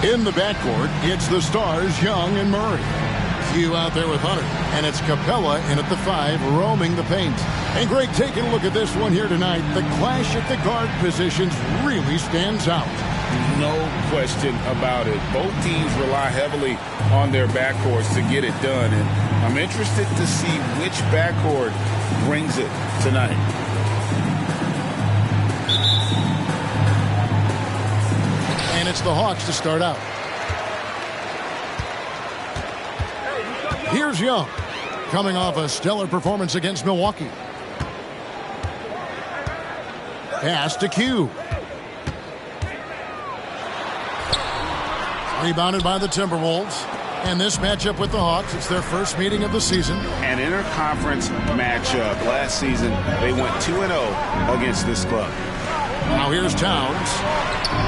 In the backcourt, it's the stars, Young and Murray. Q out there with Hunter, and it's Capella in at the 5, roaming the paint. And Greg, taking a look at this one here tonight, the clash at the guard positions really stands out. No question about it. Both teams rely heavily on their backcourts to get it done, and I'm interested to see which backcourt brings it tonight. And it's the Hawks to start out. Here's Young, coming off a stellar performance against Milwaukee. Pass to Q. Rebounded by the Timberwolves. And this matchup with the Hawks, it's their first meeting of the season. An interconference matchup. Last season, they went 2-0 against this club. Now here's Towns.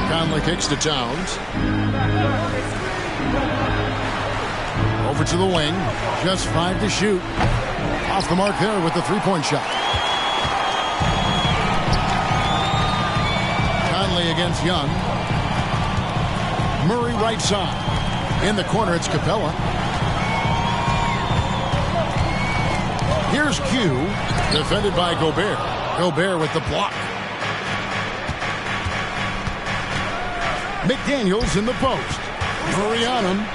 Conley kicks to Towns. Over to the wing. Just 5 to shoot. Off the mark there with the three-point shot. Conley against Young. Murray right side. In the corner, it's Capella. Here's Q. Defended by Gobert. Gobert with the block. McDaniels in the post. Murray on him.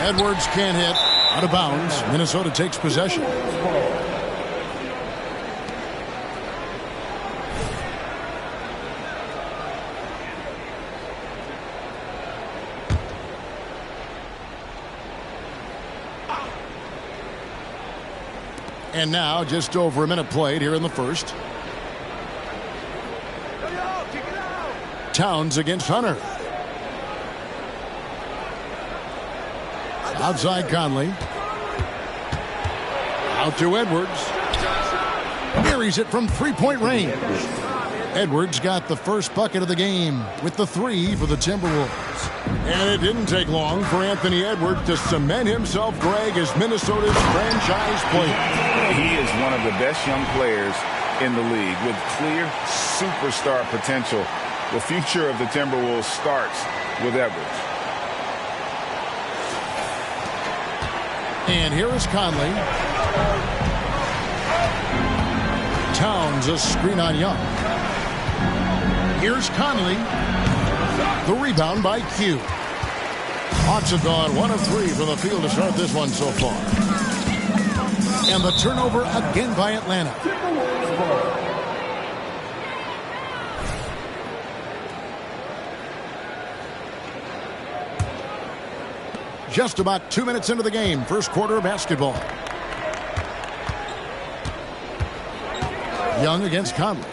Edwards can't hit. Out of bounds. Minnesota takes possession. And now, just over a minute played here in the first. Towns against Hunter. Outside Conley. Out to Edwards. Buries it from three-point range. Edwards got the first bucket of the game with the 3 for the Timberwolves. And it didn't take long for Anthony Edwards to cement himself, Greg, as Minnesota's franchise player. He is one of the best young players in the league with clear superstar potential. The future of the Timberwolves starts with Edwards. And here is Conley. Towns a screen on Young. Here's Conley. The rebound by Q. Hawks have gone 1 of 3 from the field to start this one so far. And the turnover again by Atlanta. Just about 2 minutes into the game, first quarter of basketball. Young against Conley.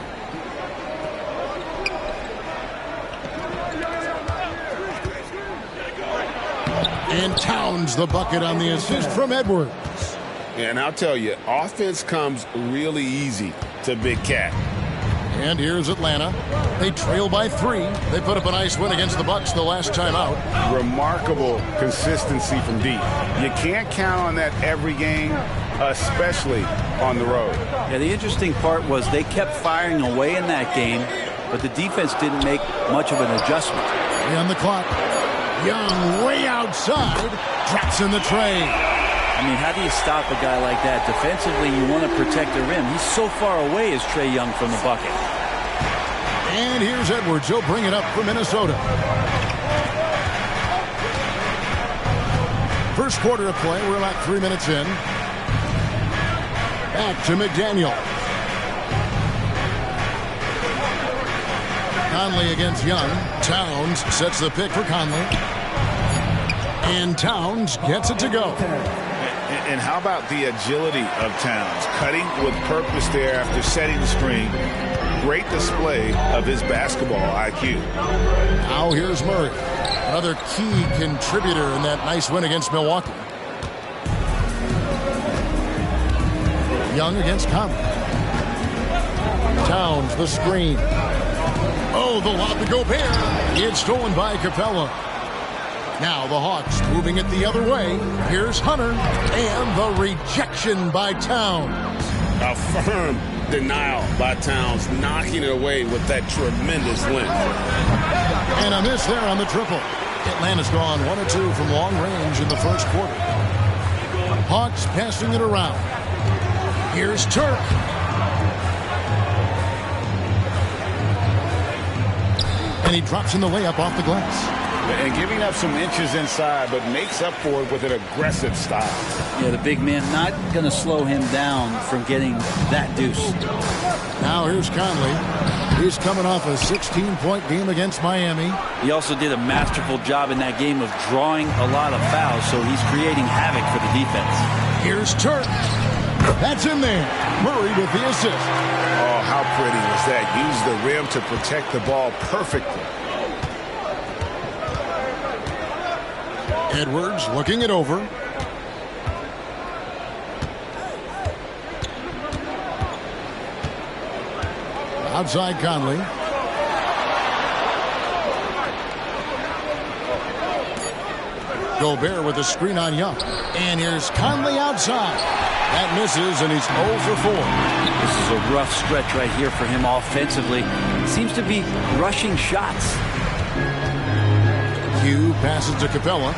And Towns the bucket on the assist from Edwards. And I'll tell you, offense comes really easy to Big Cat. And here's Atlanta. They trail by 3. They put up a nice win against the Bucks the last time out. Remarkable consistency from deep. You can't count on that every game, especially on the road. Yeah, the interesting part was they kept firing away in that game, but the defense didn't make much of an adjustment. On the clock. Young way outside. Drops in the tray. I mean, how do you stop a guy like that? Defensively, you want to protect the rim. He's so far away as Trae Young from the bucket. And here's Edwards. He'll bring it up for Minnesota. First quarter of play. We're about 3 minutes in. Back to McDaniel. Conley against Young. Towns sets the pick for Conley. And Towns gets it to go. And how about the agility of Towns? Cutting with purpose there after setting the screen. Great display of his basketball IQ. Now here's Murray. Another key contributor in that nice win against Milwaukee. Young against Conley. Towns the screen. Oh, the lob to Gobert. It's stolen by Capella. Now the Hawks moving it the other way. Here's Hunter. And the rejection by Towns. A firm denial by Towns, knocking it away with that tremendous length. And a miss there on the triple. Atlanta's gone 1 of 2 from long range in the first quarter. Hawks passing it around. Here's Turk. And he drops in the layup off the glass. And giving up some inches inside, but makes up for it with an aggressive style. Yeah, the big man not going to slow him down from getting that deuce. Now here's Conley. He's coming off a 16-point game against Miami. He also did a masterful job in that game of drawing a lot of fouls, so he's creating havoc for the defense. Here's Turk. That's in there. Murray with the assist. Oh, how pretty was that? Used the rim to protect the ball perfectly. Edwards looking it over. Outside Conley. Gobert with a screen on Young. And here's Conley outside. That misses, and he's 0 for 4. This is a rough stretch right here for him offensively. Seems to be rushing shots. Hugh passes to Capella.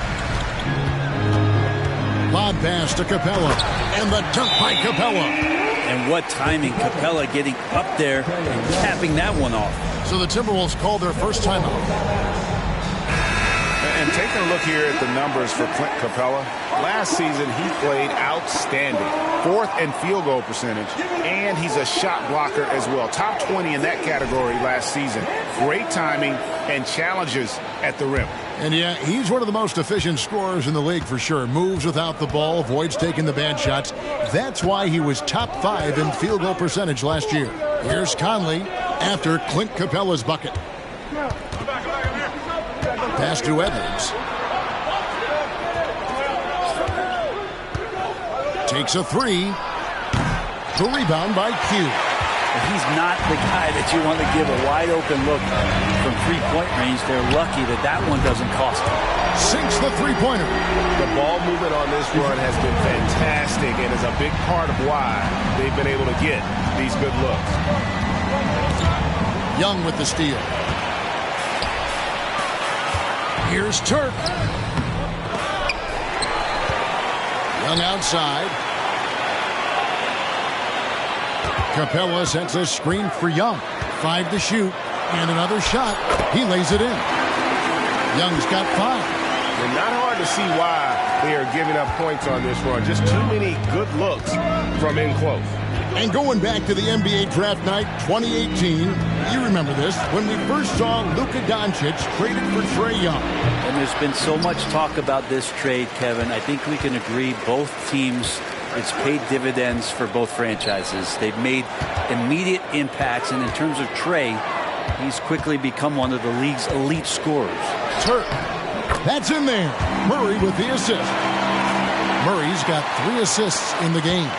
Lob pass to Capella. And the dunk by Capella. And what timing, Capella getting up there and capping that one off. So the Timberwolves called their first timeout. And taking a look here at the numbers for Clint Capella, last season he played outstanding. 4th in field goal percentage, and he's a shot blocker as well. Top 20 in that category last season. Great timing and challenges at the rim. And yeah, he's one of the most efficient scorers in the league for sure. Moves without the ball, avoids taking the bad shots. That's why he was top 5 in field goal percentage last year. Here's Conley after Clint Capella's bucket. Pass to Edwards. Takes a 3. The rebound by Q. He's not the guy that you want to give a wide open look from three-point range. They're lucky that that one doesn't cost them. Sinks the three-pointer. The ball movement on this run has been fantastic and is a big part of why they've been able to get these good looks. Young with the steal. Here's Turk. Young outside. Capella sets a screen for Young. 5 to shoot. And another shot. He lays it in. Young's got 5. And not hard to see why they are giving up points on this run. Just too many good looks from in close. And going back to the NBA draft night 2018, you remember this, when we first saw Luka Doncic traded for Trae Young. And there's been so much talk about this trade, Kevin. I think we can agree both teams, it's paid dividends for both franchises. They've made immediate impacts, and in terms of Trae, he's quickly become one of the league's elite scorers. Turk. That's in there. Murray with the assist. Murray's got 3 assists in the game.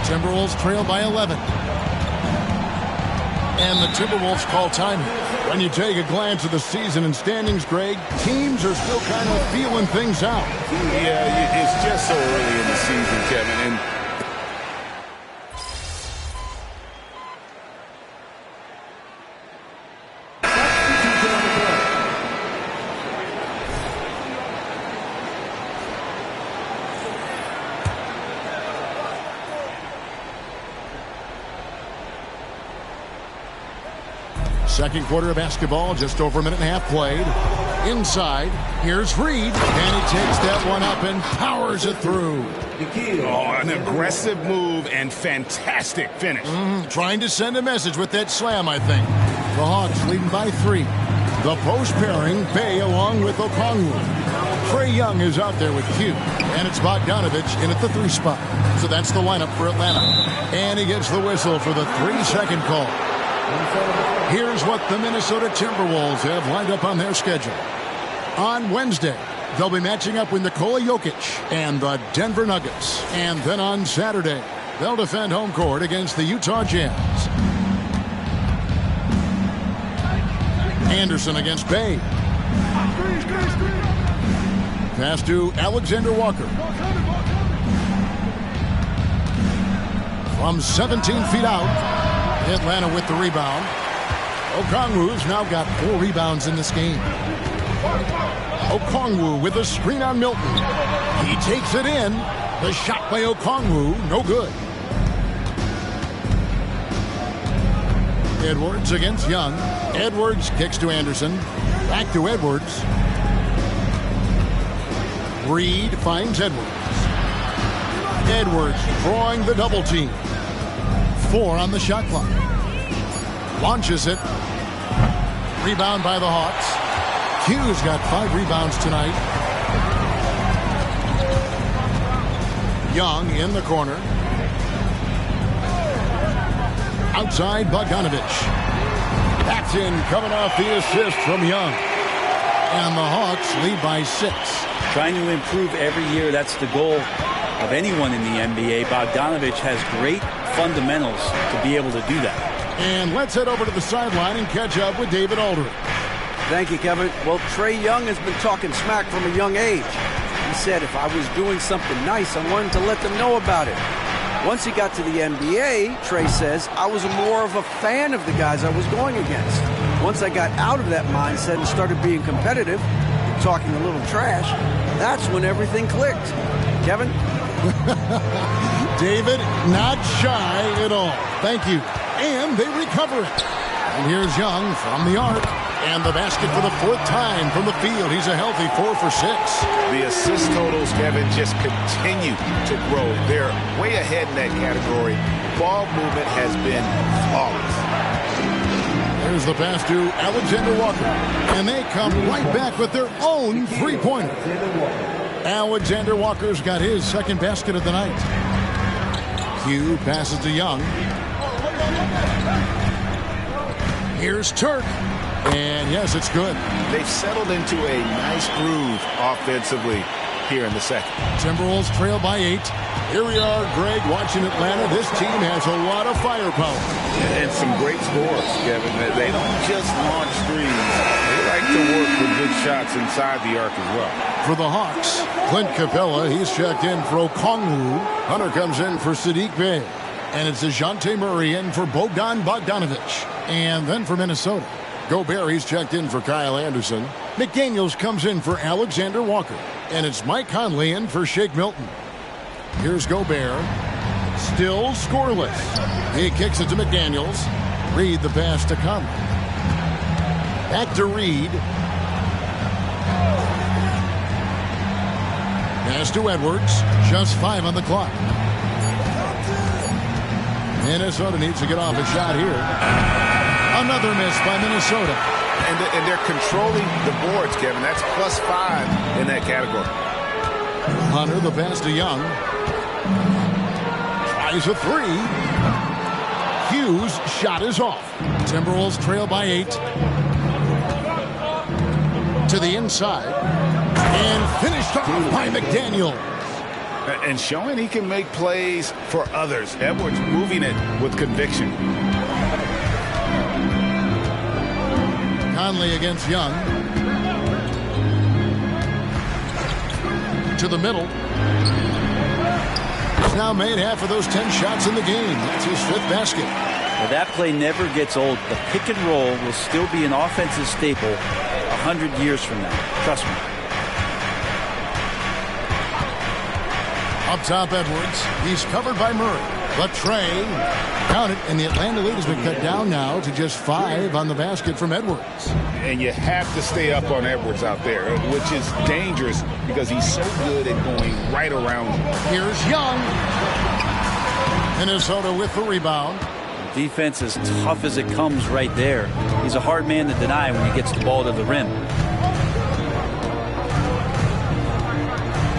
Timberwolves trail by 11. And the Timberwolves call time. When you take a glance at the season and standings, Greg, teams are still kind of feeling things out. Yeah, it's just so early in the season, Kevin. And second quarter of basketball, just over a minute and a half played. Inside, here's Reed, and he takes that one up and powers it through. oh, an aggressive move and fantastic finish. Trying to send a message with that slam, I think. The Hawks leading by 3. The post pairing, Bay along with Okongwu. Trae Young is out there with Q, and it's Bogdanovich in at the 3 spot. So that's the lineup for Atlanta. And he gets the whistle for the 3-second call. Here's what the Minnesota Timberwolves have lined up on their schedule. On Wednesday, they'll be matching up with Nikola Jokic and the Denver Nuggets. And then on Saturday, they'll defend home court against the Utah Jazz. Anderson against Bay. Pass to Alexander Walker. From 17 feet out, Atlanta with the rebound. Okongwu's now got 4 rebounds in this game. Okongwu with a screen on Milton. He takes it in. The shot by Okongwu, no good. Edwards against Young. Edwards kicks to Anderson. Back to Edwards. Reed finds Edwards. Edwards drawing the double team. 4 on the shot clock. Launches it. Rebound by the Hawks. Hughes got 5 rebounds tonight. Young in the corner. Outside Bogdanovich. That's in, coming off the assist from Young. And the Hawks lead by 6. Trying to improve every year, that's the goal of anyone in the NBA. Bogdanovich has great fundamentals to be able to do that. And let's head over to the sideline and catch up with David Aldridge. Thank you, Kevin. Well, Trae Young has been talking smack from a young age. He said if I was doing something nice, I wanted to let them know about it. Once he got to the NBA, Trae says, I was more of a fan of the guys I was going against. Once I got out of that mindset and started being competitive, and talking a little trash, that's when everything clicked. Kevin? David, not shy at all. Thank you. And they recover it. And here's Young from the arc. And the basket for the 4th time from the field. He's a healthy 4 for 6. The assist totals, Kevin, just continue to grow. They're way ahead in that category. Ball movement has been flawless. There's the pass to Alexander Walker. And they come right back with their own three-pointer. Alexander Walker's got his 2nd basket of the night. Hugh passes to Young. Here's Turk. And yes, it's good. They've settled into a nice groove offensively here in the second. Timberwolves trail by 8. Here we are, Greg, watching Atlanta. This team has a lot of firepower. And some great scores, Kevin. They don't just launch threes. They like to work with good shots inside the arc as well. For the Hawks, Clint Capella, he's checked in for Okongwu. Hunter comes in for Sadiq Bey. And it's DeJounte Murray in for Bogdanovich. And then for Minnesota, Gobert, he's checked in for Kyle Anderson. McDaniels comes in for Alexander Walker. And it's Mike Conley in for Shake Milton. Here's Gobert. Still scoreless. He kicks it to McDaniels. Reed the pass to Conley. Back to Reed. Pass to Edwards. Just 5 on the clock. Minnesota needs to get off a shot here. Another miss by Minnesota. And they're controlling the boards, Kevin. That's +5 in that category. Hunter, the pass to Young. Tries a 3. Hughes' shot is off. Timberwolves trail by 8. To the inside. And finished off by McDaniel. And showing he can make plays for others. Edwards moving it with conviction. Conley against Young. To the middle. He's now made half of those 10 shots in the game. That's his 5th basket. Well, that play never gets old. The pick and roll will still be an offensive staple 100 years from now. Trust me. Up top, Edwards. He's covered by Murray. But Trae, count it, and the Atlanta lead has been cut down now to just 5 on the basket from Edwards. And you have to stay up on Edwards out there, which is dangerous because he's so good at going right around him. Here's Young. Minnesota with the rebound. Defense as tough as it comes right there. He's a hard man to deny when he gets the ball to the rim.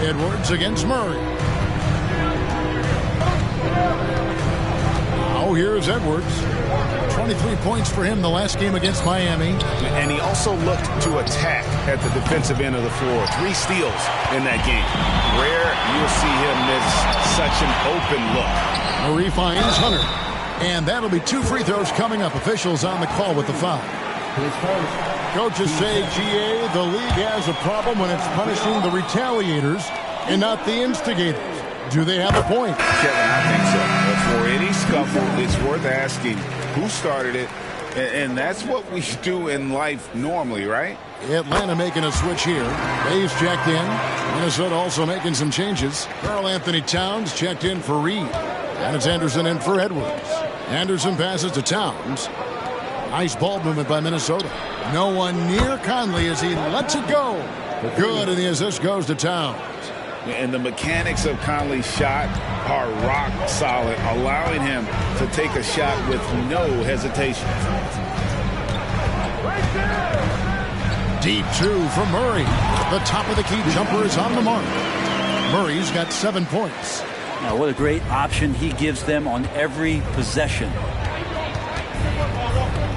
Edwards against Murray. Now here's Edwards. 23 points for him the last game against Miami. And he also looked to attack at the defensive end of the floor. 3 steals in that game. Rare you'll see him miss such an open look. Murray finds Hunter. And that'll be 2 free throws coming up. Officials on the call with the foul. Coaches say, GA, the league has a problem when it's punishing the retaliators and not the instigators. Do they have a point? Kevin, I think so. For any scuffle, it's worth asking who started it. And that's what we do in life normally, right? Atlanta making a switch here. Bay's checked in. Minnesota also making some changes. Karl Anthony Towns checked in for Reed. And it's Anderson in for Edwards. Anderson passes to Towns. Nice ball movement by Minnesota. No one near Conley as he lets it go. Good, and the assist goes to Towns. And the mechanics of Conley's shot are rock solid, allowing him to take a shot with no hesitation. Deep two from Murray. The top of the key jumper is on the mark. Murray's got 7 points. Now, what a great option he gives them on every possession.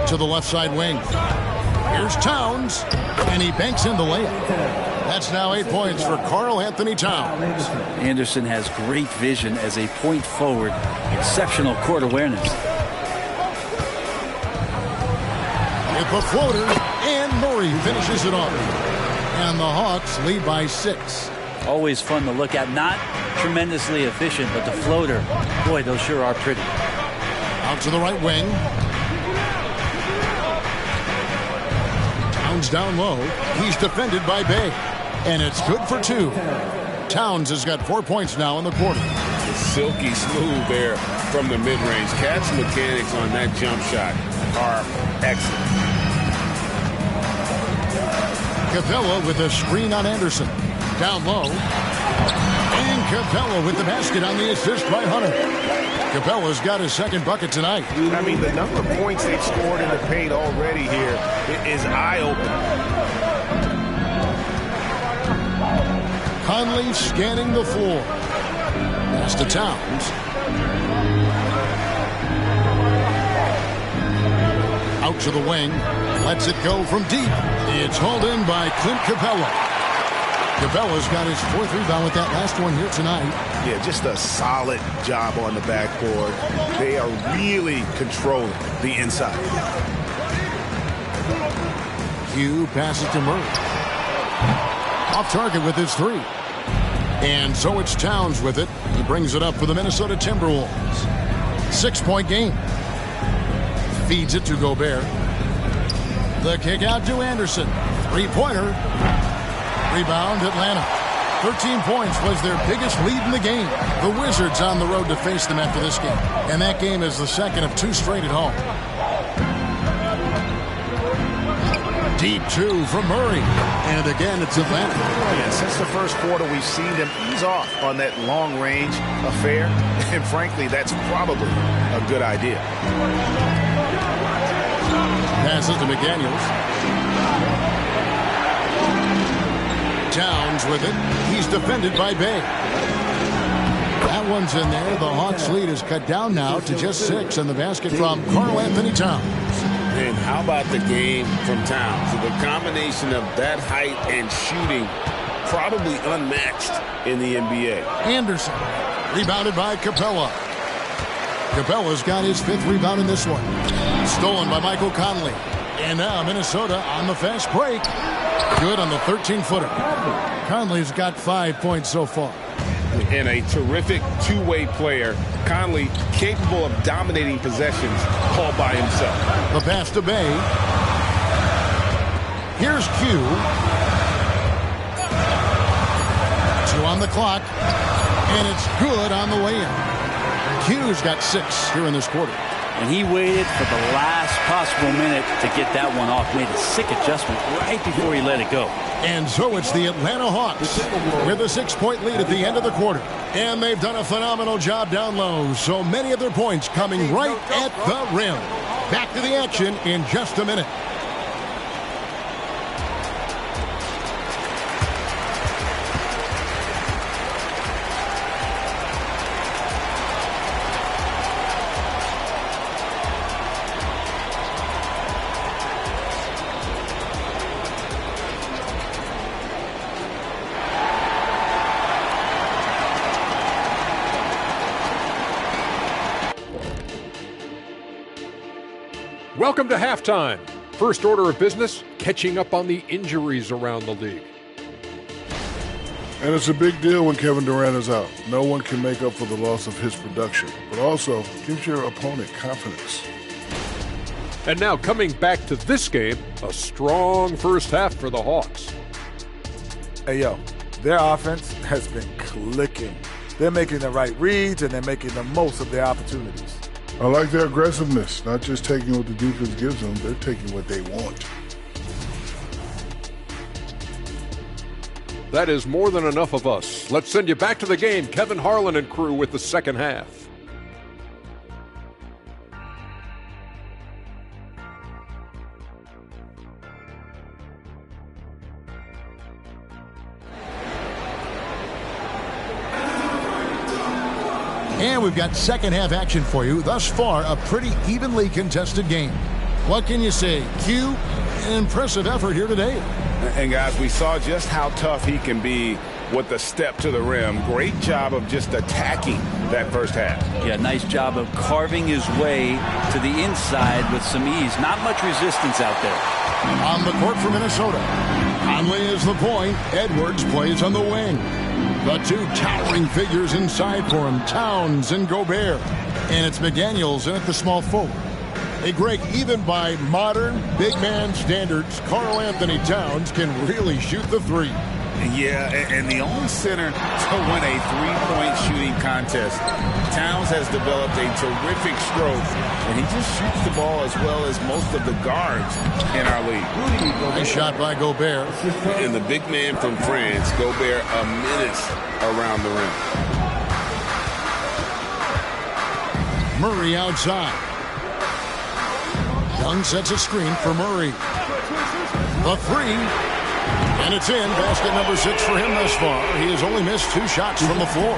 To the left side wing. Here's Towns, and he banks in the layup. That's now 8 points for Karl Anthony Towns. Anderson has great vision as a point forward, exceptional court awareness. With the floater, and Murray finishes it off. And the Hawks lead by 6. Always fun to look at. Not tremendously efficient, but the floater, boy, those sure are pretty. Out to the right wing. Towns down low. He's defended by Bay. And it's good for 2. Towns has got 4 points now in the quarter. Silky smooth there from the mid-range. Cat's mechanics on that jump shot are excellent. Capella with a screen on Anderson. Down low. And Capella with the basket on the assist by Hunter. Capella's got his second bucket tonight. I mean, the number of points they've scored in the paint already here is eye-opening. Conley scanning the floor. Pass to Towns. Out to the wing. Lets it go from deep. It's hauled in by Clint Capella. Capella's got his 4th rebound with that last one here tonight. Yeah, just a solid job on the backboard. They are really controlling the inside. Hugh passes to Murray. Off target with his 3. And so it's Towns with it. He brings it up for the Minnesota Timberwolves. 6-point game. Feeds it to Gobert. The kick out to Anderson. 3-pointer. Rebound, Atlanta. 13 points was their biggest lead in the game. The Wizards on the road to face them after this game. And that game is the second of 2 straight at home. Deep 2 from Murray. And again, it's Atlanta. Yeah, since the first quarter, we've seen them ease off on that long-range affair. And frankly, that's probably a good idea. Passes to McDaniels. Towns with it. He's defended by Bay. That one's in there. The Hawks lead is cut down now to just 6, and the basket from Karl Anthony Towns. And how about the game from Towns? So the combination of that height and shooting, probably unmatched in the NBA. Anderson, rebounded by Capella. Capella's got his 5th rebound in this one. Stolen by Michael Conley. And now Minnesota on the fast break. Good on the 13-footer. Conley's got 5 points so far. And a terrific two-way player. Conley capable of dominating possessions all by himself. The pass to Bay. Here's Q. 2 on the clock. And it's good on the way in. Q's got 6 here in this quarter. And he waited for the last possible minute to get that one off. Made a sick adjustment right before he let it go. And so it's the Atlanta Hawks with a 6-point lead at the end of the quarter. And they've done a phenomenal job down low. So many of their points coming right at the rim. Back to the action in just a minute. Welcome to halftime. First order of business, catching up on the injuries around the league. And it's a big deal when Kevin Durant is out. No one can make up for the loss of his production, but also gives your opponent confidence. And now coming back to this game, a strong first half for the Hawks. Hey, yo, their offense has been clicking. They're making the right reads, and they're making the most of their opportunities. I like their aggressiveness, not just taking what the defense gives them, they're taking what they want. That is more than enough of us. Let's send you back to the game. Kevin Harlan and crew with the second half. And we've got second half action for you. Thus far, a pretty evenly contested game. What can you say? Q, an impressive effort here today. And guys, we saw just how tough he can be with the step to the rim. Great job of just attacking that first half. Yeah, nice job of carving his way to the inside with some ease. Not much resistance out there. On the court for Minnesota, Conley is the point. Edwards plays on the wing. The two towering figures inside for him, Towns and Gobert. And it's McDaniels in at the small forward. Hey, Greg, even by modern big man standards, Karl Anthony Towns can really shoot the three. Yeah, and the only center to win a three-point shooting contest. Towns has developed a terrific stroke, and he just shoots the ball as well as most of the guards in our league. Nice shot by Gobert. And the big man from France, Gobert, a menace around the rim. Murray outside. Young sets a screen for Murray. The three. And it's in. Basket number 6 for him thus far. He has only missed 2 shots from the floor.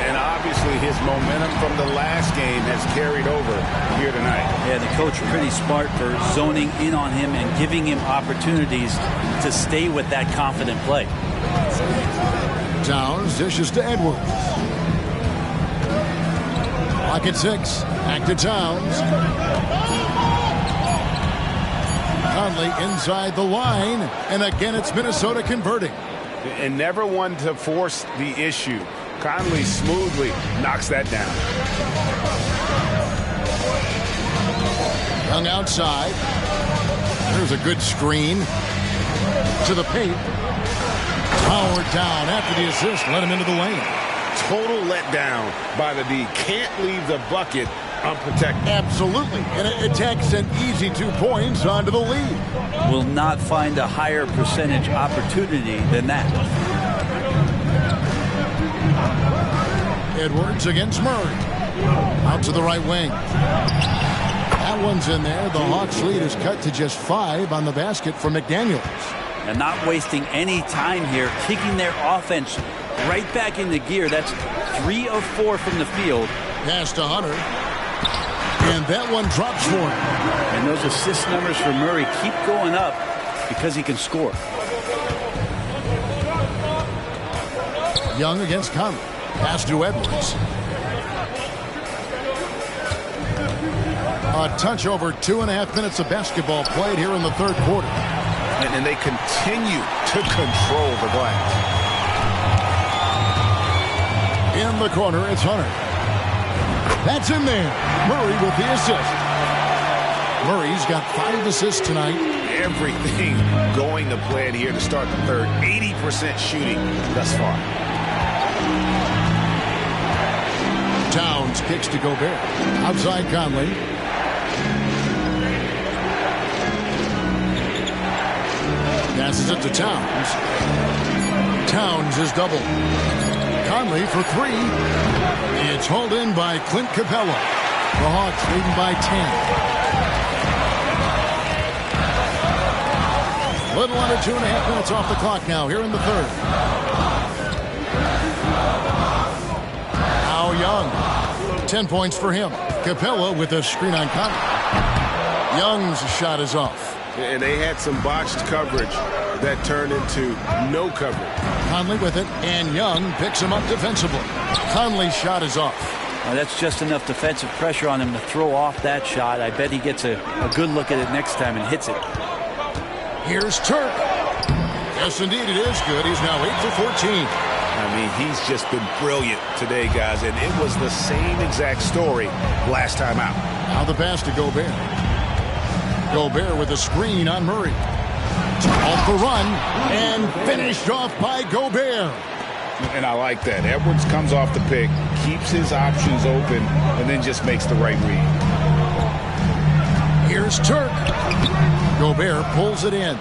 And obviously his momentum from the last game has carried over here tonight. Yeah, the coach pretty smart for zoning in on him and giving him opportunities to stay with that confident play. Towns dishes to Edwards. Clock at 6. Back to Towns. Conley inside the line, and again it's Minnesota converting. And never one to force the issue. Conley smoothly knocks that down. Young outside. There's a good screen. To the paint. Powered down after the assist. Let him into the lane. Total letdown by the D. Can't leave the bucket unprotected. Absolutely. And it takes an easy 2 points onto the lead. Will not find a higher percentage opportunity than that. Edwards against Murray. Out to the right wing. That one's in there. The Hawks lead is cut to just 5 on the basket for McDaniels. And not wasting any time here, kicking their offense right back into gear. That's 3 of 4 from the field. Pass to Hunter. And that one drops for him. And those assist numbers for Murray keep going up because he can score. Young against Conley. Pass to Edwards. A touch over 2.5 minutes of basketball played here in the third quarter. And they continue to control the glass. In the corner, it's Hunter. That's in there. Murray with the assist. Murray's got 5 assists tonight. Everything going to plan here to start the third. 80% shooting thus far. Towns kicks to Gobert. Outside Conley. Passes it to Towns. Towns is doubled. Conley for 3. It's hauled in by Clint Capella. The Hawks leading by 10. Little under 2.5 minutes off the clock now here in the third. Now Young. 10 points for him. Capella with a screen on Conley. Young's shot is off. And they had some botched coverage that turned into no coverage. Conley with it, and Young picks him up defensively. Conley's shot is off. Now that's just enough defensive pressure on him to throw off that shot. I bet he gets a good look at it next time and hits it. Here's Turk. Yes, indeed, it is good. He's now 8 for 14. I mean, he's just been brilliant today, guys, and it was the same exact story last time out. Now the pass to Gobert. Gobert with a screen on Murray. Off the run and finished off by Gobert. And I like that. Edwards comes off the pick, keeps his options open, and then just makes the right read. Here's Turk. Gobert pulls it in.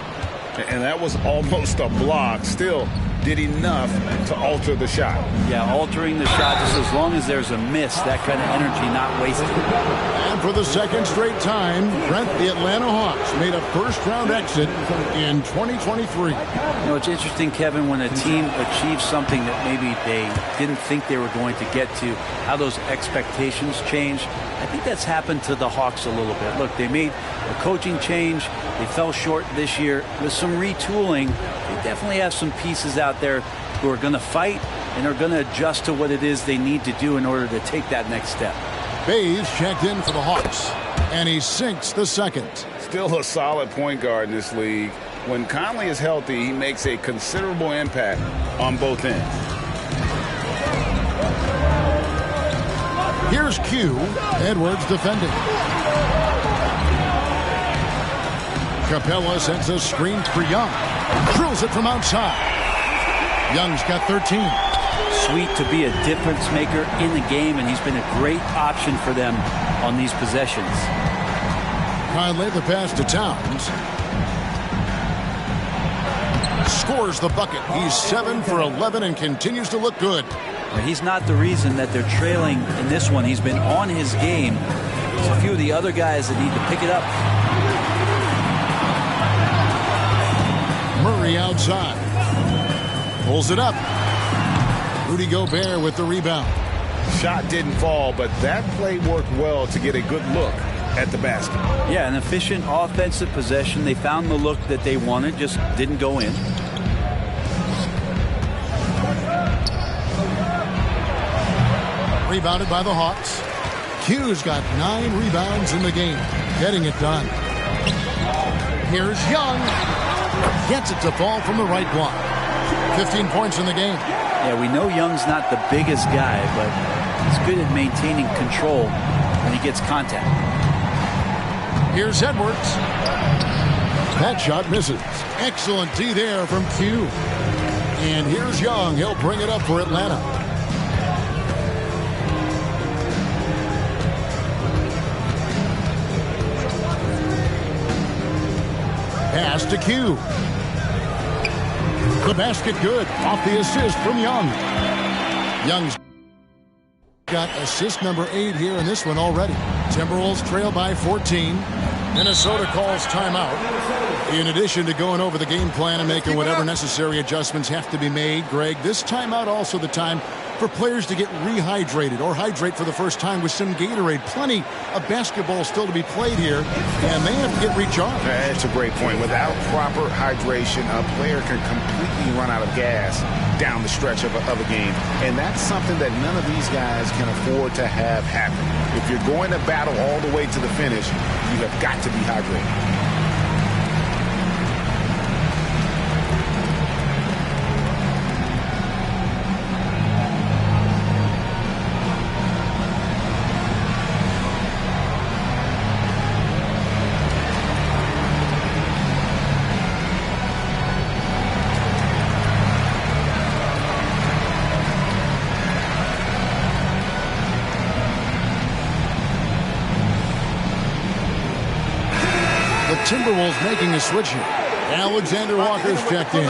And that was almost a block. Still did enough to alter the shot. Yeah, altering the shot just as long as there's a miss, that kind of energy not wasted. And for the second straight time, Brent, the Atlanta Hawks made a first-round exit in 2023. You know, it's interesting, Kevin, when a team achieves something that maybe they didn't think they were going to get to, how those expectations change. I think that's happened to the Hawks a little bit. Look, they made a coaching change. They fell short this year. With some retooling, they definitely have some pieces out there who are going to fight and are going to adjust to what it is they need to do in order to take that next step. Bays checked in for the Hawks, and he sinks the second. Still a solid point guard in this league. When Conley is healthy, he makes a considerable impact on both ends. Here's Q. Edwards defending. Capella sends a screen for Young. Drills it from outside. Young's got 13. Sweet to be a difference maker in the game, and he's been a great option for them on these possessions. Conley the pass to Towns. Scores the bucket. He's 7 for 11 and continues to look good. He's not the reason that they're trailing in this one. He's been on his game. There's a few of the other guys that need to pick it up. Murray outside. Pulls it up. Rudy Gobert with the rebound. Shot didn't fall, but that play worked well to get a good look at the basket. Yeah, an efficient offensive possession. They found the look that they wanted, just didn't go in. Rebounded by the Hawks. Q's got 9 rebounds in the game. Getting it done. Here's Young. Gets it to fall from the right block. 15 points in the game. Yeah, we know Young's not the biggest guy, but he's good at maintaining control when he gets contact. Here's Edwards. That shot misses. Excellent D there from Q. And here's Young. He'll bring it up for Atlanta. Pass to Q. The basket good. Off the assist from Young. Young's got assist number 8 here in this one already. Timberwolves trail by 14. Minnesota calls timeout. In addition to going over the game plan and making whatever necessary adjustments have to be made, Greg, this timeout also the time for players to get rehydrated or hydrate for the first time with some Gatorade. Plenty of basketball still to be played here, and they have to get recharged. That's a great point. Without proper hydration, a player can completely run out of gas down the stretch of a game, and that's something that none of these guys can afford to have happen. If you're going to battle all the way to the finish, you have got to be hydrated. Timberwolves making a switch here. Alexander Walker's checked in.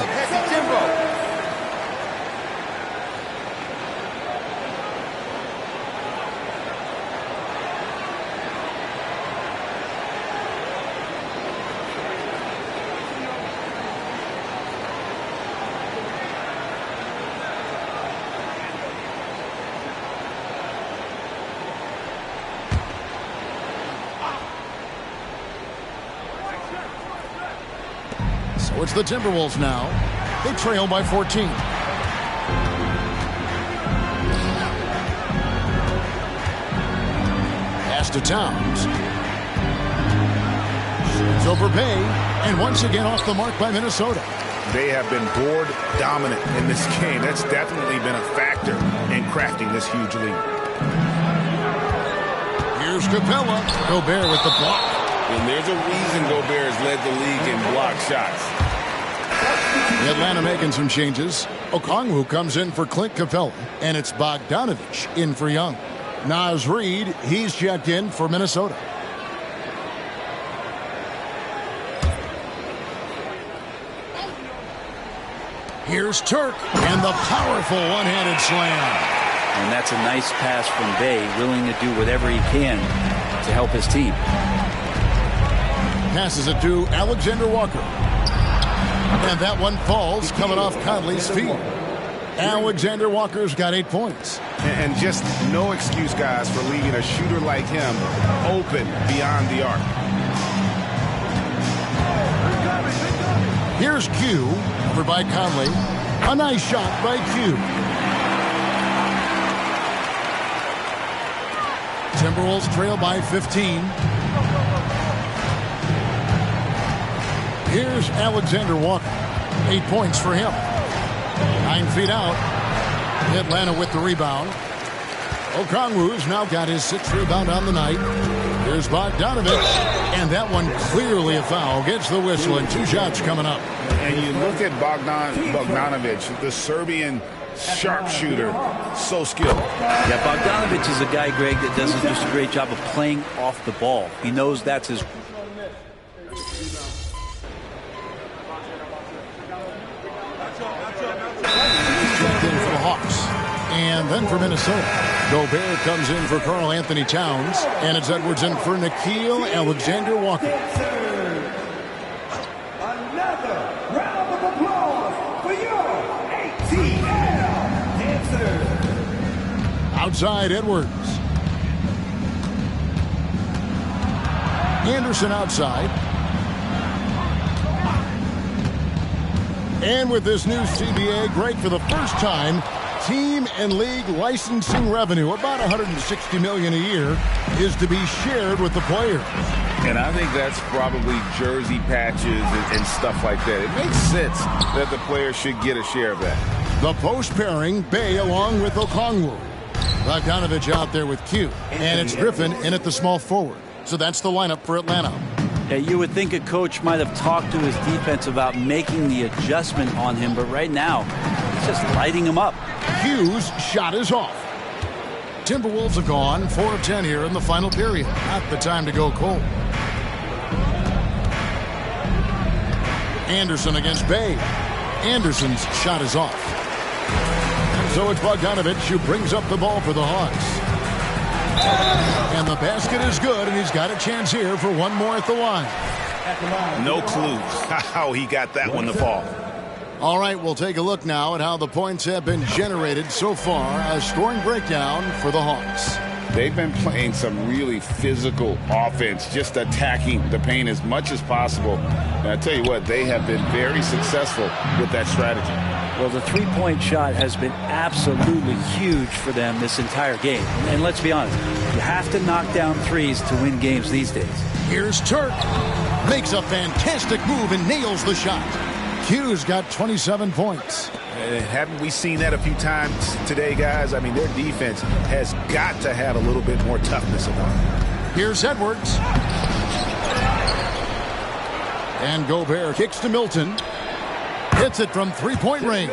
So it's the Timberwolves now. They trail by 14. Pass to Towns. Shoots over Bay. And once again off the mark by Minnesota. They have been board dominant in this game. That's definitely been a factor in crafting this huge lead. Here's Capella. Gobert with the block. And there's a reason Gobert has led the league in block shots. Atlanta making some changes. Okongwu comes in for Clint Capella, and it's Bogdanovich in for Young. Naz Reid, he's checked in for Minnesota. Here's Turk, and the powerful one-handed slam. And that's a nice pass from Bay, willing to do whatever he can to help his team. Passes it to Alexander Walker. And that one falls coming off Conley's feet. Alexander Walker's got 8 points. And just no excuse, guys, for leaving a shooter like him open beyond the arc. Here's Q, over by Conley. A nice shot by Q. Timberwolves trail by 15. Here's Alexander Walker. 8 points for him. 9 feet out. Atlanta with the rebound. Okongwu's now got his 6th rebound on the night. Here's Bogdanovich. And that one clearly a foul. Gets the whistle and 2 shots coming up. And you look at Bogdanovich, the Serbian sharpshooter, so skilled. Yeah, Bogdanovich is a guy, Greg, that does just a great job of playing off the ball. He knows that's his... For the Hawks. And then for Minnesota, Gobert comes in for Karl Anthony Towns, and it's Edwards in for Nickeil Alexander-Walker. Another round of applause for your ATL dancers. Outside Edwards. Anderson outside. And with this new CBA, Greg, for the first time, team and league licensing revenue, about $160 million a year, is to be shared with the players. And I think that's probably jersey patches and stuff like that. It makes sense that the players should get a share of that. The post pairing, Bay along with Okongwu. Bogdanovich out there with Q. And it's Griffin in at the small forward. So that's the lineup for Atlanta. Yeah, you would think a coach might have talked to his defense about making the adjustment on him, but right now, he's just lighting him up. Q's shot is off. Timberwolves have gone 4 of 10 here in the final period. Not the time to go cold. Anderson against Bay. Anderson's shot is off. And so it's Bogdanovich who brings up the ball for the Hawks. And the basket is good, and he's got a chance here for one more at the line. No clue how he got that one to fall. All right, we'll take a look now at how the points have been generated so far. A scoring breakdown for the Hawks. They've been playing some really physical offense, just attacking the paint as much as possible. And I tell you what, they have been very successful with that strategy. Well, the three-point shot has been absolutely huge for them this entire game. And let's be honest, you have to knock down threes to win games these days. Here's Turk. Makes a fantastic move and nails the shot. Q's got 27 points. Haven't we seen that a few times today, guys? I mean, their defense has got to have a little bit more toughness about it. Here's Edwards. And Gobert kicks to Milton. Hits it from three-point range.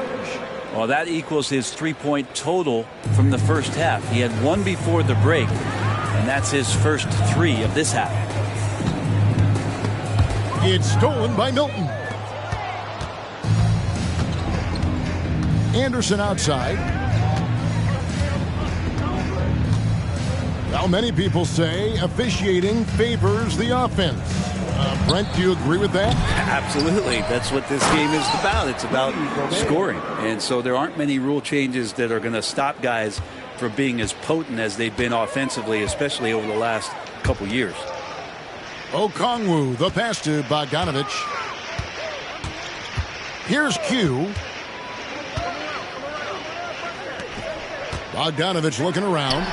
Well, that equals his three-point total from the first half. He had one before the break, and that's his first three of this half. It's stolen by Milton. Anderson outside. Well, many people say officiating favors the offense. Brent, do you agree with that? Absolutely. That's what this game is about. It's about scoring. And so there aren't many rule changes that are going to stop guys from being as potent as they've been offensively, especially over the last couple years. Okongwu, the pass to Bogdanovich. Here's Q. Bogdanovich looking around.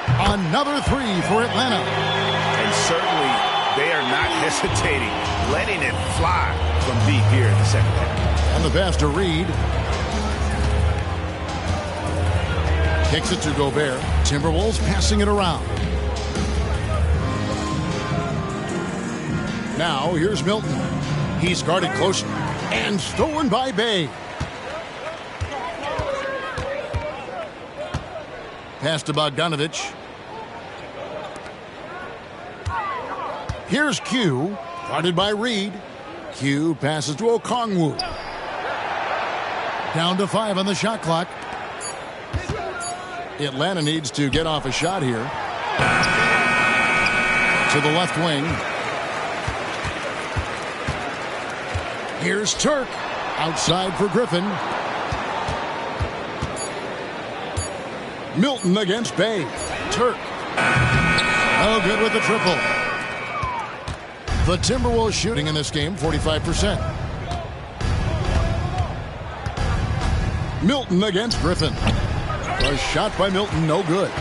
Another three for Atlanta. And certainly they are not hesitating, letting it fly from deep here in the second half. And the pass to Reid. Kicks it to Gobert. Timberwolves passing it around. Now here's Milton. He's guarded closely and stolen by Bay. Pass to Bogdanovich. Here's Q, guarded by Reed. Q passes to Okongwu. Down to 5 on the shot clock. Atlanta needs to get off a shot here. To the left wing. Here's Turk. Outside for Griffin. Milton against Bay. Turk. Oh, good with the triple. The Timberwolves shooting in this game, 45%. Milton against Griffin. A shot by Milton, no good.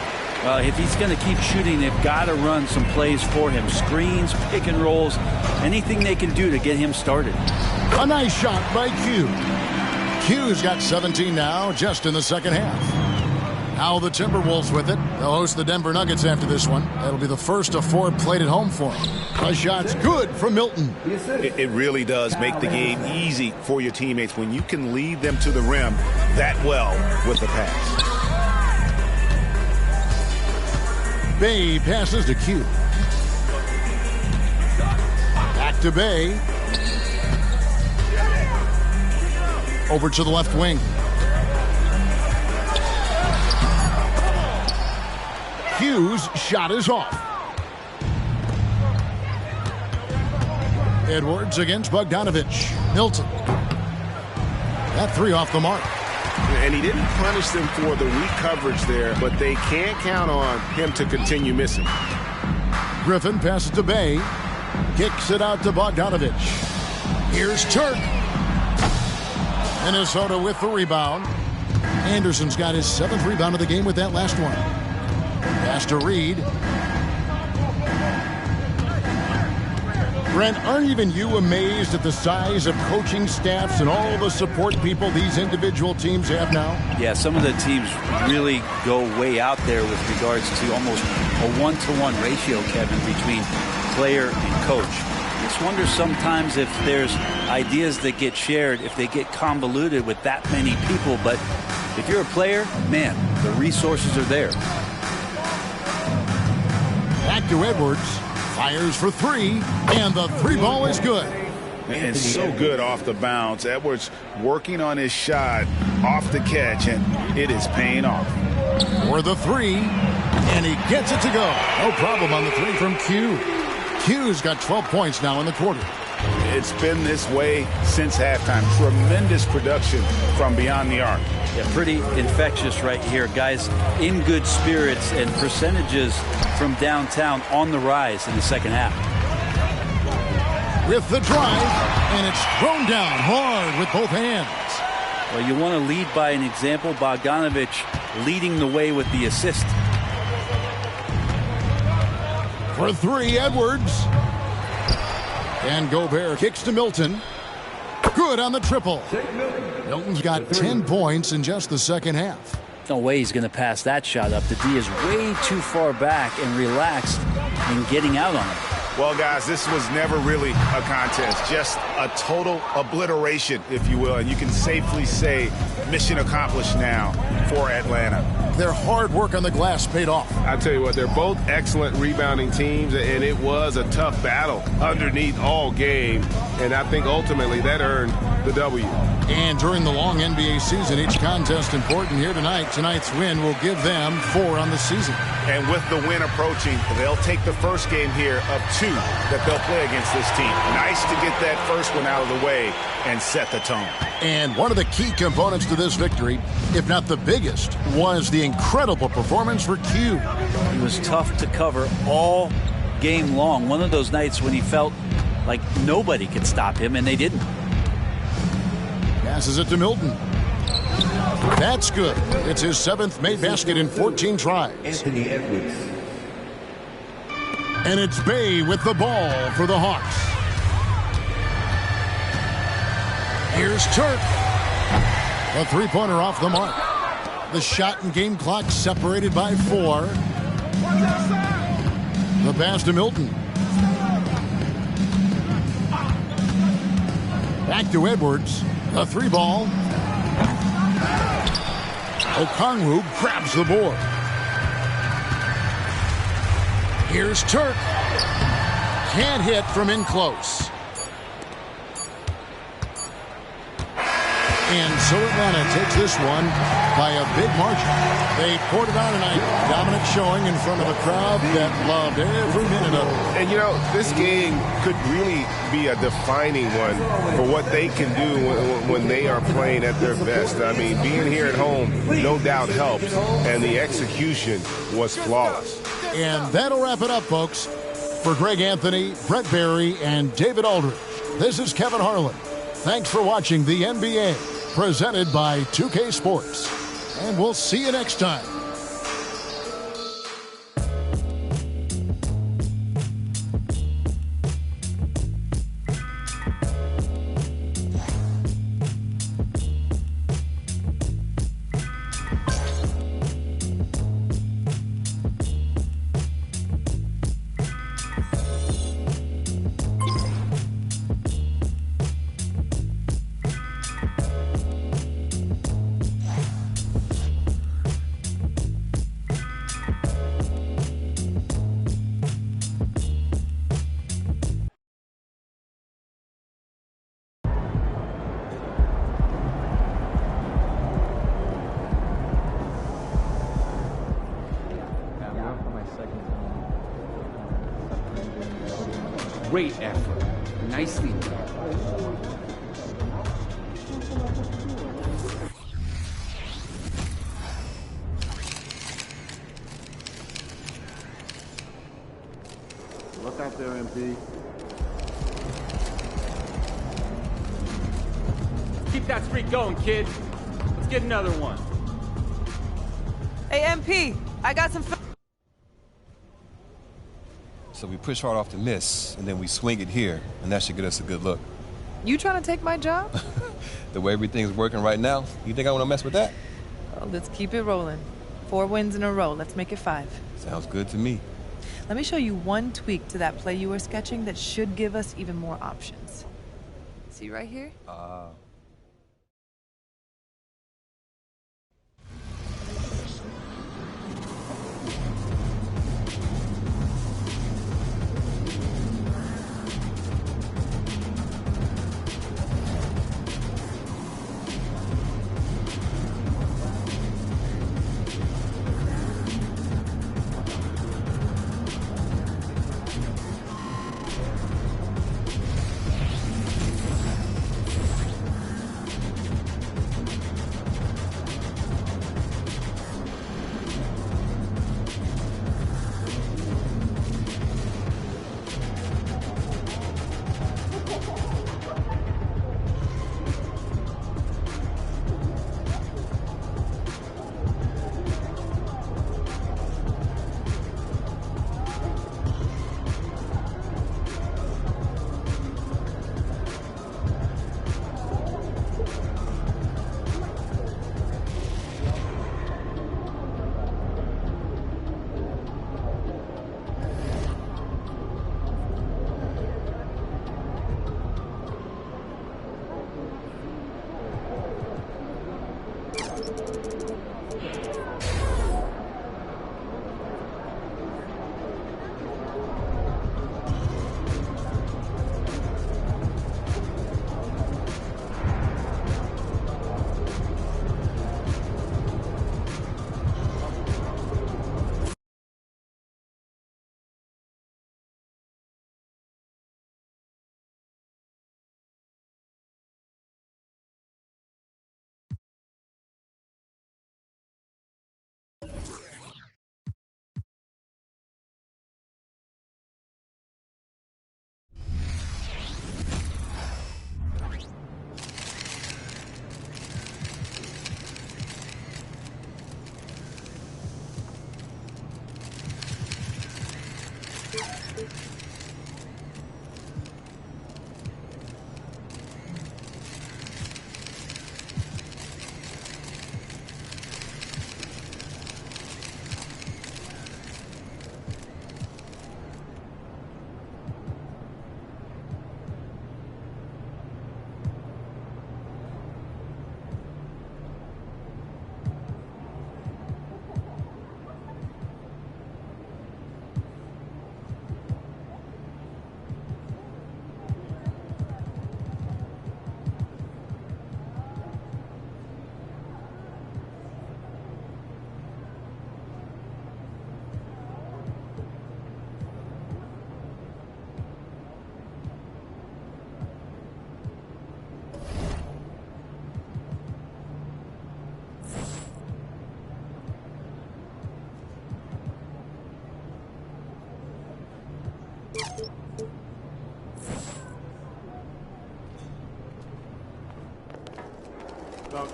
Well, if he's going to keep shooting, they've got to run some plays for him. Screens, pick and rolls, anything they can do to get him started. A nice shot by Q. Q's got 17 now, just in the second half. Now the Timberwolves with it. They'll host the Denver Nuggets after this one. That'll be the first of 4 played at home for them. A shot's good from Milton. It really does make the game easy for your teammates when you can lead them to the rim that well with the pass. Bay passes to Q. Back to Bay. Over to the left wing. Q's shot is off. Edwards against Bogdanovich. Milton. That 3 off the mark. And he didn't punish them for the weak coverage there, but they can't count on him to continue missing. Griffin passes to Bay. Kicks it out to Bogdanovich. Here's Turk. Minnesota with the rebound. Anderson's got his 7th rebound of the game with that last one. Pass to Reed. Brent, aren't even you amazed at the size of coaching staffs and all the support people these individual teams have now? Yeah, some of the teams really go way out there with regards to almost a 1-to-1 ratio, Kevin, between player and coach. I just wonder sometimes if there's ideas that get shared, if they get convoluted with that many people. But if you're a player, man, the resources are there. Back to Edwards. Fires for 3, and the 3 ball is good. And so good off the bounce. Edwards working on his shot off the catch, and it is paying off. For the 3, and he gets it to go. No problem on the 3 from Q. Q's got 12 points now in the quarter. It's been this way since halftime. Tremendous production from beyond the arc. Yeah, pretty infectious right here. Guys in good spirits and percentages from downtown on the rise in the second half. With the drive, and it's thrown down hard with both hands. Well, you want to lead by an example. Bogdanovich leading the way with the assist. For 3, Edwards. And Gobert kicks to Milton. Good on the triple. Milton's got 10 points in just the second half. No way he's going to pass that shot up. The D is way too far back and relaxed in getting out on it. Well, guys, this was never really a contest. Just a total obliteration, if you will. And you can safely say mission accomplished now for Atlanta. Their hard work on the glass paid off. I tell you what, they're both excellent rebounding teams, and it was a tough battle underneath all game. And I think ultimately that earned the W. And during the long NBA season, each contest important here tonight. Tonight's win will give them 4 on the season. And with the win approaching, they'll take the first game here of 2 that they'll play against this team. Nice to get that first one out of the way and set the tone. And one of the key components to this victory, if not the biggest, was the incredible performance for Q. He was tough to cover all game long. One of those nights when he felt like nobody could stop him, and they didn't. Passes it to Milton. That's good. It's his 7th made basket in 14 tries. Anthony Edwards. And it's Bay with the ball for the Hawks. Here's Turk. A 3-pointer off the mark. The shot and game clock separated by 4. The pass to Milton. Back to Edwards. The 3 ball. Okongwu grabs the board. Here's Turk. Can't hit from in close. And so Atlanta takes this one by a big margin. They poured it on tonight. Dominant showing in front of a crowd that loved every minute of it. And, you know, this game could really be a defining one for what they can do when they are playing at their best. I mean, being here at home no doubt helps, and the execution was flawless. And that'll wrap it up, folks. For Greg Anthony, Brett Barry, and David Aldridge, this is Kevin Harlan. Thanks for watching the NBA, presented by 2K Sports. And we'll see you next time. Great effort. Nicely done. Look out there, MP. Keep that streak going, kid. Let's get another one. Hey, MP, I got some... So we push hard off the miss, and then we swing it here, and that should get us a good look. You trying to take my job? The way everything's working right now, you think I want to mess with that? Well, let's keep it rolling. 4 wins in a row. Let's make it 5. Sounds good to me. Let me show you one tweak to that play you were sketching that should give us even more options. See right here?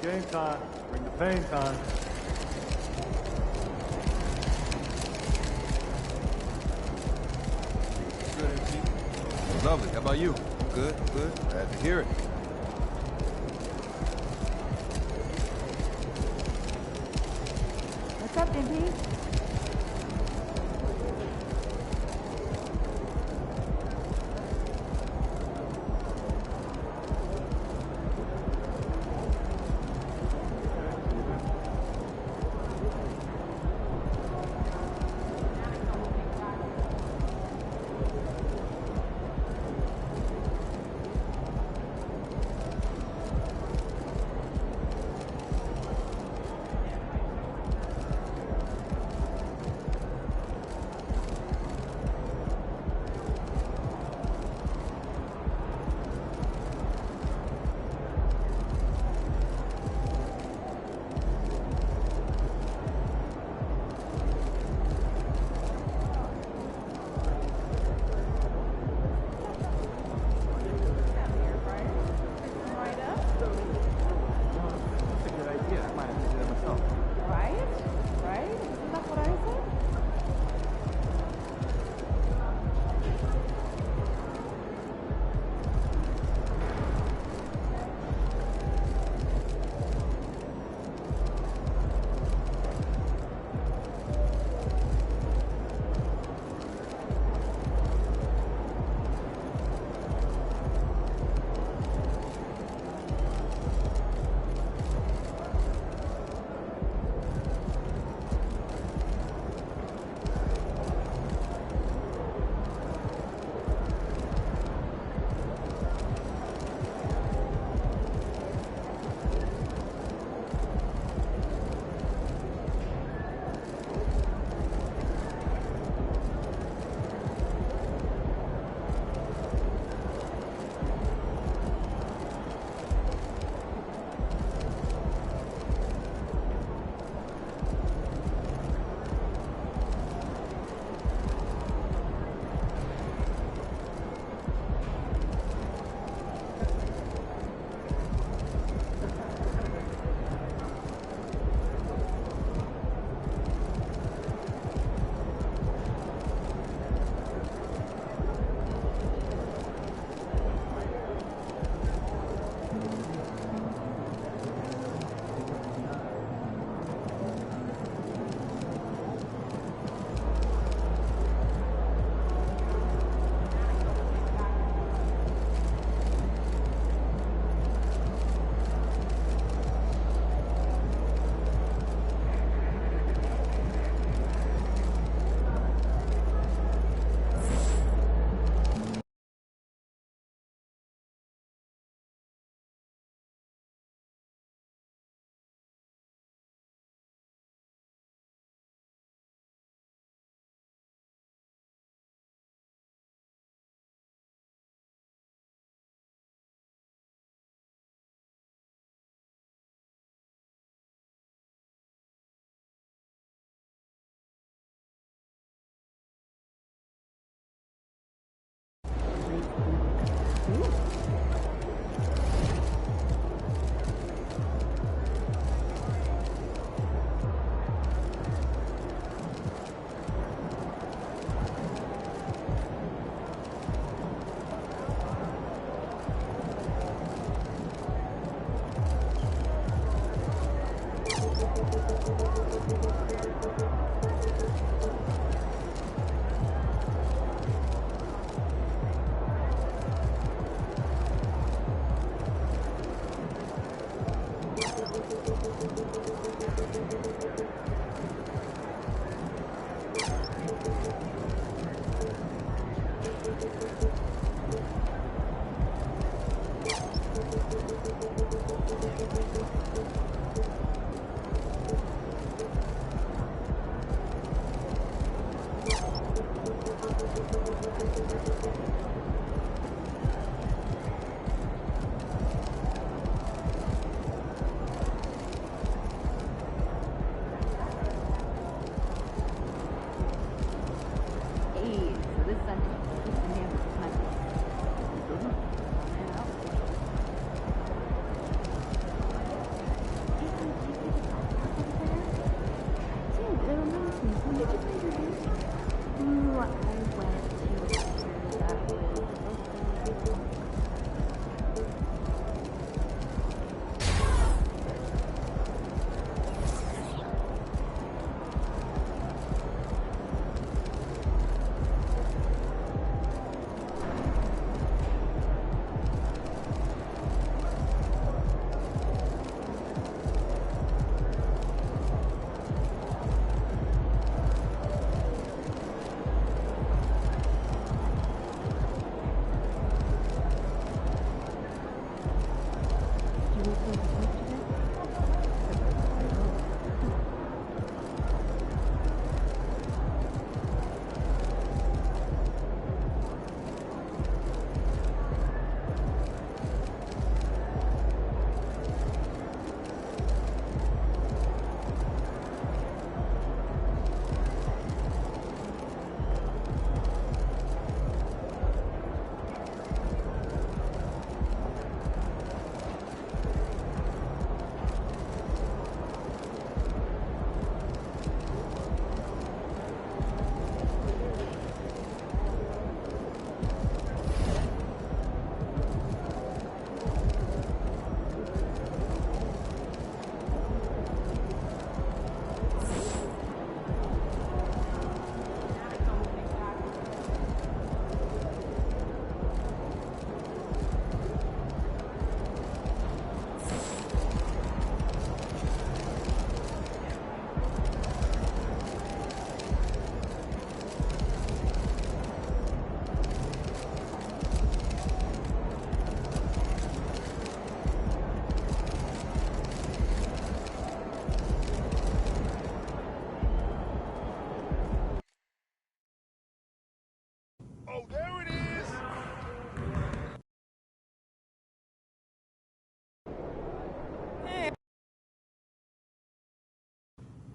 game time. Bring the pain time. Good, MP. Lovely. How about you? Good, good. Glad to hear it. What's up, MP?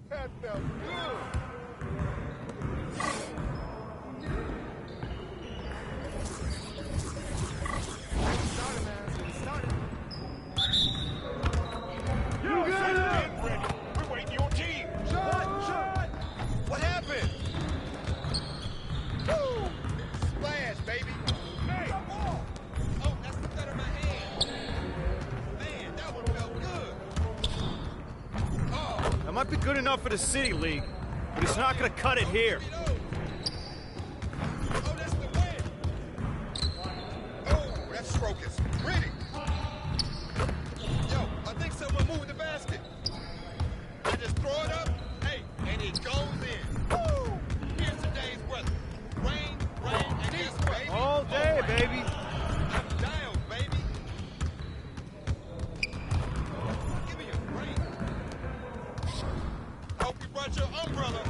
That felt good. You got it! Ready. We're waiting your team. Shot! What happened? Woo! Splash, baby. Hey! Oh, that's the cut of my hand. Man, that one felt good. Oh. That might be good enough for the City League, but it's not going to cut it here. Oh, that's the win. Oh, that stroke is pretty. Yo, I think someone moved the basket. I just throw it up, hey, and it goes in. Woo! Here's today's weather. Rain, and this, baby. All day, baby. I'm down, baby. Give me a break. Hope you brought your umbrella.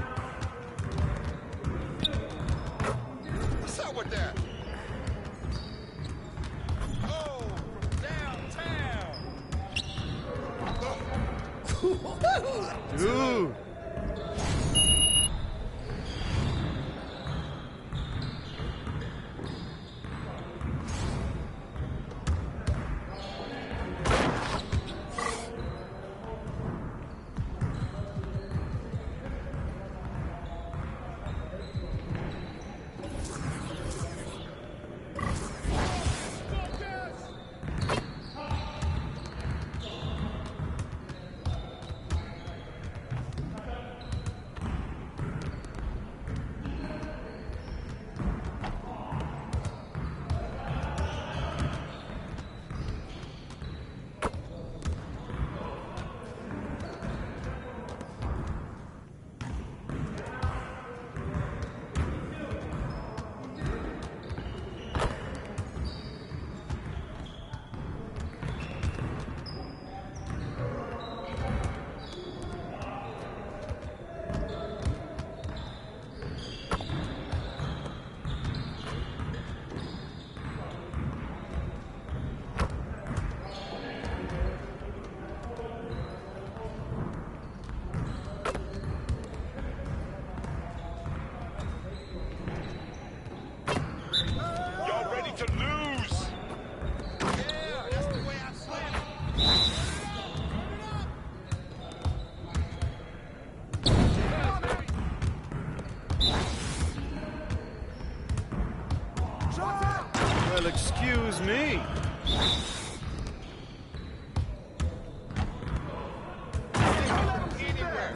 What's up with that? Oh, downtown. Dude. Y'all ready to lose? Yeah, that's the way I slam it. Well, excuse me. Anywhere.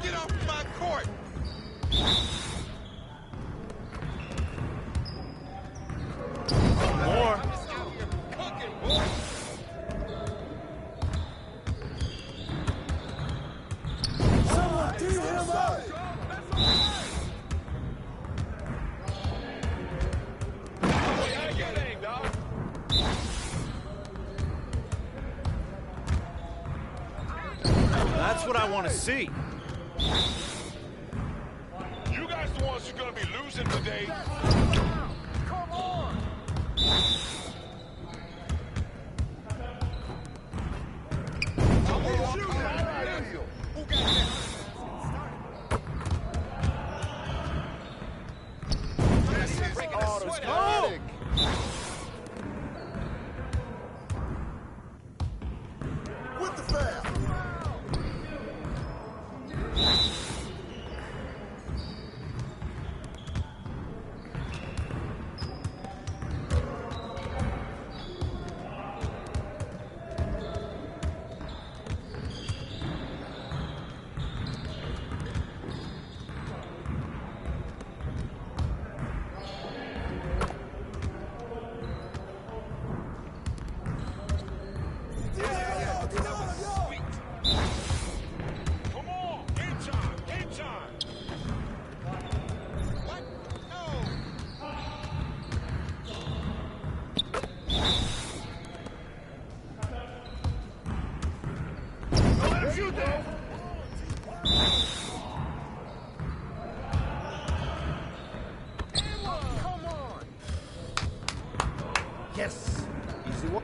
Get off my court. More. I'm just out here cooking, boy. Someone tee him up! That's what I want to see. You guys the ones who are going to be losing today. Come on! Who got that? This is automatic. With the foul! Come on, game time. What? No. Let him shoot that. Come on! Yes. Easy one.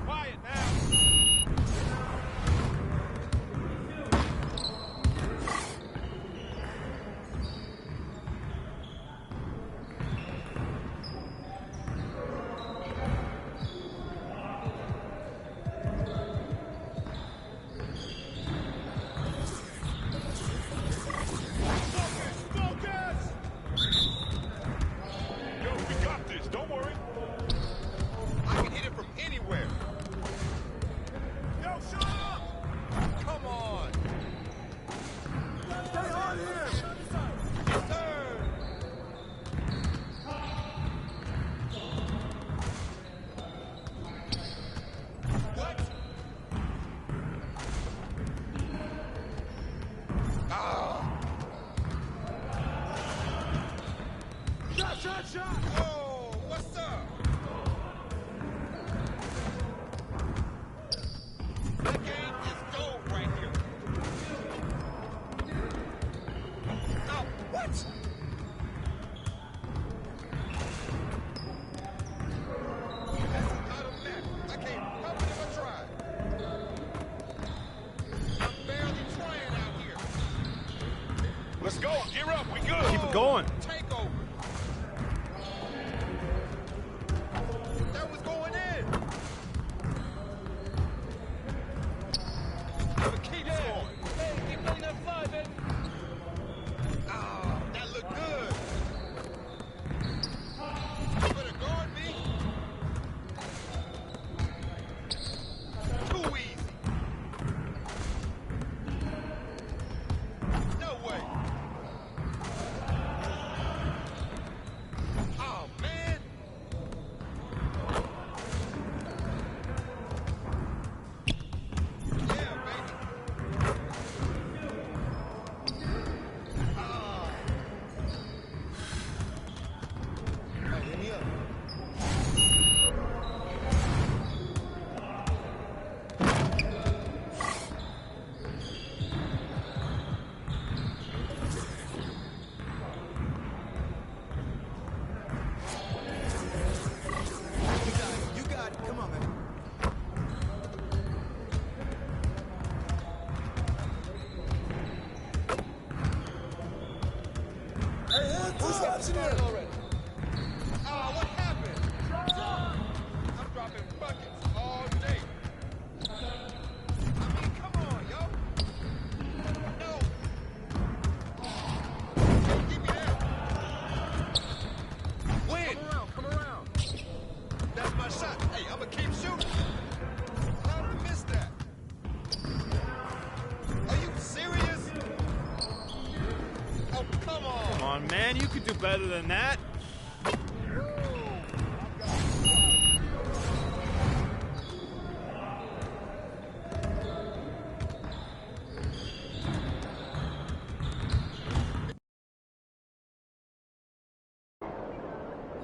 Quiet now. Shot! Oh, what's up? That game is gold right here. Oh, what? That's out of net. I can't help it if I try. I'm barely trying out here. Let's go. Gear up. We good. Keep it going. Take over. Already. What happened? I'm dropping buckets all day. I mean, come on, yo. No. Hey, give me that. Win. Come around. That's my shot. Hey, I'm gonna keep shooting. How did I miss that? Are you serious? Oh, come on. Come on, man. You could do better than that.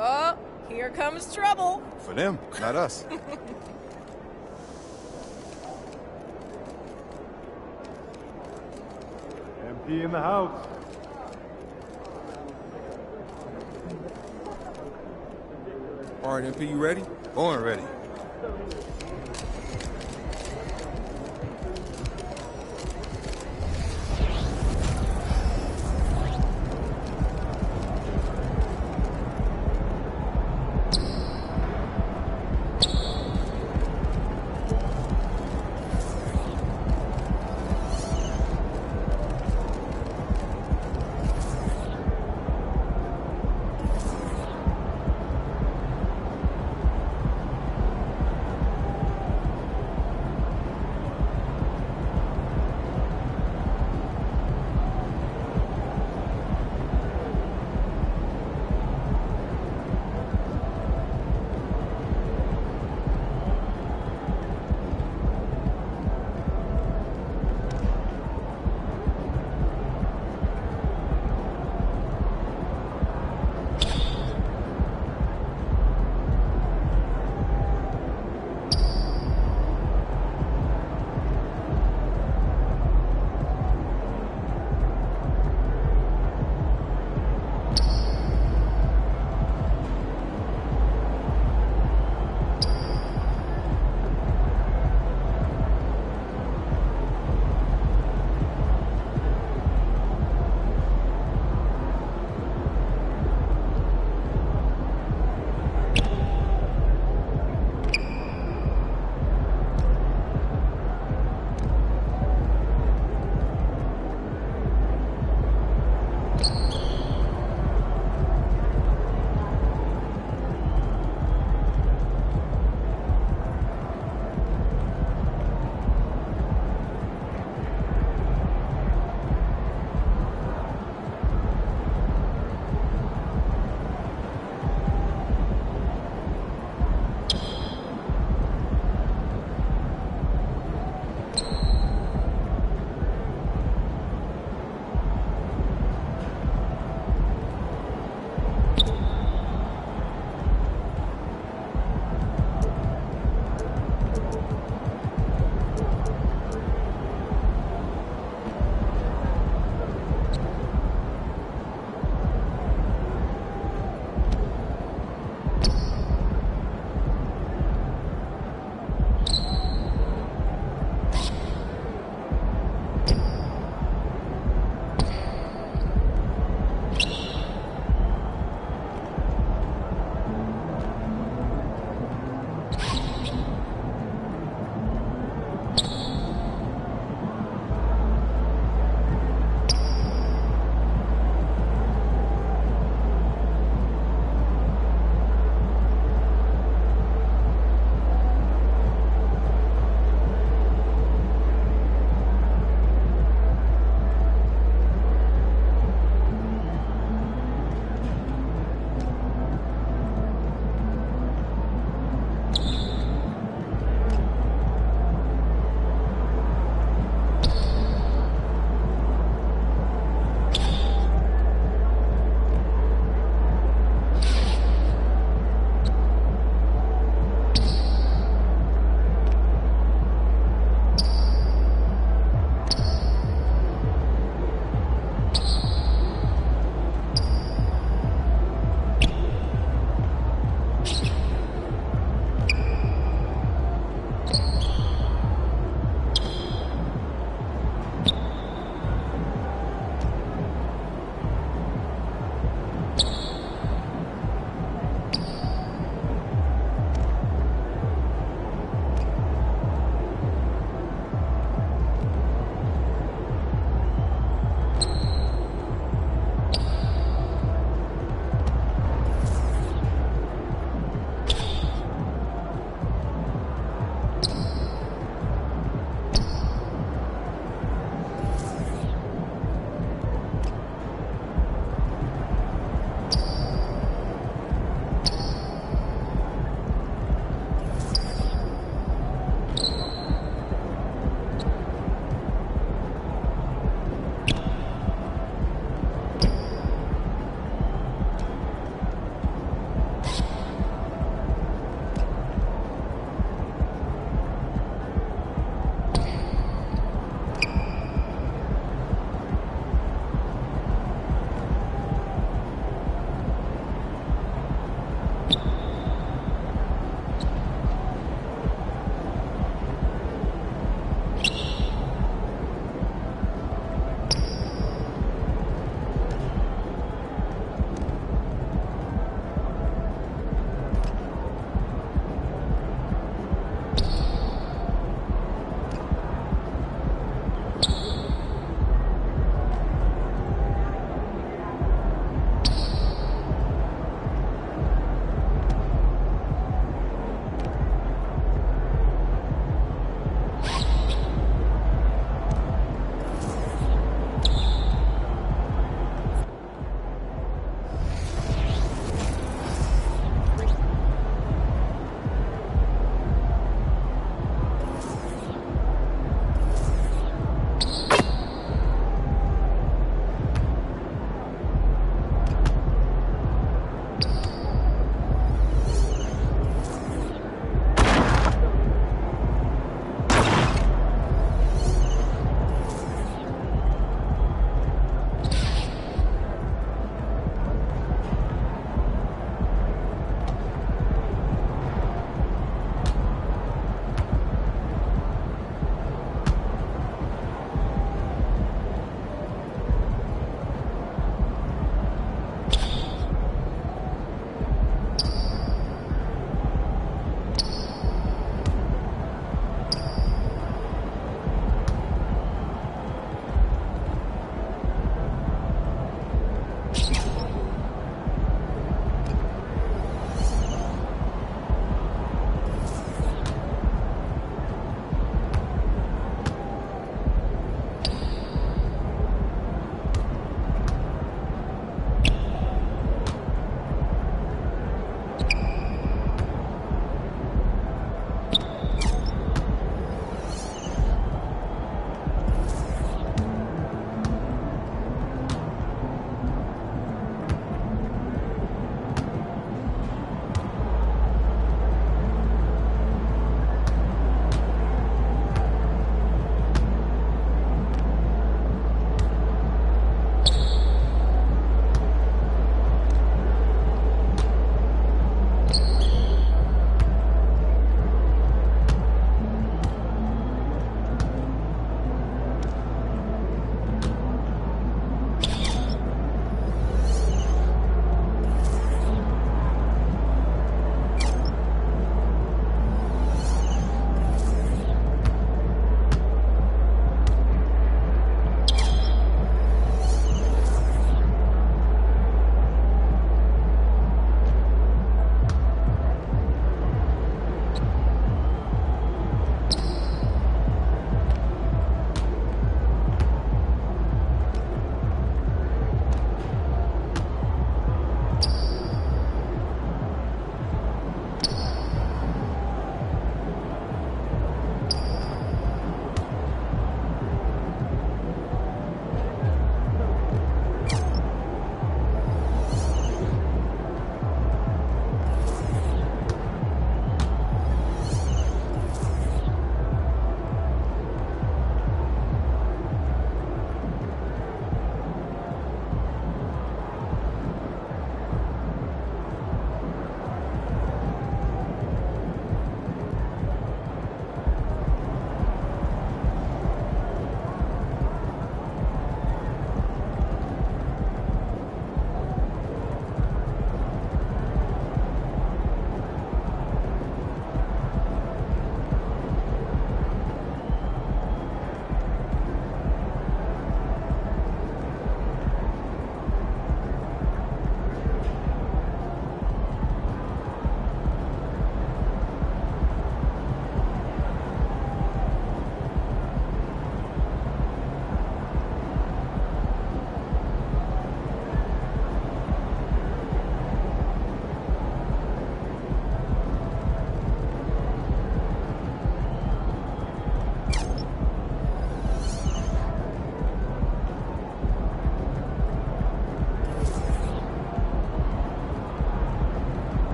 Oh, here comes trouble. For them, not us. MP in the house. All right, MP, you ready? Born ready.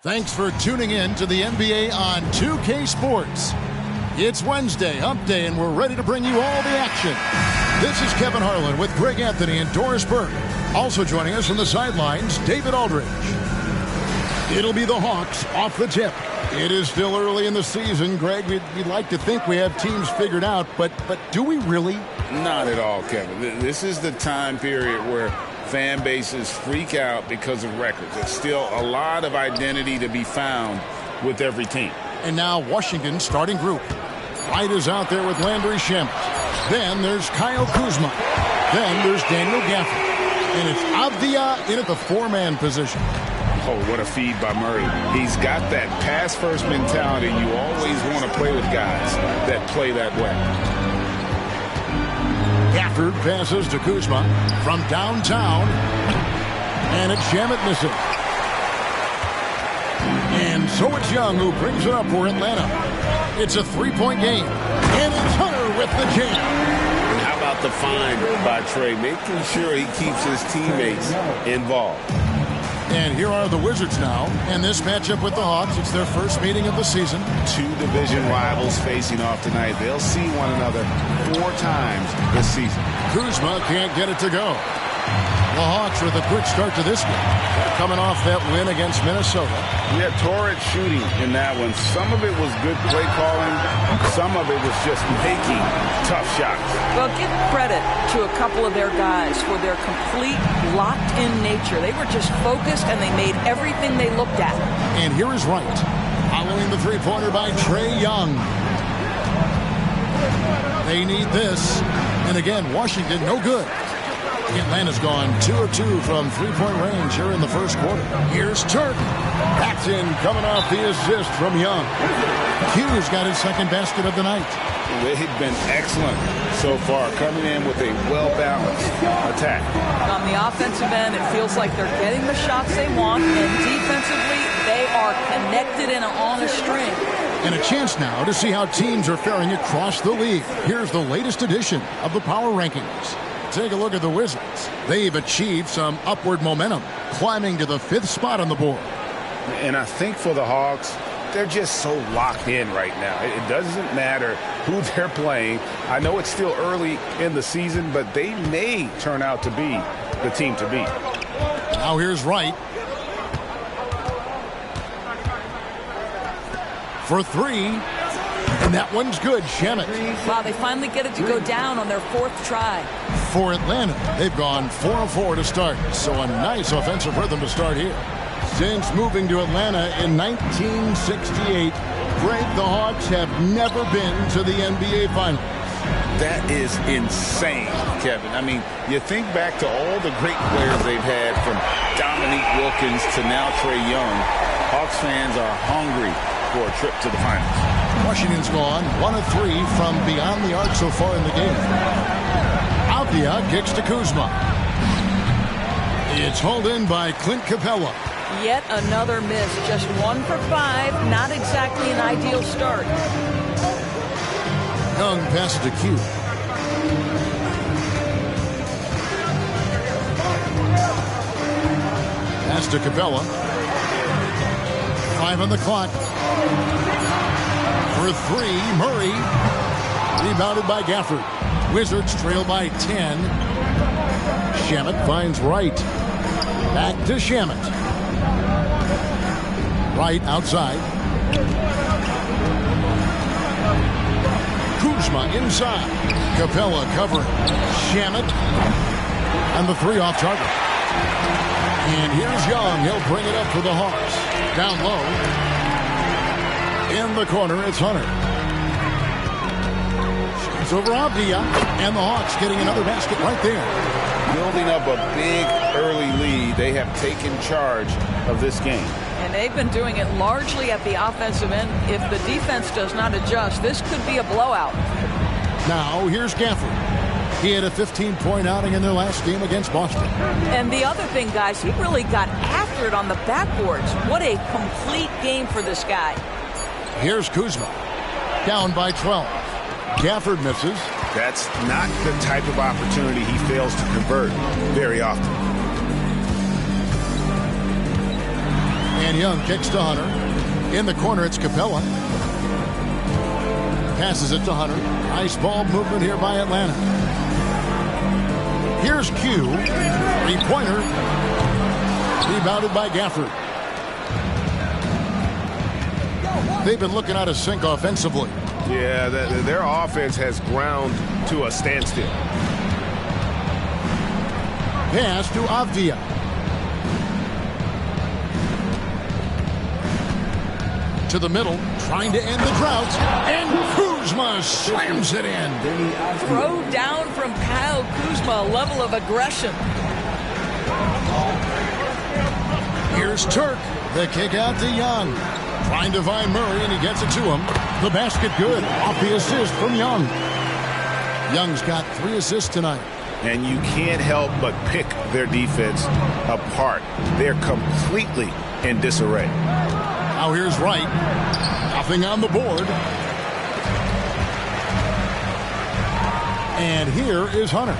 Thanks for tuning in to the NBA on 2K Sports. It's Wednesday, Hump Day, and we're ready to bring you all the action. This is Kevin Harlan with Greg Anthony and Doris Burke. Also joining us from the sidelines, David Aldridge. It'll be the Hawks off the tip. It is still early in the season, Greg. We'd like to think we have teams figured out, but do we really? Not at all, Kevin. This is the time period where fan bases freak out because of records. There's still a lot of identity to be found with every team. And now Washington's starting group. White is out there with Landry Shamet. Then there's Kyle Kuzma. Then there's Daniel Gafford. And it's Avdia in at the four-man position. Oh, what a feed by Murray. He's got that pass-first mentality. You always want to play with guys that play that way. Gafford passes to Kuzma from downtown. And it's Shamet missing. And so it's Young who brings it up for Atlanta. It's a three-point game. And it's Hunter with the jam. How about the find by Trey, making sure he keeps his teammates involved. And here are the Wizards now. And this matchup with the Hawks, it's their first meeting of the season. Two division rivals facing off tonight. They'll see one another 4 times this season. Kuzma can't get it to go. The Hawks with a quick start to this game. They're coming off that win against Minnesota. Yeah, torrid shooting in that one. Some of it was good play calling. Some of it was just making tough shots. Well, give credit to a couple of their guys for their complete locked-in nature. They were just focused, and they made everything they looked at. And here is Wright, following the three-pointer by Trae Young. They need this. And again, Washington, no good. Atlanta's gone 2 of 2 from three-point range here in the first quarter. Here's Turk. That's in, coming off the assist from Young. Hughes got his second basket of the night. They've been excellent so far, coming in with a well-balanced attack. On the offensive end, it feels like they're getting the shots they want, and defensively, they are connected and on a string. And a chance now to see how teams are faring across the league. Here's the latest edition of the Power Rankings. Take a look at the Wizards. They've achieved some upward momentum, climbing to the 5th spot on the board. And I think for the Hawks, they're just so locked in right now. It doesn't matter who they're playing. I know it's still early in the season, but they may turn out to be the team to beat. Now here's Wright. For 3. And that one's good. Shamet. Wow, they finally get it to go down on their 4th try. For Atlanta, they've gone 4 of 4 to start. So a nice offensive rhythm to start here. Since moving to Atlanta in 1968, Greg, the Hawks have never been to the NBA Finals. That is insane, Kevin. I mean, you think back to all the great players they've had, from Dominique Wilkins to now Trae Young. Hawks fans are hungry for a trip to the finals. Washington's gone 1 of 3 from beyond the arc so far in the game. Avdia kicks to Kuzma. It's hauled in by Clint Capella. Yet another miss. Just 1 for 5. Not exactly an ideal start. Young passes to Q. Pass to Capella. 5 on the clock. For 3, Murray. Rebounded by Gafford. Wizards trail by 10. Shamet finds Wright. Back to Shamet. Wright outside. Kuzma inside. Capella covering. Shamet. And the 3 off target. And here's Young. He'll bring it up for the Hawks. Down low. In the corner, it's Hunter. It's over Avdia. And the Hawks getting another basket right there. Building up a big early lead. They have taken charge of this game. And they've been doing it largely at the offensive end. If the defense does not adjust, this could be a blowout. Now, here's Gafford. He had a 15-point outing in their last game against Boston. And the other thing, guys, he really got after it on the backboards. What a complete game for this guy. Here's Kuzma. Down by 12. Gafford misses. That's not the type of opportunity he fails to convert very often. And Young kicks to Hunter. In the corner, it's Capella. Passes it to Hunter. Nice ball movement here by Atlanta. Here's Q. Three-pointer. Rebounded by Gafford. They've been looking out of sync offensively. Yeah, their offense has ground to a standstill. Pass to Avdia. To the middle, trying to end the drought, and Kuzma slams it in. Throw down from Kyle Kuzma, a level of aggression. Here's Turk, the kick out to Young. Trying to find Murray, and he gets it to him. The basket good, off the assist from Young. Young's got 3 assists tonight. And you can't help but pick their defense apart. They're completely in disarray. Now here's Wright. Nothing on the board. And here is Hunter.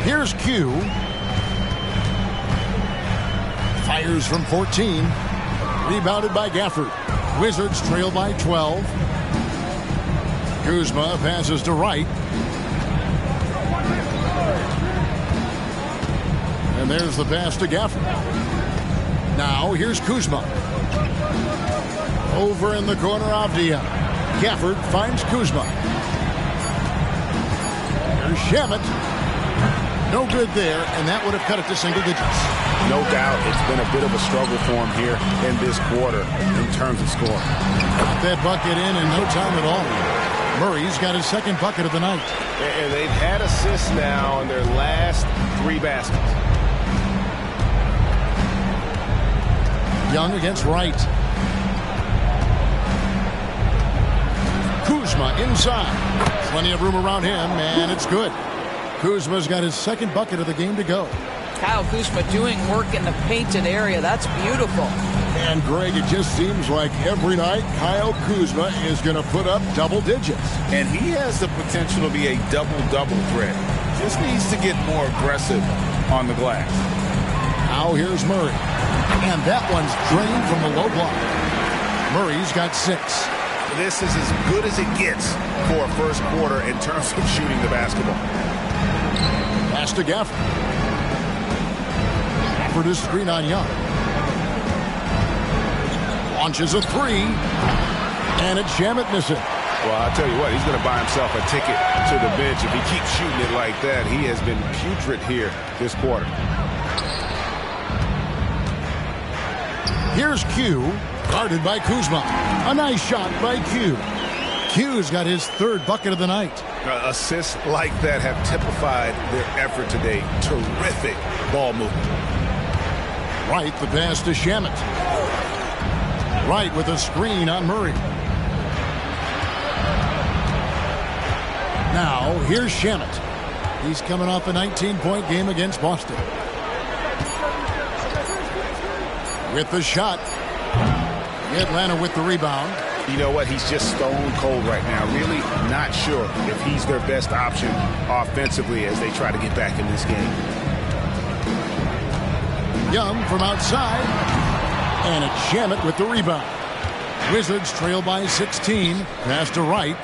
Here's Q. Fires from 14. Rebounded by Gafford. Wizards trail by 12. Kuzma passes to Wright. And there's the pass to Gafford. Now here's Kuzma. Over in the corner, Avdia. Gafford finds Kuzma. Here's Shamet. No good there, and that would have cut it to single digits. No doubt it's been a bit of a struggle for him here in this quarter in terms of scoring. Got that bucket in no time at all. Murray's got his second bucket of the night. And they've had assists now in their last 3 baskets. Young against Wright. Kuzma inside. Plenty of room around him, and it's good. Kuzma's got his second bucket of the game to go. Kyle Kuzma doing work in the painted area. That's beautiful. And, Greg, it just seems like every night Kyle Kuzma is going to put up double digits. And he has the potential to be a double-double threat. Just needs to get more aggressive on the glass. Now here's Murray. And that one's drained from the low block. Murray's got 6. This is as good as it gets for a first quarter in terms of shooting the basketball. Pass to Gafford. Gafford is screen on Young. Launches a 3. And it's Shamet missing. Well, I'll tell you what, he's going to buy himself a ticket to the bench. If he keeps shooting it like that, he has been putrid here this quarter. Here's Q, guarded by Kuzma. A nice shot by Q. Q's got his 3rd bucket of the night. Assists like that have typified their effort today. Terrific ball movement. Wright, the pass to Shamet. Wright with a screen on Murray. Now, here's Shamet. He's coming off a 19-point game against Boston. With the shot. Atlanta with the rebound. You know what? He's just stone cold right now. Really not sure if he's their best option offensively as they try to get back in this game. Young from outside. And it's Shamet with the rebound. Wizards trail by 16. Pass to Wright.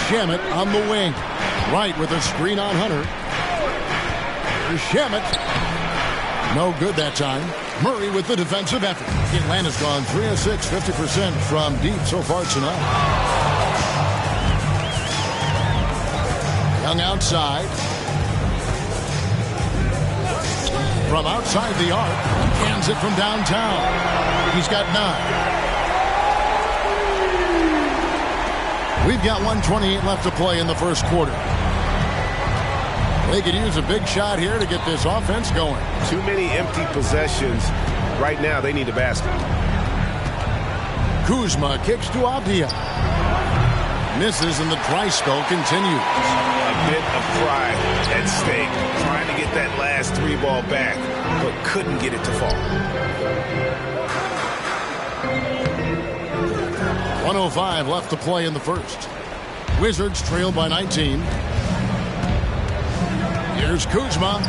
Shamet on the wing. Wright with a screen on Hunter. Here's Shamet. No good that time. Murray with the defensive effort. Atlanta's gone 3 of 6, 50% from deep so far tonight. Young outside. From outside the arc. Hands it from downtown. He's got 9. We've got 1:28 left to play in the first quarter. They could use a big shot here to get this offense going. Too many empty possessions. Right now, they need a basket. Kuzma kicks to Avdia. Misses, and the dry spell continues. A bit of pride at stake. Trying to get that last 3 ball back, but couldn't get it to fall. 1:05 left to play in the first. Wizards trail by 19. Here's Kuzma.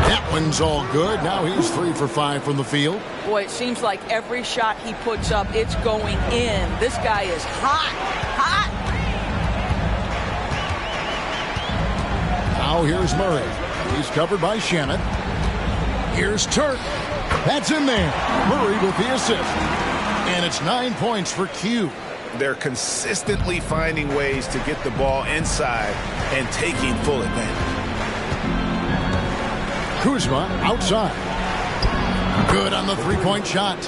That one's all good. Now he's 3 for 5 from the field. Boy, it seems like every shot he puts up, it's going in. This guy is hot. Hot. Now here's Murray. He's covered by Shannon. Here's Turk. That's in there. Murray with the assist. And it's 9 points for Q. They're consistently finding ways to get the ball inside and taking full advantage. Kuzma outside. Good on the three-point shot.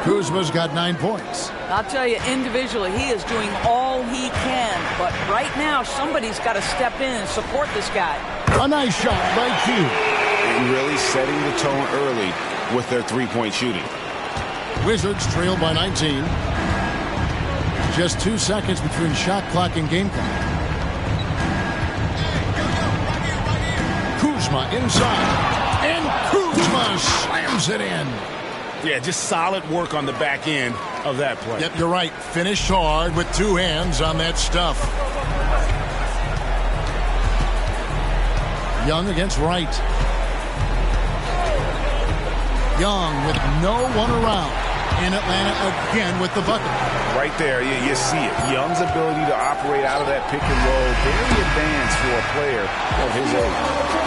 Kuzma's got 9 points. I'll tell you, individually, he is doing all he can. But right now, somebody's got to step in and support this guy. A nice shot by Q. Really setting the tone early with their three-point shooting. Wizards trail by 19. Just 2 seconds between shot clock and game clock. Kuzma inside. And Kuzma slams it in. Yeah, just solid work on the back end of that play. Yep, you're right. Finished hard with 2 hands on that stuff. Young against Wright. Young with no one around. In Atlanta again with the bucket. Right there, you see it. Young's ability to operate out of that pick and roll, very advanced for a player of his age.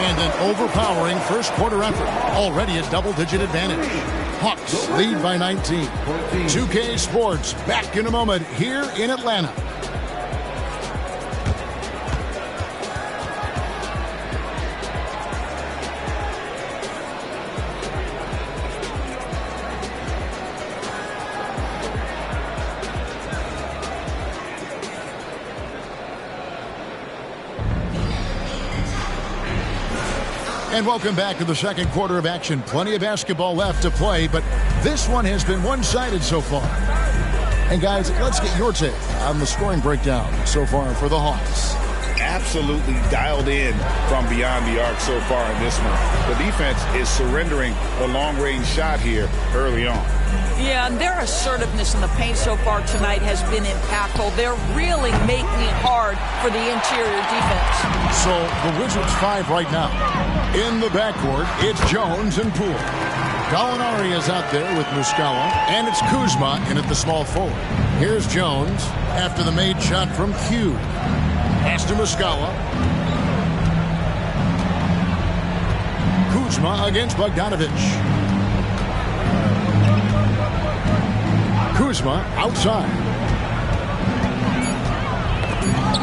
And an overpowering first quarter effort. Already a double-digit advantage. Hawks lead by 19. 2K Sports back in a moment here in Atlanta. And welcome back to the second quarter of action. Plenty of basketball left to play, but this one has been one-sided so far. And guys, let's get your take on the scoring breakdown so far for the Hawks. Absolutely dialed in from beyond the arc so far in this one. The defense is surrendering the long-range shot here early on. Yeah, and their assertiveness in the paint so far tonight has been impactful. They're really making it hard for the interior defense. So the Wizards 5 right now. In the backcourt, it's Jones and Poole. Gallinari is out there with Muscala, and it's Kuzma in at the small forward. Here's Jones after the made shot from Q. Pass to Muscala. Kuzma against Bogdanovich. Kuzma outside.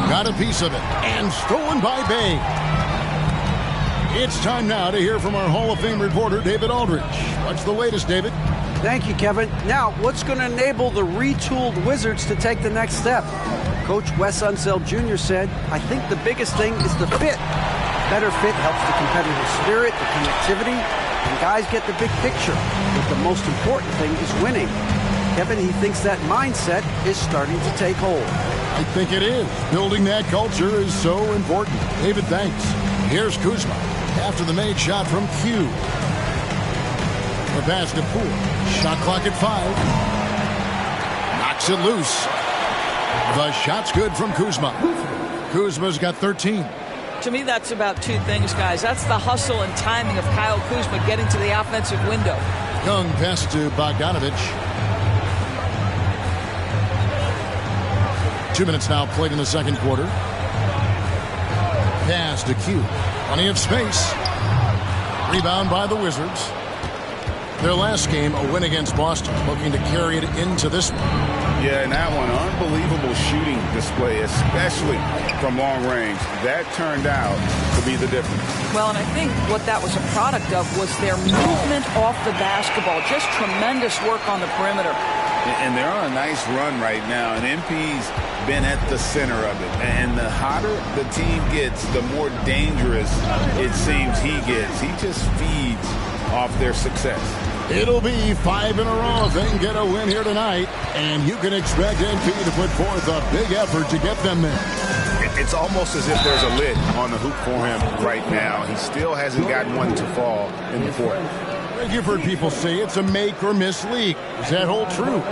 Got a piece of it. And stolen by Bay. It's time now to hear from our Hall of Fame reporter, David Aldridge. What's the latest, David? Thank you, Kevin. Now, what's going to enable the retooled Wizards to take the next step? Coach Wes Unseld Jr. said, I think the biggest thing is the fit. Better fit helps the competitive spirit, the connectivity, and guys get the big picture. But the most important thing is winning. Kevin, he thinks that mindset is starting to take hold. I think it is. Building that culture is so important. David, thanks. Here's Kuzma after the made shot from Q. The pass to Poole. Shot clock at 5. Knocks it loose. The shot's good from Kuzma. Kuzma's got 13. To me, that's about 2 things, guys. That's the hustle and timing of Kyle Kuzma getting to the offensive window. Young pass to Bogdanovich. 2 minutes now played in the second quarter. Pass to Q. Plenty of space. Rebound by the Wizards. Their last game, a win against Boston, looking to carry it into this one. Yeah, and that one, unbelievable shooting display, especially from long range. That turned out to be the difference. Well, and I think what that was a product of was their movement off the basketball. Just tremendous work on the perimeter. And they're on a nice run right now, and MP's been at the center of it. And the hotter the team gets, the more dangerous it seems he gets. He just feeds off their success. It'll be 5 in a row if they can get a win here tonight. And you can expect MP to put forth a big effort to get them there. It's almost as if there's a lid on the hoop for him right now. He still hasn't gotten one to fall in the fourth. You've heard people say it's a make or miss league. Does that hold true?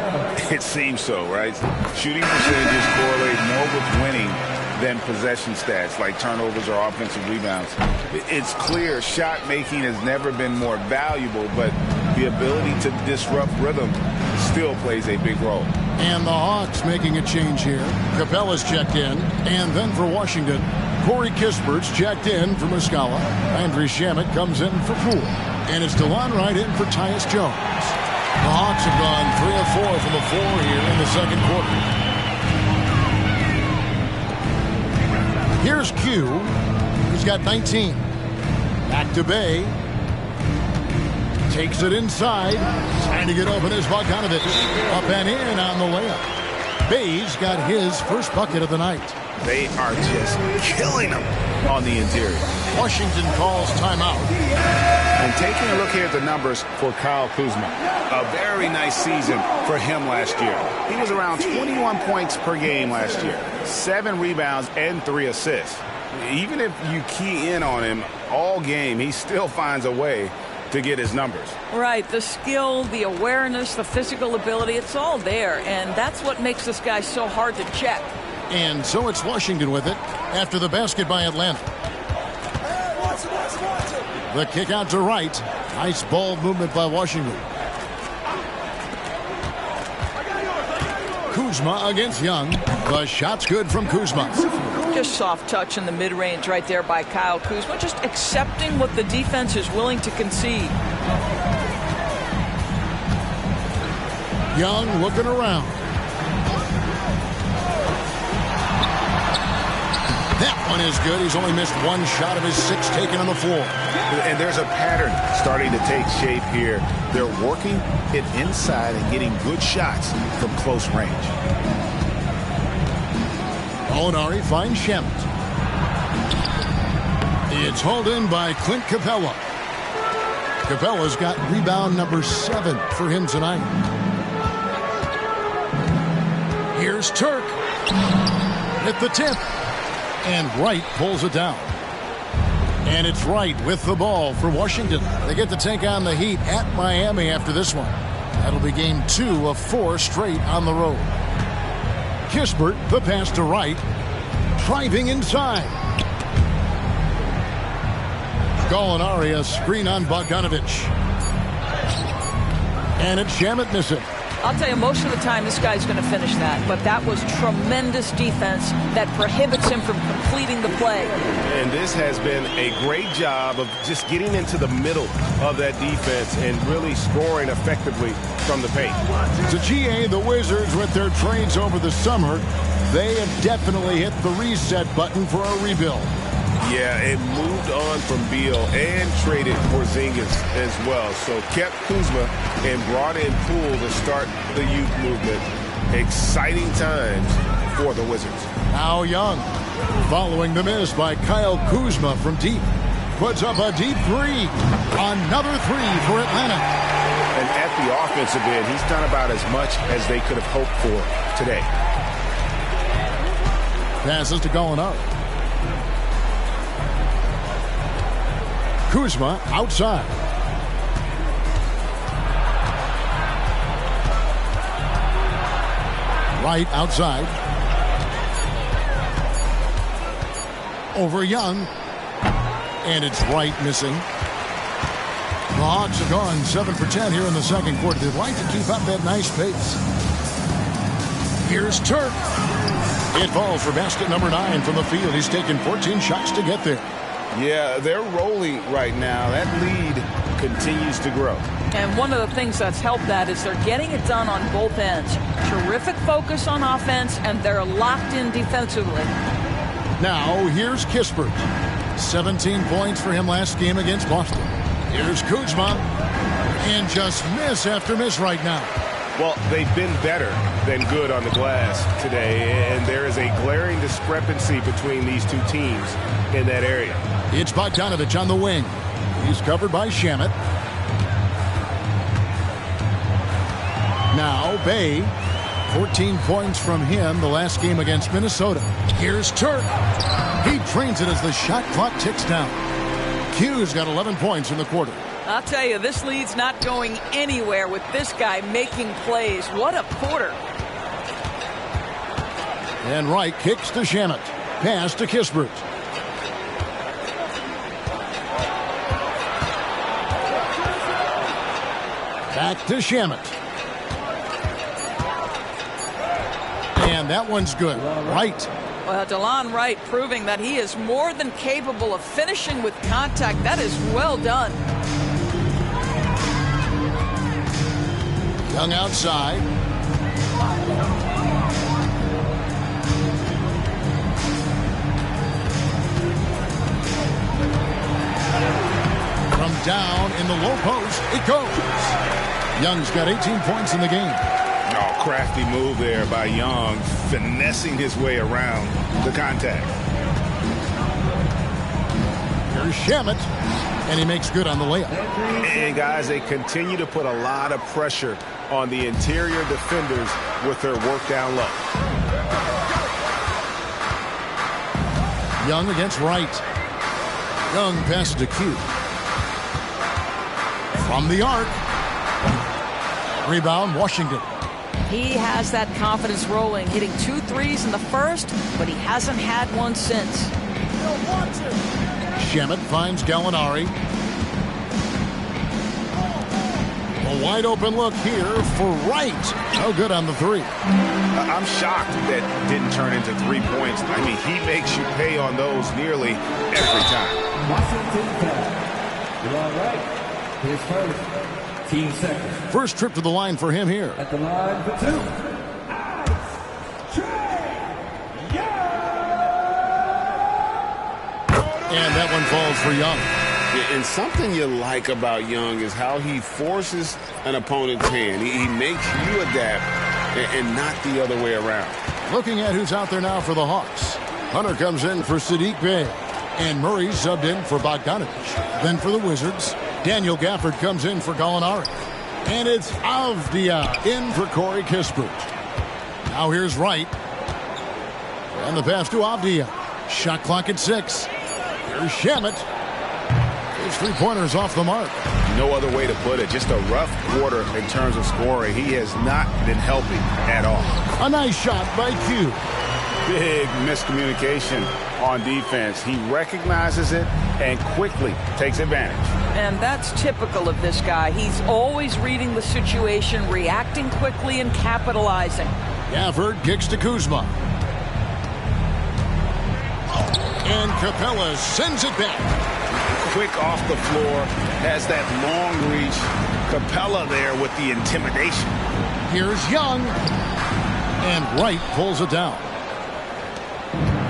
It seems so, right? Shooting percentages correlate more with winning than possession stats like turnovers or offensive rebounds. It's clear shot making has never been more valuable, but the ability to disrupt rhythm still plays a big role. And the Hawks making a change here. Capella's checked in. And then for Washington, Corey Kispert's checked in for Muscala. Andrew Shamet comes in for Poole. And it's DeLon Wright in for Tyus Jones. The Hawks have gone 3 of 4 from the floor here in the second quarter. Here's Q. He's got 19. Back to Bay. Takes it inside. Trying to get open is Bogdanovich. Up and in on the layup. Bay's got his first bucket of the night. They are just killing them on the interior. Washington calls timeout. And taking a look here at the numbers for Kyle Kuzma. A very nice season for him last year. He was around 21 points per game last year. 7 rebounds and 3 assists. Even if you key in on him all game, he still finds a way to get his numbers. Right, the skill, the awareness, the physical ability, it's all there. And that's what makes this guy so hard to check. And so it's Washington with it after the basket by Atlanta. The kick out to Wright. Nice ball movement by Washington. Kuzma against Young. The shot's good from Kuzma. Just soft touch in the mid-range right there by Kyle Kuzma. Just accepting what the defense is willing to concede. Young looking around. That one is good. He's only missed 1 shot of his 6 taken on the floor. And there's a pattern starting to take shape here. They're working it inside and getting good shots from close range. Molinari finds Shamet. It's hauled in by Clint Capella. Capella's got rebound number 7 for him tonight. Here's Turk at the tip. And Wright pulls it down. And it's Wright with the ball for Washington. They get to take on the Heat at Miami after this one. That'll be game 2 of 4 straight on the road. Kispert, the pass to Wright. Driving inside. Gallinari, a screen on Bogdanovich. And it's Shamet missing. I'll tell you, most of the time this guy's going to finish that, but that was tremendous defense that prohibits him from completing the play. And this has been a great job of just getting into the middle of that defense and really scoring effectively from the paint. To GA, the Wizards with their trades over the summer, they have definitely hit the reset button for a rebuild. Yeah, it moved on from Beal and traded Porzingis as well. So kept Kuzma and brought in Poole to start the youth movement. Exciting times for the Wizards. Now Young, following the miss by Kyle Kuzma from deep. Puts up a deep 3. Another 3 for Atlanta. And at the offensive end, he's done about as much as they could have hoped for today. Passes to Gallinari. Kuzma outside. Wright outside. Over Young. And it's Wright missing. The Hawks have gone 7 for 10 here in the second quarter. They'd like to keep up that nice pace. Here's Turk. It falls for basket number 9 from the field. He's taken 14 shots to get there. Yeah, they're rolling right now. That lead continues to grow. And one of the things that's helped that is they're getting it done on both ends. Terrific focus on offense, and they're locked in defensively. Now, here's Kispert. 17 points for him last game against Boston. Here's Kuzma. And just miss after miss right now. Well, they've been better than good on the glass today, and there is a glaring discrepancy between these two teams in that area. It's Bogdanovich on the wing. He's covered by Shamet. Now, Bay. 14 points from him the last game against Minnesota. Here's Turk. He trains it as the shot clock ticks down. Q's got 11 points in the quarter. I'll tell you, this lead's not going anywhere with this guy making plays. What a quarter. And Wright kicks to Shamet. Pass to Kispert. Back to Shamet. And that one's good. Right. Well, DeLon Wright proving that he is more than capable of finishing with contact. That is well done. Young outside. From down in the low post, it goes. Young's got 18 points in the game. Oh, crafty move there by Young, finessing his way around the contact. Here's Shamet, and he makes good on the layup. And guys, they continue to put a lot of pressure on the interior defenders with their work down low. Young against Wright. Young passes to Q. From the arc. Rebound, Washington. He has that confidence rolling, hitting 2 threes in the first, but he hasn't had one since. Shamet finds Gallinari. A wide open look here for Wright. No good on the three. I'm shocked that didn't turn into 3 points. I mean, he makes you pay on those nearly every time. His first, team second. First trip to the line for him here. At the line for 2. And that one falls for Young. Yeah, and something you like about Young is how he forces an opponent's hand. He makes you adapt and not the other way around. Looking at who's out there now for the Hawks. Hunter comes in for Sadiq Bey. And Murray subbed in for Bogdanovich. Then for the Wizards, Daniel Gafford comes in for Gallinari. And it's Avdia in for Corey Kispert. Now here's Wright. And the pass to Avdia. Shot clock at 6. Here's Shamet. His three-pointers off the mark. No other way to put it. Just a rough quarter in terms of scoring. He has not been helping at all. A nice shot by Q. Big miscommunication on defense. He recognizes it and quickly takes advantage. And that's typical of this guy. He's always reading the situation, reacting quickly, and capitalizing. Gafford kicks to Kuzma. And Capella sends it back. Quick off the floor, has that long reach. Capella there with the intimidation. Here's Young. And Wright pulls it down.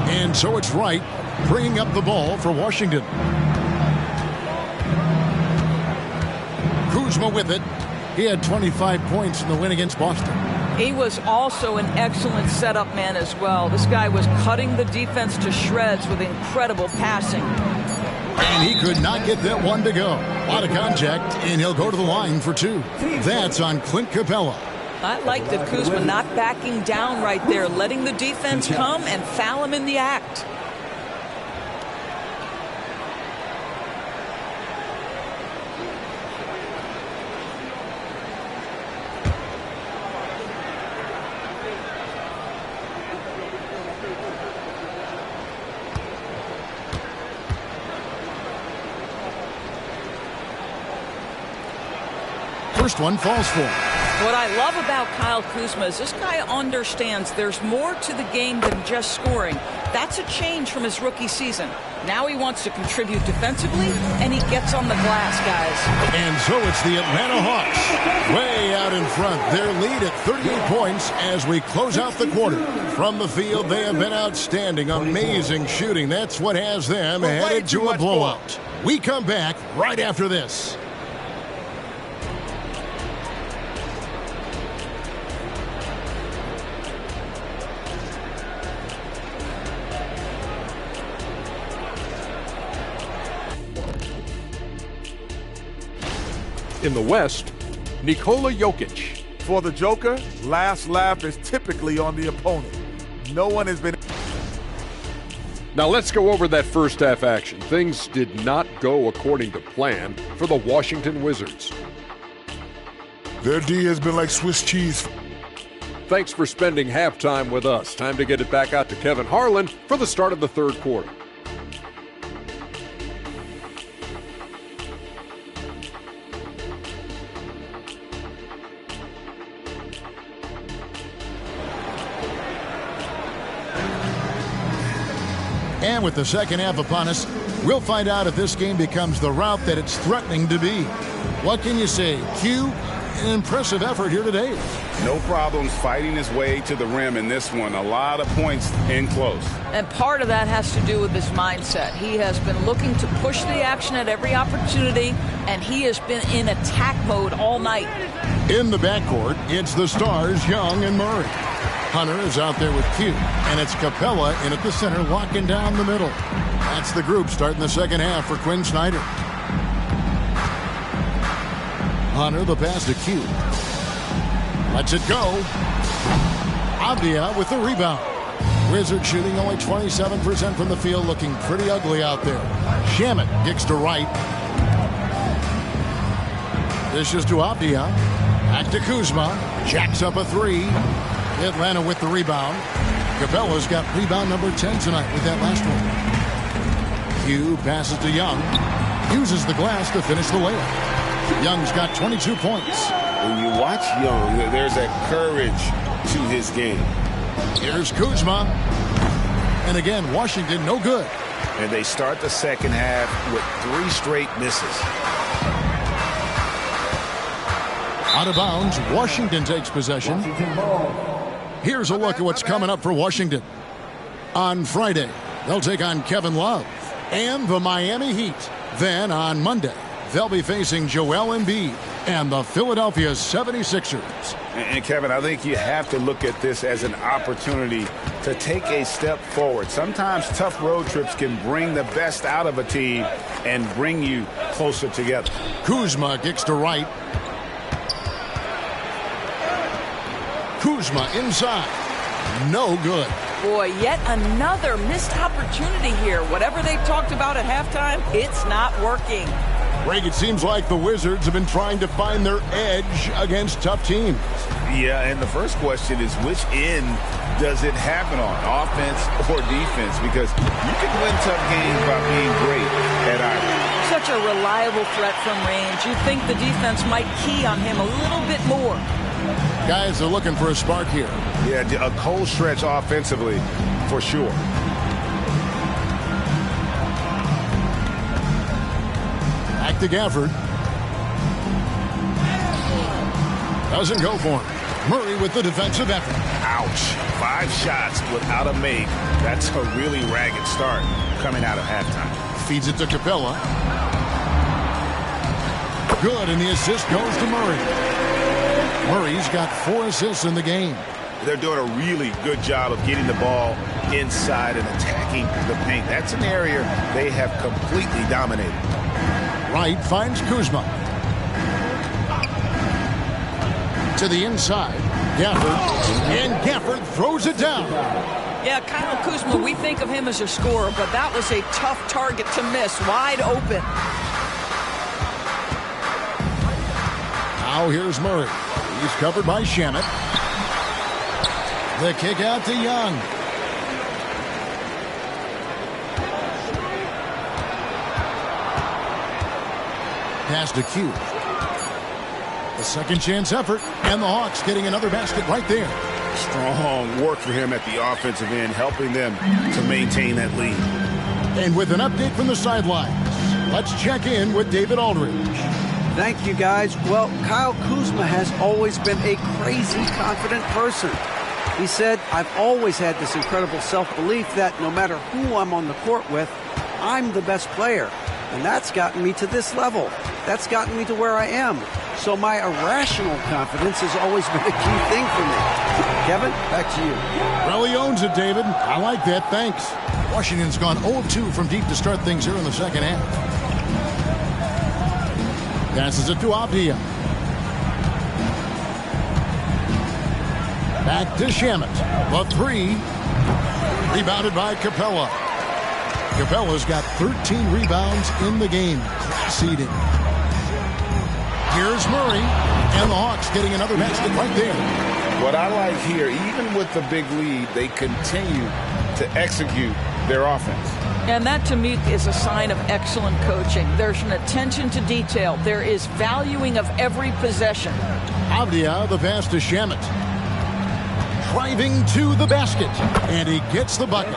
And so it's Wright bringing up the ball for Washington. Kuzma with it. He had 25 points in the win against Boston. He was also an excellent setup man as well. This guy was cutting the defense to shreds with incredible passing. And he could not get that one to go. A lot of contact, and he'll go to the line for 2. That's on Clint Capella. I like that Kuzma not backing down right there, letting the defense come and foul him in the act. First one falls for him. What I love about Kyle Kuzma is this guy understands there's more to the game than just scoring. That's a change from his rookie season. Now he wants to contribute defensively, and he gets on the glass, guys. And so it's the Atlanta Hawks way out in front. Their lead at 38 points as we close out the quarter. From the field, they have been outstanding. Amazing shooting. That's what has them headed to a blowout. We come back right after this. In the West, Nikola Jokic. For the Joker, last laugh is typically on the opponent. No one has been... Now let's go over that first half action. Things did not go according to plan for the Washington Wizards. Their D has been like Swiss cheese. Thanks for spending halftime with us. Time to get it back out to Kevin Harlan for the start of the third quarter. And with the second half upon us, we'll find out if this game becomes the route that it's threatening to be. What can you say? Q, an impressive effort here today. No problems fighting his way to the rim in this one. A lot of points in close. And part of that has to do with his mindset. He has been looking to push the action at every opportunity, and he has been in attack mode all night. In the backcourt, it's the stars, Young and Murray. Hunter is out there with Q, and it's Capella in at the center, locking down the middle. That's the group starting the second half for Quinn Snyder. Hunter, the pass to Q. Lets it go. Avdia with the rebound. Wizards shooting only 27% from the field, looking pretty ugly out there. Shamet kicks to right. Dishes to Avdia. Back to Kuzma. Jacks up a three. Atlanta with the rebound. Capella's got rebound number 10 tonight with that last one. Q passes to Young. Uses the glass to finish the layup. Young's got 22 points. When you watch Young, there's that courage to his game. Here's Kuzma. And again, Washington no good. And they start the second half with 3 straight misses. Out of bounds, Washington takes possession. Here's a look at what's coming up for Washington. On Friday, they'll take on Kevin Love and the Miami Heat. Then on Monday, they'll be facing Joel Embiid and the Philadelphia 76ers. And Kevin, I think you have to look at this as an opportunity to take a step forward. Sometimes tough road trips can bring the best out of a team and bring you closer together. Kuzma kicks to right. Kuzma inside. No good. Boy, yet another missed opportunity here. Whatever they talked about at halftime, it's not working. Greg, it seems like the Wizards have been trying to find their edge against tough teams. Yeah, and the first question is, which end does it happen on, offense or defense? Because you can win tough games by being great at either. Such a reliable threat from range. You'd think the defense might key on him a little bit more. Guys are looking for a spark here. Yeah, a cold stretch offensively, for sure. Back to Gafford. Doesn't go for him. Murray with the defensive effort. Ouch. 5 shots without a make. That's a really ragged start coming out of halftime. Feeds it to Capella. Good, and the assist goes to Murray. Murray's got 4 assists in the game. They're doing a really good job of getting the ball inside and attacking the paint. That's an area they have completely dominated. Wright finds Kuzma. To the inside. Gafford. And Gafford throws it down. Yeah, Kyle Kuzma, we think of him as a scorer, but that was a tough target to miss. Wide open. Now here's Murray. He's covered by Shamet. The kick out to Young. Pass to Q. A second chance effort, and the Hawks getting another basket right there. Strong work for him at the offensive end, helping them to maintain that lead. And with an update from the sidelines, let's check in with David Aldridge. Thank you, guys. Well, Kyle Kuzma has always been a crazy confident person. He said, I've always had this incredible self-belief that no matter who I'm on the court with, I'm the best player. And that's gotten me to this level. That's gotten me to where I am. So my irrational confidence has always been a key thing for me. Kevin, back to you. Really owns it, David. I like that. Thanks. Washington's gone 0-2 from deep to start things here in the second half. Passes it to Avdia. Back to Shamet. The 3. Rebounded by Capella. Capella's got 13 rebounds in the game. Class eating. Here's Murray, and the Hawks getting another basket right there. What I like here, even with the big lead, they continue to execute their offense. And that, to me, is a sign of excellent coaching. There's an attention to detail. There is valuing of every possession. Avdia, the pass to Shamet. Driving to the basket, and he gets the bucket.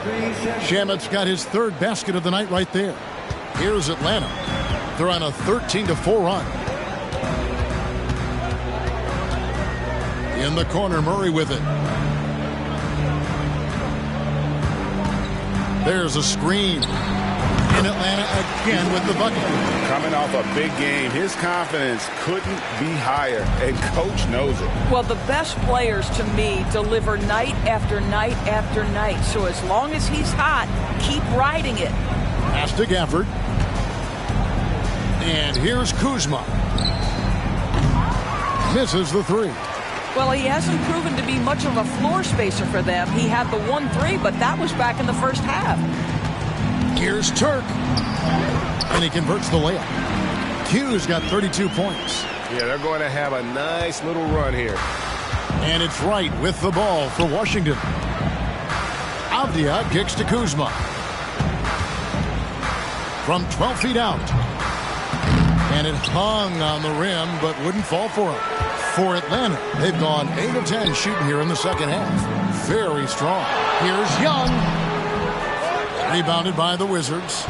Shamet's got his third basket of the night right there. Here's Atlanta. They're on a 13-4 run. In the corner, Murray with it. There's a screen. And Atlanta again with the bucket. Coming off a big game, his confidence couldn't be higher, and coach knows it. Well, the best players, to me, deliver night after night after night. So as long as he's hot, keep riding it. Pass to Gafford. And here's Kuzma. Misses the three. Well, he hasn't proven to be much of a floor spacer for them. He had the 1-3, but that was back in the first half. Here's Turk. And he converts the layup. Q's got 32 points. Yeah, they're going to have a nice little run here. And it's Wright with the ball for Washington. Avdia kicks to Kuzma. From 12 feet out. And it hung on the rim, but wouldn't fall for him. For Atlanta, they've gone 8 of 10 shooting here in the second half. Very strong. Here's Young. Rebounded by the Wizards.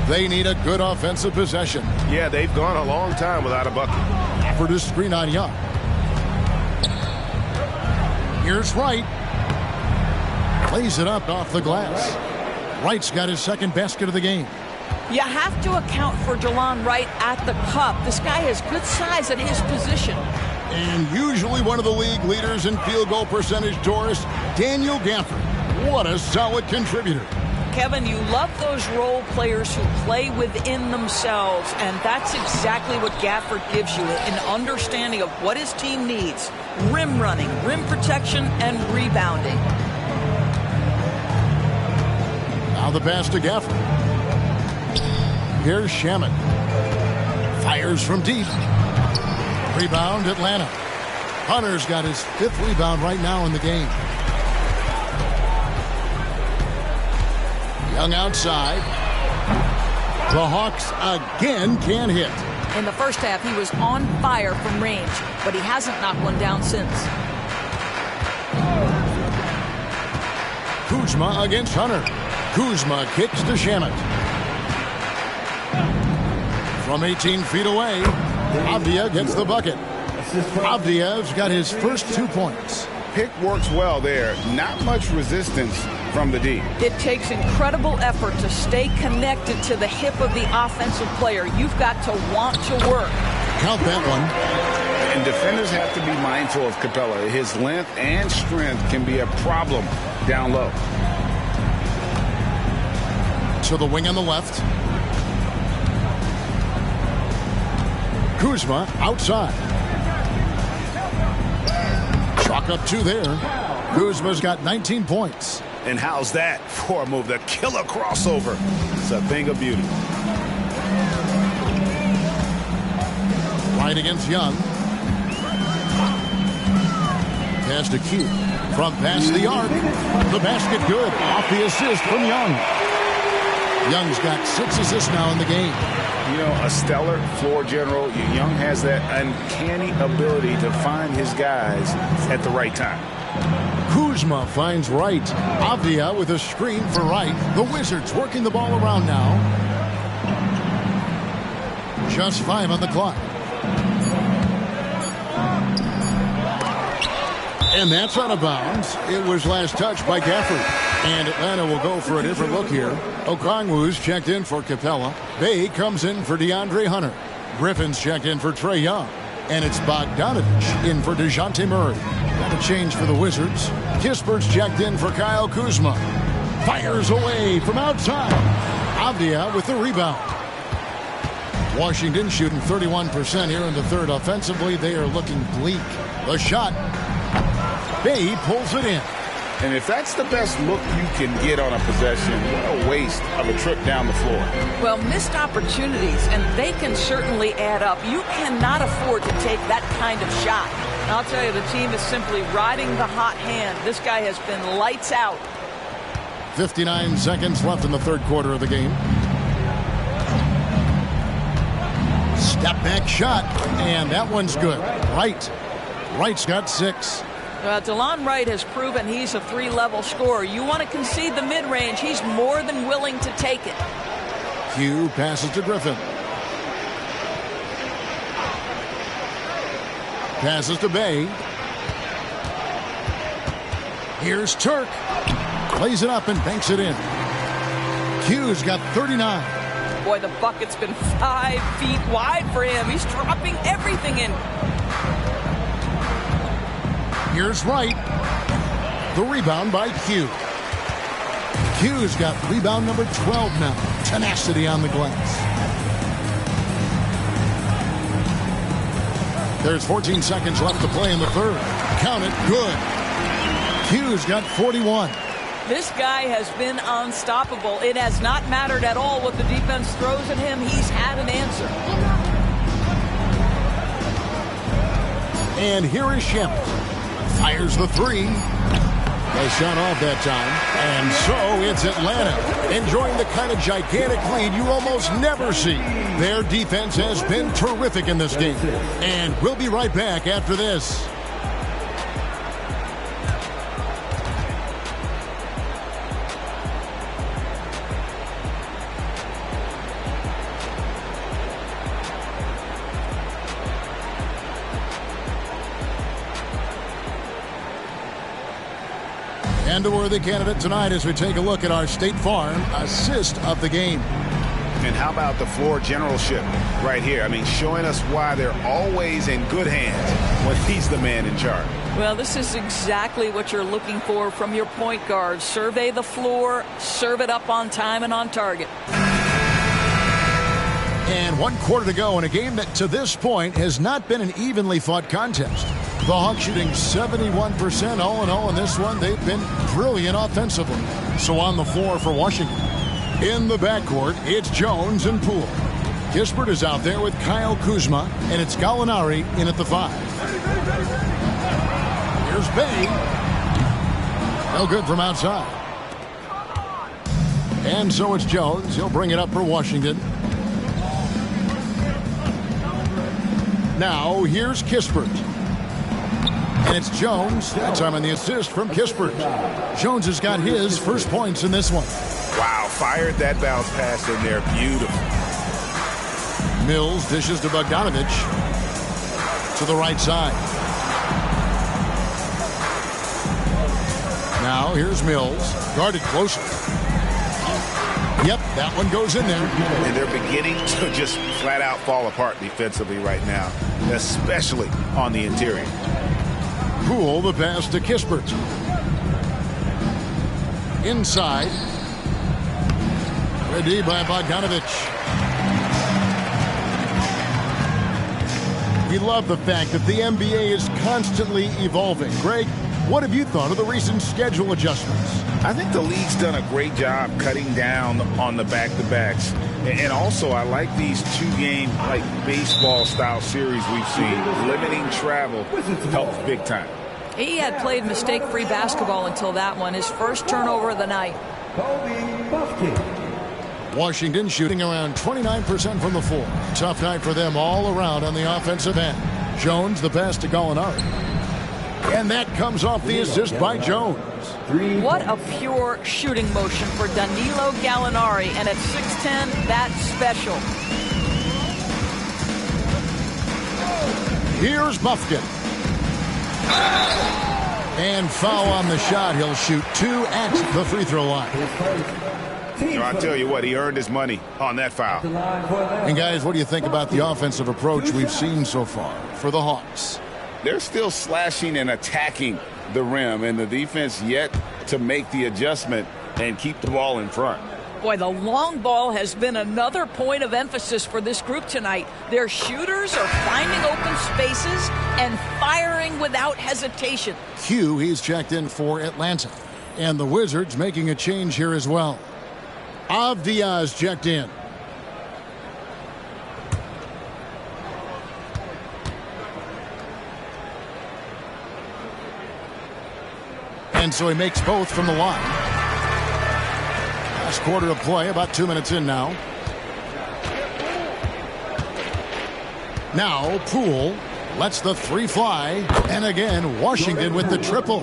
They need a good offensive possession. Yeah, they've gone a long time without a bucket. Effort to screen on Young. Here's Wright. Plays it up off the glass. Wright's got his second basket of the game. You have to account for Delon Wright at the cup. This guy has good size at his position. And usually one of the league leaders in field goal percentage, Doris, Daniel Gafford. What a solid contributor. Kevin, you love those role players who play within themselves, and that's exactly what Gafford gives you, an understanding of what his team needs. Rim running, rim protection, and rebounding. Now the pass to Gafford. Here's Shamet. Fires from deep. Rebound, Atlanta. Hunter's got his 5th rebound right now in the game. Young outside. The Hawks again can't hit. In the first half, he was on fire from range, but he hasn't knocked one down since. Kuzma against Hunter. Kuzma kicks to Shamet. From 18 feet away, Avdia gets the bucket. Avdia's got his first 2 points. Pick works well there. Not much resistance from the D. It takes incredible effort to stay connected to the hip of the offensive player. You've got to want to work. Count that one. And defenders have to be mindful of Capella. His length and strength can be a problem down low. To the wing on the left. Kuzma outside. Chalk up 2 there. Kuzma's got 19 points. And how's that for a move? The killer crossover. It's a thing of beauty. Right against Young. Pass to Q. From past the arc. The basket good. Off the assist from Young. Young's got 6 assists now in the game. You know, a stellar floor general. Young has that uncanny ability to find his guys at the right time. Kuzma finds Wright. Avdia with a screen for Wright. The Wizards working the ball around now. Just 5 on the clock. And that's out of bounds. It was last touched by Gafford. And Atlanta will go for a different look here. Okongwu's checked in for Capella. Bay comes in for DeAndre Hunter. Griffin's checked in for Trae Young. And it's Bogdanovich in for DeJounte Murray. Got a change for the Wizards. Kispert's checked in for Kyle Kuzma. Fires away from outside. Avdia with the rebound. Washington shooting 31% here in the third. Offensively, they are looking bleak. The shot. Bay pulls it in. And if that's the best look you can get on a possession, what a waste of a trip down the floor. Well, missed opportunities, and they can certainly add up. You cannot afford to take that kind of shot. And I'll tell you, the team is simply riding the hot hand. This guy has been lights out. 59 seconds left in the third quarter of the game. Step back shot, and that one's good. Wright's got 6. DeLon Wright has proven he's a 3-level scorer. You want to concede the mid-range, he's more than willing to take it. Hugh passes to Griffin. Passes to Bay. Here's Turk. Plays it up and banks it in. Hugh's got 39. Boy, the bucket's been 5 feet wide for him. He's dropping everything in. Here's Wright. The rebound by Hugh. Hugh's got rebound number 12 now. Tenacity on the glass. There's 14 seconds left to play in the third. Count it. Good. Hugh's got 41. This guy has been unstoppable. It has not mattered at all what the defense throws at him. He's had an answer. And here is Shemp. Fires the 3. They shot off that time. And so it's Atlanta enjoying the kind of gigantic lead you almost never see. Their defense has been terrific in this game. And we'll be right back after this. And a worthy candidate tonight as we take a look at our State Farm assist of the game. And how about the floor generalship right here? I mean, showing us why they're always in good hands when he's the man in charge. Well, this is exactly what you're looking for from your point guard. Survey the floor, serve it up on time and on target. And 1 quarter to go in a game that to this point has not been an evenly fought contest. The Hawks shooting 71% all in all in this one. They've been brilliant offensively. So on the floor for Washington. In the backcourt, it's Jones and Poole. Kispert is out there with Kyle Kuzma, and it's Gallinari in at the 5. Here's Bay. No good from outside. And so it's Jones. He'll bring it up for Washington. Now here's Kispert. And it's Jones. That time on the assist from Kispert. Jones has got his first points in this one. Wow, fired that bounce pass in there. Beautiful. Mills dishes to Bogdanovich. To the right side. Now here's Mills. Guarded closer. Yep, that one goes in there. And they're beginning to just flat out fall apart defensively right now, especially on the interior. Poole the pass to Kispert. Inside. Ready by Bogdanovich. We love the fact that the NBA is constantly evolving. Greg, what have you thought of the recent schedule adjustments? I think the league's done a great job cutting down on the back-to-backs. And also, I like these 2-game, like baseball-style series we've seen. Limiting travel helps big time. He had played mistake-free basketball until that one, his first turnover of the night. Washington shooting around 29% from the floor. Tough night for them all around on the offensive end. Jones the pass to Gallinari. And that comes off the assist by Jones. What a pure shooting motion for Danilo Gallinari. And at 6'10", that's special. Here's Bufkin. And foul on the shot. He'll shoot 2 at the free throw line. I'll tell you what, he earned his money on that foul. And guys, what do you think about the offensive approach we've seen so far for the Hawks? They're still slashing and attacking the rim, and the defense yet to make the adjustment and keep the ball in front. Boy, the long ball has been another point of emphasis for this group tonight. Their shooters are finding open spaces and firing without hesitation. Hugh, he's checked in for Atlanta. And the Wizards making a change here as well. Avdia's checked in. And so he makes both from the line. Last quarter of play, about 2 minutes in now. Now Poole lets the three fly. And again, Washington with the triple.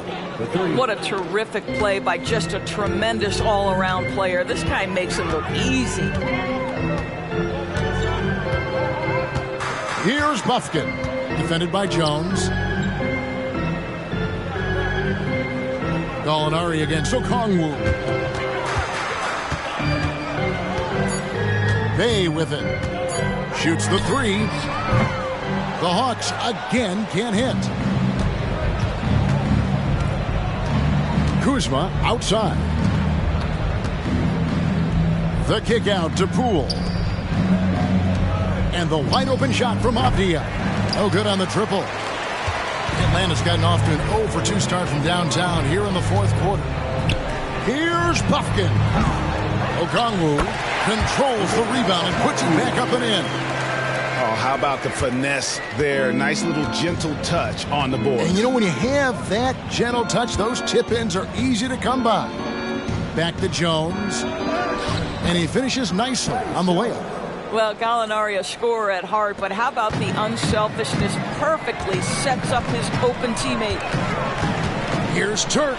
What a terrific play by just a tremendous all-around player. This guy makes it look easy. Here's Buffkin, defended by Jones. Gallinari against Okongwu. Bay with it. Shoots the three. The Hawks again can't hit. Kuzma outside. The kick out to Poole. And the wide open shot from Avdia. No good on the triple. Atlanta's gotten off to an 0-for-2 start from downtown here in the fourth quarter. Here's Buffkin. Okongwu controls the rebound and puts it back up and in. Oh, how about the finesse there? Nice little gentle touch on the board. And you know, when you have that gentle touch, those tip-ins are easy to come by. Back to Jones. And he finishes nicely on the layup. Well, Gallinari a scorer at heart, but how about the unselfishness? Perfectly sets up his open teammate. Here's Turk.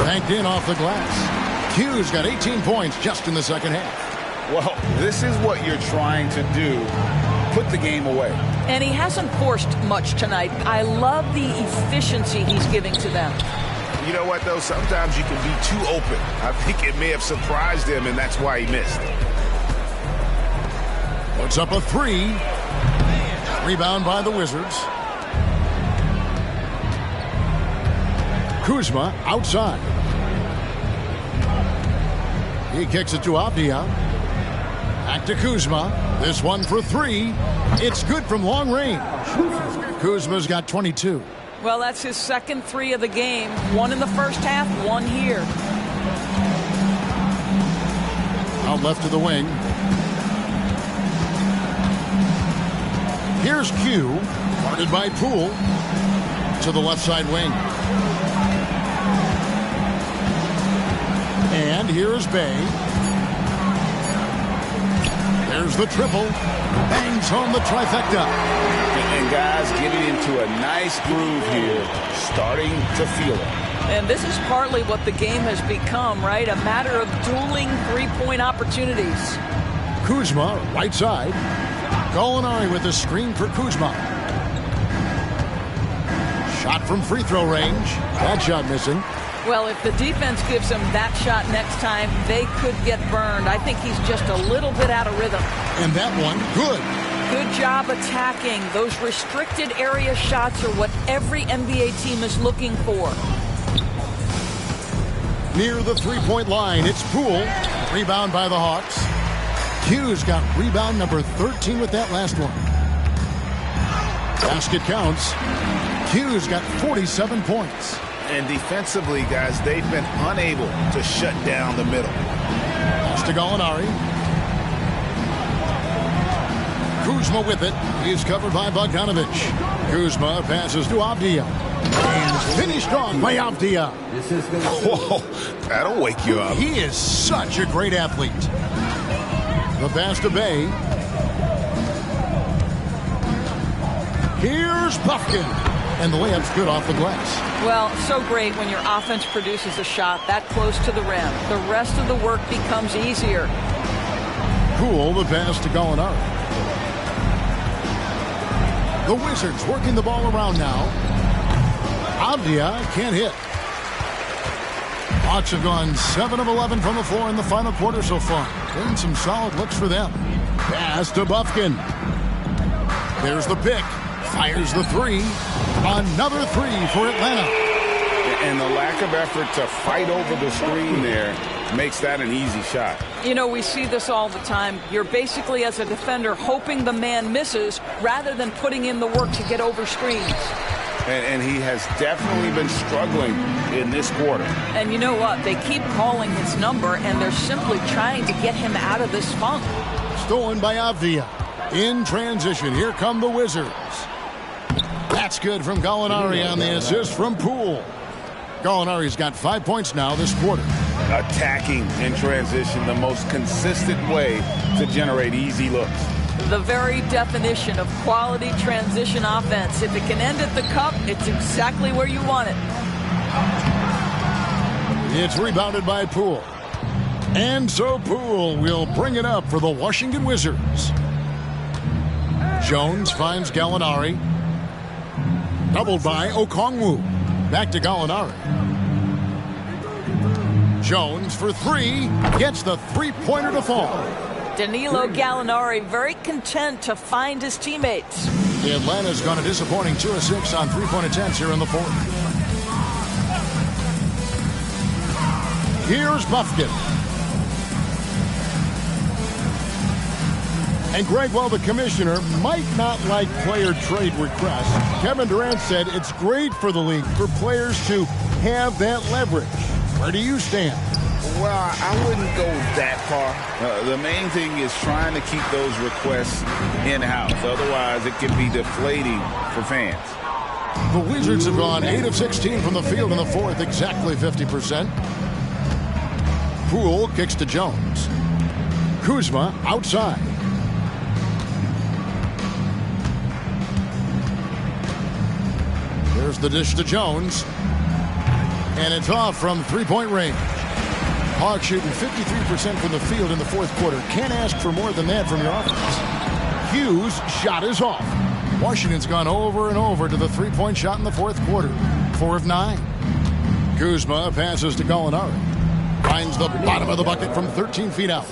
Banked in off the glass. Q's got 18 points just in the second half. Well, this is what you're trying to do. Put the game away. And he hasn't forced much tonight. I love the efficiency he's giving to them. You know what, though? Sometimes you can be too open. I think it may have surprised him, and that's why he missed. Puts up a three. Rebound by the Wizards. Kuzma outside. He kicks it to Avdia. Back to Kuzma. This one for three. It's good from long range. Kuzma's got 22. Well, that's his second three of the game. One in the first half, one here. Out left of the wing. Here's Q, guarded by Poole, to the left side wing. And here's Bay. There's the triple. Bangs home the trifecta. And guys getting into a nice groove here, starting to feel it. And this is partly what the game has become, right? A matter of dueling three-point opportunities. Kuzma, right side. Gallinari with the screen for Kuzma. Shot from free throw range. That shot missing. Well, if the defense gives him that shot next time, they could get burned. I think he's just a little bit out of rhythm. And that one, good. Good job attacking. Those restricted area shots are what every NBA team is looking for. Near the three-point line, it's Poole. Rebound by the Hawks. Q's got rebound number 13 with that last one. Basket counts. Q's got 47 points. And defensively, guys, they've been unable to shut down the middle. Pass to Gallinari. Kuzma with it. He's covered by Bogdanovich. Kuzma passes to Avdia. And finished off by Avdia. Whoa, that'll wake you up. He is such a great athlete. The pass to Bay. Here's Buffkin. And the layup's good off the glass. Well, so great when your offense produces a shot that close to the rim. The rest of the work becomes easier. Poole, the pass to Gallinari. The Wizards working the ball around now. Avdia can't hit. Hawks have gone 7 of 11 from the floor in the final quarter so far. Getting some solid looks for them. Pass to Buffkin. There's the pick. Fires the three. Another three for Atlanta. And the lack of effort to fight over the screen there makes that an easy shot. You know, we see this all the time. You're basically, as a defender, hoping the man misses rather than putting in the work to get over screens. And he has definitely been struggling in this quarter. And you know what? They keep calling his number, and they're simply trying to get him out of this funk. Stolen by Avdia. In transition, here come the Wizards. That's good from Gallinari on the assist from Poole. Gallinari's got 5 points now this quarter. Attacking in transition, the most consistent way to generate easy looks. The very definition of quality transition offense. If it can end at the cup, it's exactly where you want it. It's rebounded by Poole. And so Poole will bring it up for the Washington Wizards. Jones finds Gallinari. Doubled by Okongwu. Back to Gallinari. Jones for three. Gets the three-pointer to fall. Danilo Gallinari very content to find his teammates. Atlanta's gone a disappointing 2 of 6 on three-point attempts here in the fourth. Here's Buffkin. And Greg, while the commissioner might not like player trade requests, Kevin Durant said it's great for the league for players to have that leverage. Where do you stand? Well, I wouldn't go that far. The main thing is trying to keep those requests in-house. Otherwise, it can be deflating for fans. The Wizards have gone 8 of 16 from the field in the fourth, exactly 50%. Poole kicks to Jones. Kuzma outside. There's the dish to Jones. And it's off from three-point range. Hawks shooting 53% from the field in the fourth quarter. Can't ask for more than that from your offense. Hughes' shot is off. Washington's gone over and over to the three-point shot in the fourth quarter. 4 of 9. Kuzma passes to Gallinari. Finds the bottom of the bucket from 13 feet out.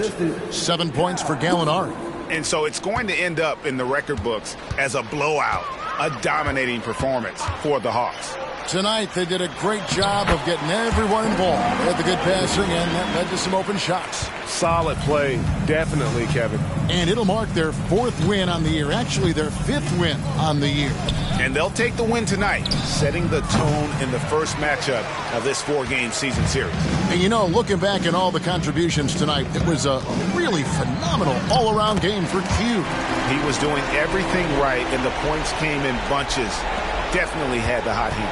7 points for Gallinari. And so it's going to end up in the record books as a blowout, a dominating performance for the Hawks. Tonight, they did a great job of getting everyone involved. They had the good passing, and that led to some open shots. Solid play, definitely, Kevin. And it'll mark their 4th win on the year. Actually, their 5th win on the year. And they'll take the win tonight, setting the tone in the first matchup of this 4-game season series. And you know, looking back at all the contributions tonight, it was a really phenomenal all-around game for Q. He was doing everything right, and the points came in bunches. Definitely had the hot heat.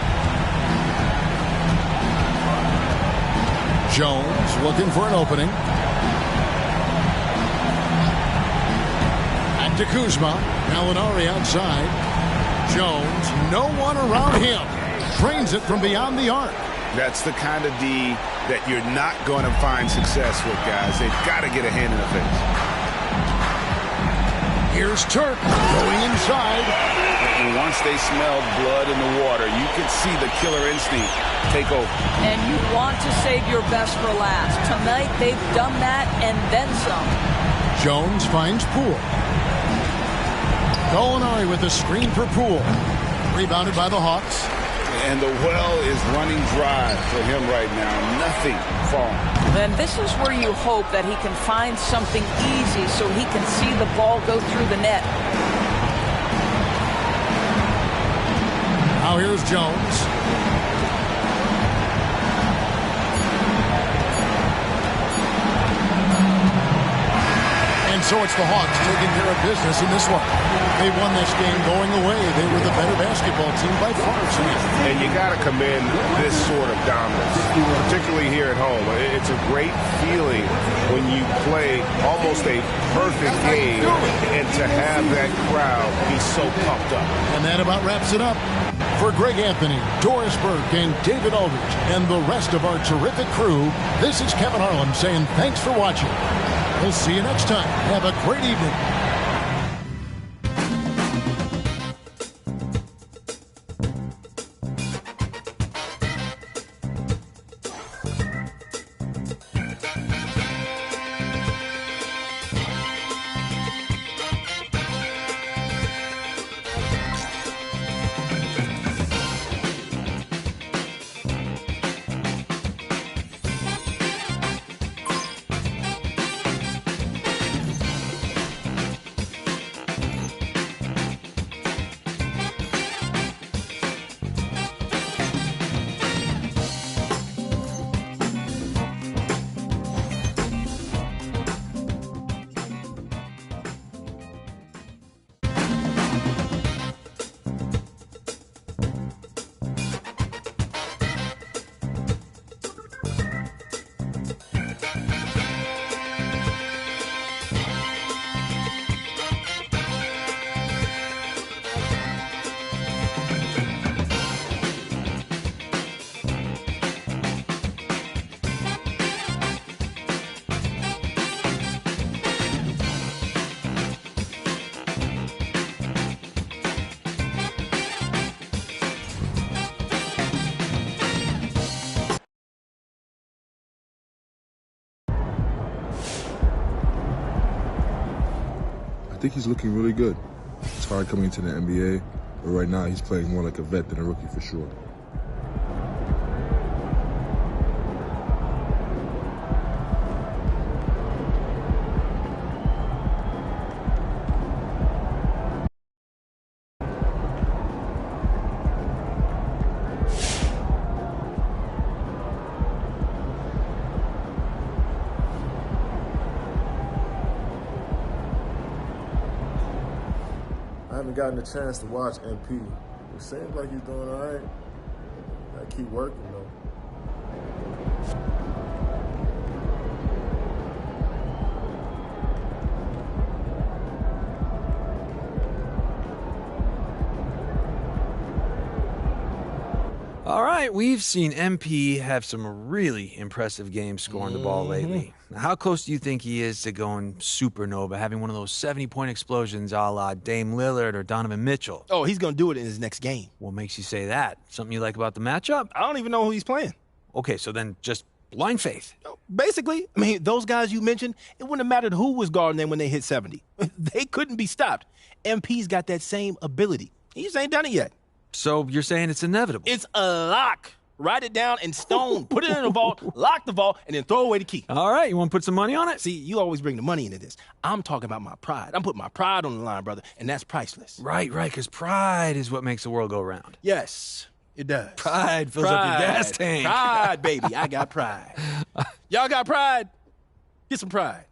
Jones looking for an opening. Back to Kuzma. Gallinari outside. Jones, no one around him. Drains it from beyond the arc. That's the kind of D that you're not going to find success with, guys. They've got to get a hand in the face. Here's Turk going inside. And once they smelled blood in the water, you could see the killer instinct take over. And you want to save your best for last. Tonight, they've done that and then some. Jones finds Poole. Gallinari with the screen for Poole. Rebounded by the Hawks. And the well is running dry for him right now. Nothing falling. And this is where you hope that he can find something easy so he can see the ball go through the net. Now here's Jones. And so it's the Hawks taking care of business in this one. They won this game going away. They were the better basketball team by far tonight. And you got to commend this sort of dominance, particularly here at home. It's a great feeling when you play almost a perfect game and to have that crowd be so pumped up. And that about wraps it up. For Greg Anthony, Doris Burke, and David Aldridge, and the rest of our terrific crew, this is Kevin Harlan saying thanks for watching. We'll see you next time. Have a great evening. think he's looking really good. It's hard coming into the NBA, but right now he's playing more like a vet than a rookie for sure. I haven't gotten a chance to watch MP. It seems like he's doing all right. Gotta keep working, though. All right, we've seen MP have some really impressive games scoring the ball lately. Now, how close do you think he is to going supernova, having one of those 70-point explosions a la Dame Lillard or Donovan Mitchell? Oh, he's going to do it in his next game. What makes you say that? Something you like about the matchup? I don't even know who he's playing. Okay, so then just blind faith. Basically, I mean, those guys you mentioned, it wouldn't have mattered who was guarding them when they hit 70. They couldn't be stopped. MP's got that same ability. He just ain't done it yet. So you're saying it's inevitable? It's a lock. Write it down in stone, put it in a vault, lock the vault, and then throw away the key. All right, you want to put some money on it? See, you always bring the money into this. I'm talking about my pride. I'm putting my pride on the line, brother, and that's priceless. Right, because pride is what makes the world go round. Yes, it does. Pride fills up your gas tank. Pride, baby. I got pride. Y'all got pride? Get some pride.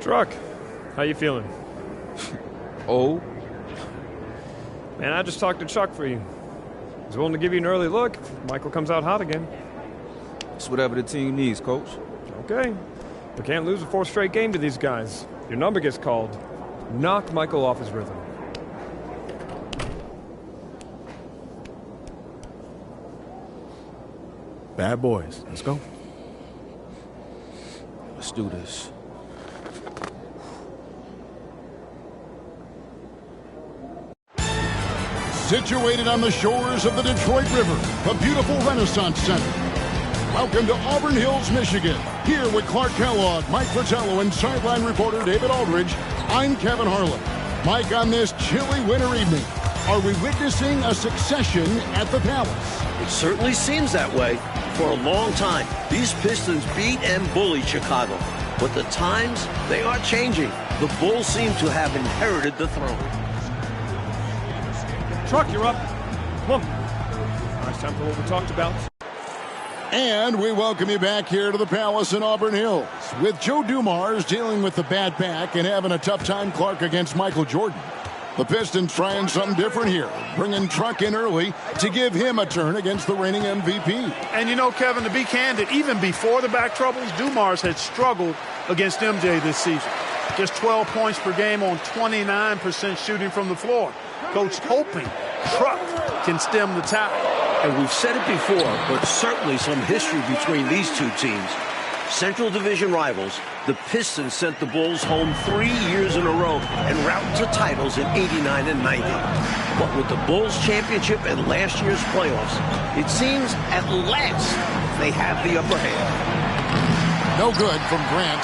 Truck, how you feeling? Oh? Man, I just talked to Chuck for you. He's willing to give you an early look if Michael comes out hot again. It's whatever the team needs, Coach. Okay. We can't lose a fourth straight game to these guys. Your number gets called. Knock Michael off his rhythm. Bad boys. Let's go. Let's do this. Situated on the shores of the Detroit River, the beautiful Renaissance Center. Welcome to Auburn Hills, Michigan. Here with Clark Kellogg, Mike Fratello, and sideline reporter David Aldridge, I'm Kevin Harlan. Mike, on this chilly winter evening, are we witnessing a succession at the Palace? It certainly seems that way. For a long time, these Pistons beat and bullied Chicago. But the times, they are changing. The Bulls seem to have inherited the throne. Truck, you're up. Come on. All right, it's time for what we talked about. And we welcome you back here to the Palace in Auburn Hills. With Joe Dumars dealing with the bad back and having a tough time, Clark, against Michael Jordan. The Pistons trying something different here, bringing Truck in early to give him a turn against the reigning MVP. And you know, Kevin, to be candid, even before the back troubles, Dumars had struggled against MJ this season. Just 12 points per game on 29% shooting from the floor. Coach hoping Truck can stem the tide. And we've said it before, but certainly some history between these two teams. Central Division rivals, the Pistons sent the Bulls home 3 years in a row and route to titles in '89 and '90. But with the Bulls championship and last year's playoffs, it seems at last they have the upper hand. No good from Grant.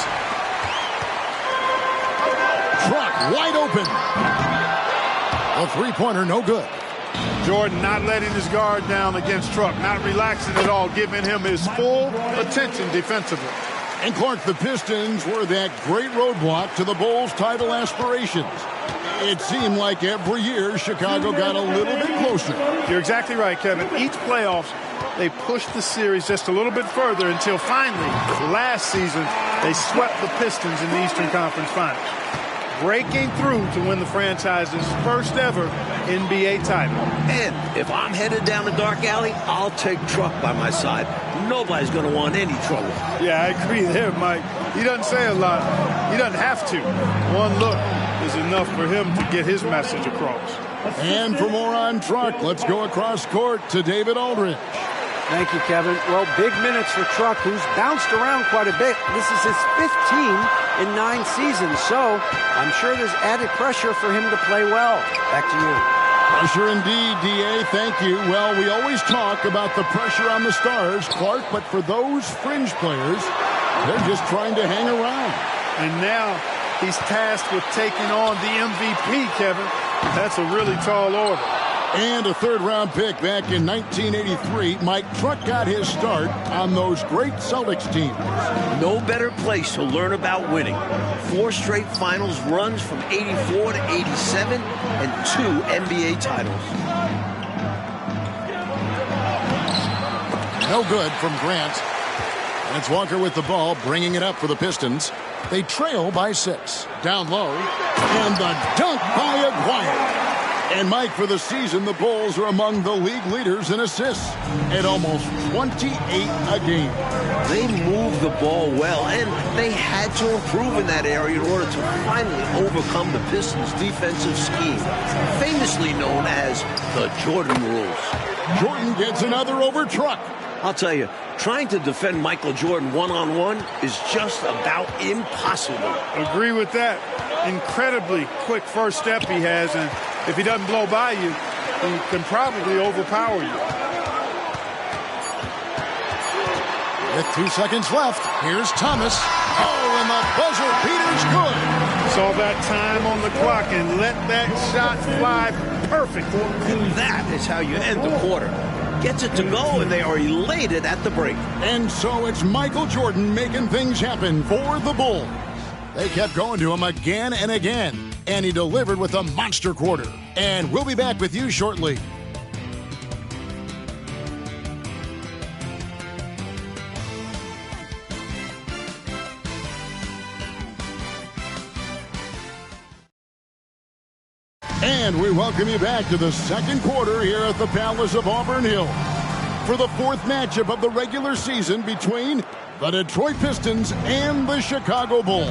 Truck wide open. A three-pointer, no good. Jordan not letting his guard down against Truck, not relaxing at all, giving him his full attention defensively. And Clark, the Pistons were that great roadblock to the Bulls' title aspirations. It seemed like every year Chicago got a little bit closer. You're exactly right, Kevin. Each playoffs, they pushed the series just a little bit further until finally, last season, they swept the Pistons in the Eastern Conference Finals, breaking through to win the franchise's first ever NBA title. And if I'm headed down a dark alley, I'll take Truck by my side. Nobody's going to want any trouble. Yeah, I agree there, Mike. He doesn't say a lot. He doesn't have to. One look is enough for him to get his message across. And for more on Truck, let's go across court to David Aldridge. Thank you, Kevin. Well, big minutes for Truck, who's bounced around quite a bit. This is his 15 in 9 seasons, so I'm sure there's added pressure for him to play well. Back to you. Pressure indeed, D.A. Thank you. Well, we always talk about the pressure on the stars, Clark, but for those fringe players, they're just trying to hang around. And now he's tasked with taking on the MVP, Kevin. That's a really tall order. And a third-round pick back in 1983. Mike Truck got his start on those great Celtics teams. No better place to learn about winning. 4 straight finals runs from 84 to 87 and 2 NBA titles. No good from Grant. And it's Walker with the ball, bringing it up for the Pistons. They trail by 6. Down low. And the dunk by Aguirre. And, Mike, for the season, the Bulls are among the league leaders in assists at almost 28 a game. They move the ball well, and they had to improve in that area in order to finally overcome the Pistons' defensive scheme, famously known as the Jordan rules. Jordan gets another over Truck. I'll tell you, trying to defend Michael Jordan one-on-one is just about impossible. Agree with that. Incredibly quick first step he has, and if he doesn't blow by you, he can probably overpower you. With 2 seconds left, here's Thomas. Oh, and the buzzer beater's good. Saw that time on the clock and let that shot fly perfect. And that is how you end the quarter. Gets it to go, and they are elated at the break. And so it's Michael Jordan making things happen for the Bulls. They kept going to him again and again, and he delivered with a monster quarter. And we'll be back with you shortly. And we welcome you back to the second quarter here at the Palace of Auburn Hills for the 4th matchup of the regular season between the Detroit Pistons and the Chicago Bulls.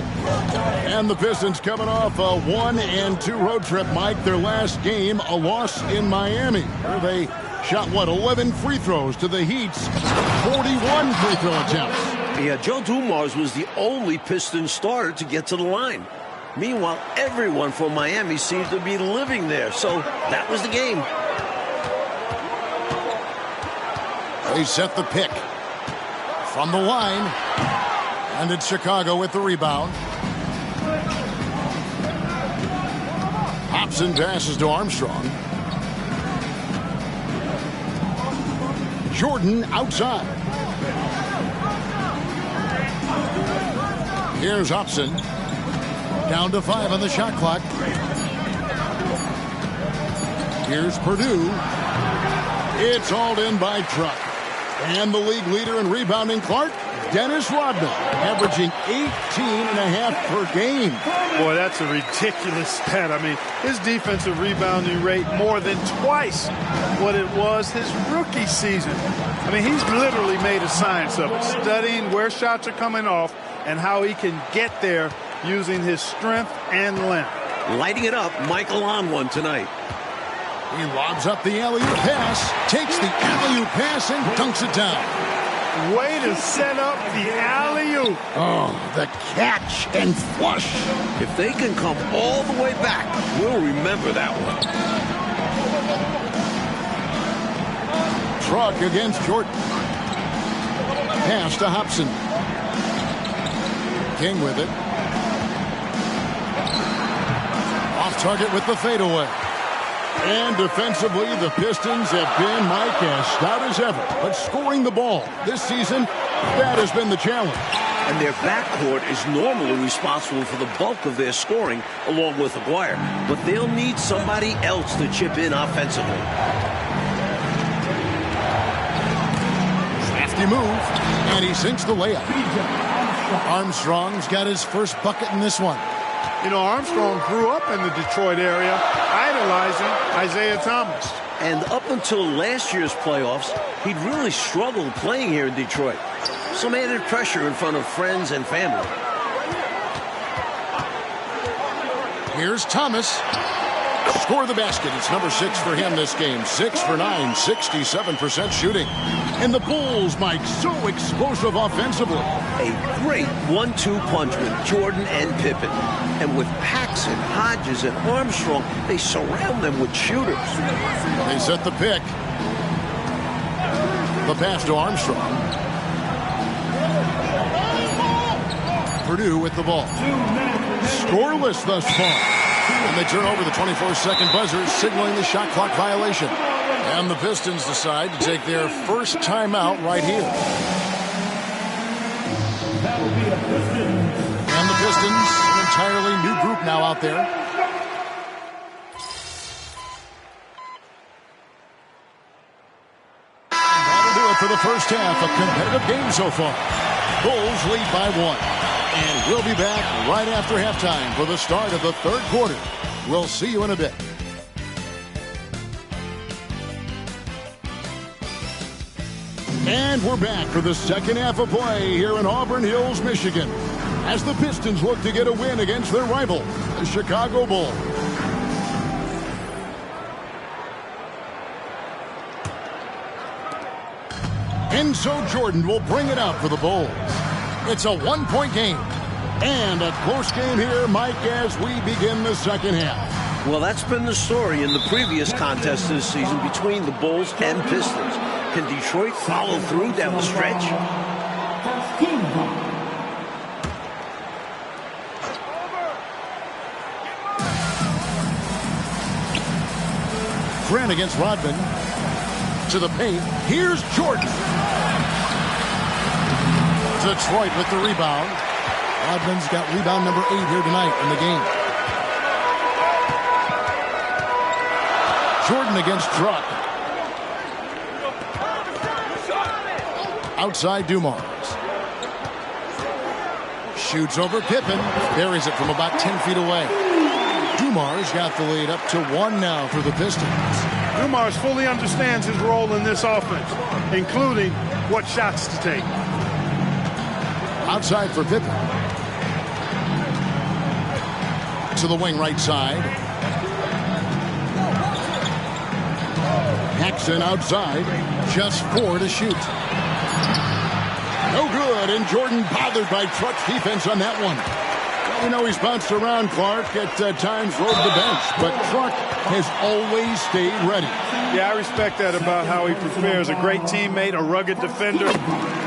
And the Pistons coming off a 1-2 road trip, Mike. Their last game, a loss in Miami, where they shot, 11 free throws to the Heat's 41 free throw attempts. Yeah, Joe Dumars was the only Pistons starter to get to the line. Meanwhile, everyone from Miami seemed to be living there, so that was the game. They set the pick from the line, and it's Chicago with the rebound. Hobson passes to Armstrong. Jordan outside. Here's Hobson. Down to 5 on the shot clock. Here's Purdue. It's hauled in by Truck. And the league leader in rebounding, Clark, Dennis Rodman, averaging 18.5 per game. Boy, that's a ridiculous stat. I mean, his defensive rebounding rate more than twice what it was his rookie season. I mean, he's literally made a science of it, studying where shots are coming off and how he can get there using his strength and length. Lighting it up, Michael on one tonight. He lobs up the alley-oop pass, takes the alley-oop pass, and dunks it down. Way to set up the alley-oop. Oh, the catch and flush. If they can come all the way back, we'll remember that one. Truck against Jordan. Pass to Hobson. King with it. Off target with the fadeaway. And defensively, the Pistons have been, Mike, as stout as ever. But scoring the ball this season, that has been the challenge. And their backcourt is normally responsible for the bulk of their scoring, along with Aguirre. But they'll need somebody else to chip in offensively. Crafty move, and he sinks the layup. Armstrong's got his first bucket in this one. You know, Armstrong grew up in the Detroit area, idolizing Isaiah Thomas. And up until last year's playoffs, he'd really struggled playing here in Detroit. Some added pressure in front of friends and family. Here's Thomas. Score the basket. It's number 6 for him this game. 6 for 9, 67% shooting. And the Bulls, Mike, so explosive offensively. A great 1-2 punch with Jordan and Pippen. And with Paxson, Hodges, and Armstrong, they surround them with shooters. They set the pick. The pass to Armstrong. Purdue with the ball. Scoreless thus far. And they turn over the 24-second buzzer, signaling the shot clock violation. And the Pistons decide to take their first timeout right here. And the Pistons, an entirely new group now out there. And that'll do it for the first half. A competitive game so far. Bulls lead by 1. And we'll be back right after halftime for the start of the third quarter. We'll see you in a bit. And we're back for the second half of play here in Auburn Hills, Michigan, as the Pistons look to get a win against their rival, the Chicago Bulls. And so Jordan will bring it out for the Bulls. It's a one-point game. And a close game here, Mike, as we begin the second half. Well, that's been the story in the previous contest this season between the Bulls and Pistons. Can Detroit follow through down the stretch? Grant against Rodman. To the paint. Here's Jordan. Detroit with the rebound. Rodman's got rebound number 8 here tonight in the game. Jordan against Truck. Outside Dumars. Shoots over Pippen. Buries it from about 10 feet away. Dumars got the lead up to 1 now for the Pistons. Dumars fully understands his role in this offense, including what shots to take. Outside for Pippen. To the wing right side. Paxson outside. Just 4 to shoot. No good, and Jordan bothered by Truck's defense on that one. You know, he's bounced around, Clark, at times rode the bench, but Truck has always stayed ready. Yeah, I respect that about how he prepares. A great teammate, a rugged defender.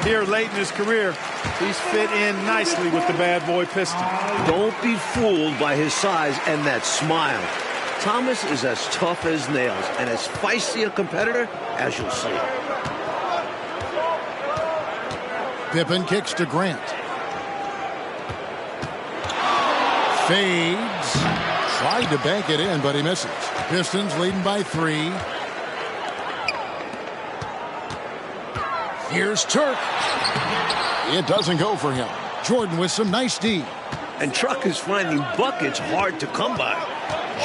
Here late in his career, he's fit in nicely with the bad boy Pistons. Don't be fooled by his size and that smile. Thomas is as tough as nails and as feisty a competitor as you'll see. Pippen kicks to Grant. Fades. Tried to bank it in, but he misses. Pistons leading by 3. Here's Turk. It doesn't go for him. Jordan with some nice D. And Truck is finding buckets hard to come by.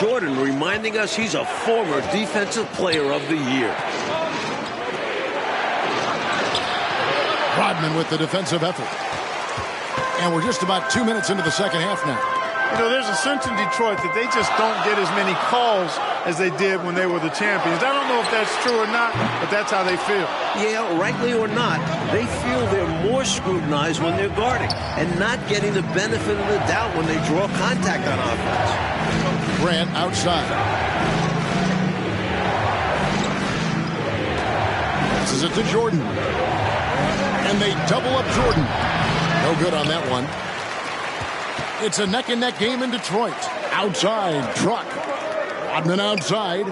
Jordan reminding us he's a former Defensive Player of the Year. Rodman with the defensive effort. And we're just about 2 minutes into the second half now. You know, there's a sense in Detroit that they just don't get as many calls as they did when they were the champions. I don't know if that's true or not, but that's how they feel. Yeah, rightly or not, they feel they're more scrutinized when they're guarding and not getting the benefit of the doubt when they draw contact on offense. Grant outside. Passes it to Jordan. And they double up Jordan. No good on that one. It's a neck-and-neck game in Detroit. Outside, Truck. Rodman outside.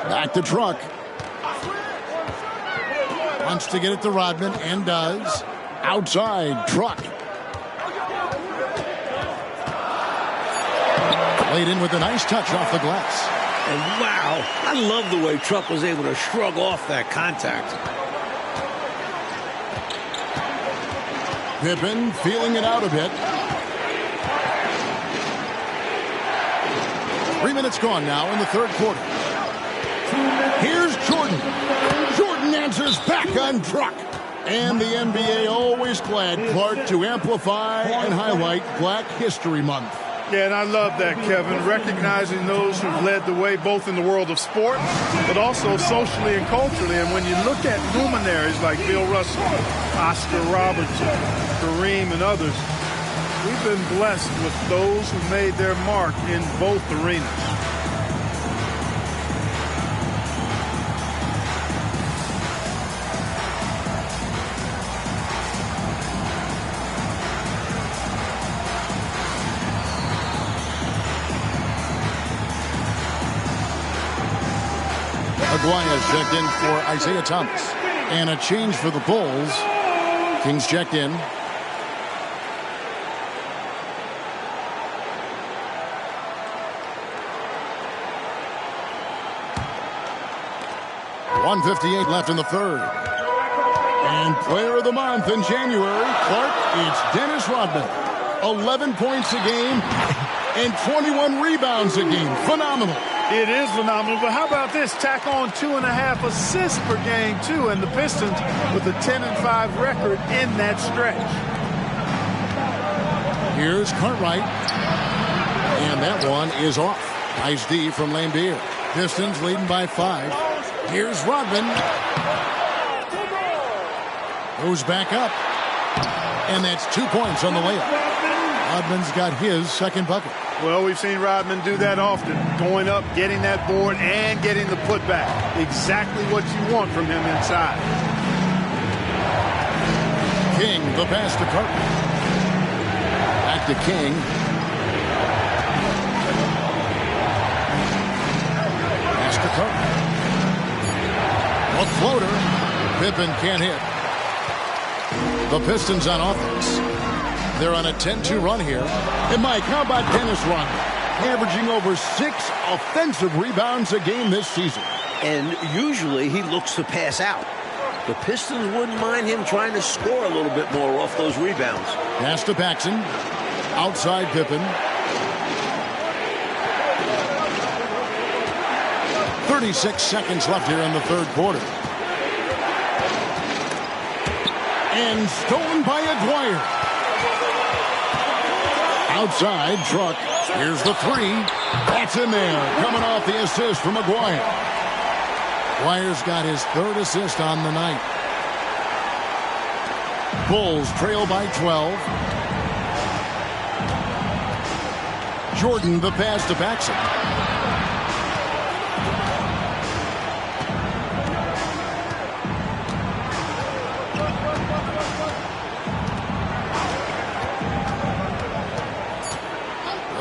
Back to Truck. Wants to get it to Rodman, and does. Outside, Truck. Laid in with a nice touch off the glass. And wow, I love the way Truck was able to shrug off that contact. Pippen feeling it out a bit. 3 minutes gone now in the third quarter. Here's Jordan. Jordan answers back on Truck. And the NBA always glad, Clark, to amplify and highlight Black History Month. Yeah, and I love that, Kevin, recognizing those who've led the way both in the world of sport, but also socially and culturally. And when you look at luminaries like Bill Russell, Oscar Robertson, Kareem, and others, we've been blessed with those who made their mark in both arenas. Aguaya's checked in for Isaiah Thomas. And a change for the Bulls. Kings checked in. .158 left in the third. And player of the month in January, Clark, it's Dennis Rodman. 11 points a game and 21 rebounds a game. Phenomenal. It is phenomenal, but how about this? Tack on 2.5 assists per game, too, and the Pistons with a 10-5 record in that stretch. Here's Cartwright. And that one is off. Nice D from Lambeer. Pistons leading by 5. Here's Rodman. Goes back up. And that's 2 points on the layup. Rodman's got his second bucket. Well, we've seen Rodman do that often, going up, getting that board, and getting the putback. Exactly what you want from him inside. King, the pass to Carter. Back to King. Pass to Carter. A floater. Pippen can't hit. The Pistons on offense. They're on a 10-2 run here. And Mike, how about Dennis Rodman? Averaging over 6 offensive rebounds a game this season. And usually he looks to pass out. The Pistons wouldn't mind him trying to score a little bit more off those rebounds. Pass to Paxson. Outside Pippen. 36 seconds left here in the third quarter. And stolen by Aguirre. Outside, Truck. Here's the three. That's in there. Coming off the assist from Aguirre. Aguirre's got his third assist on the night. Bulls trail by 12. Jordan, the pass to Paxson.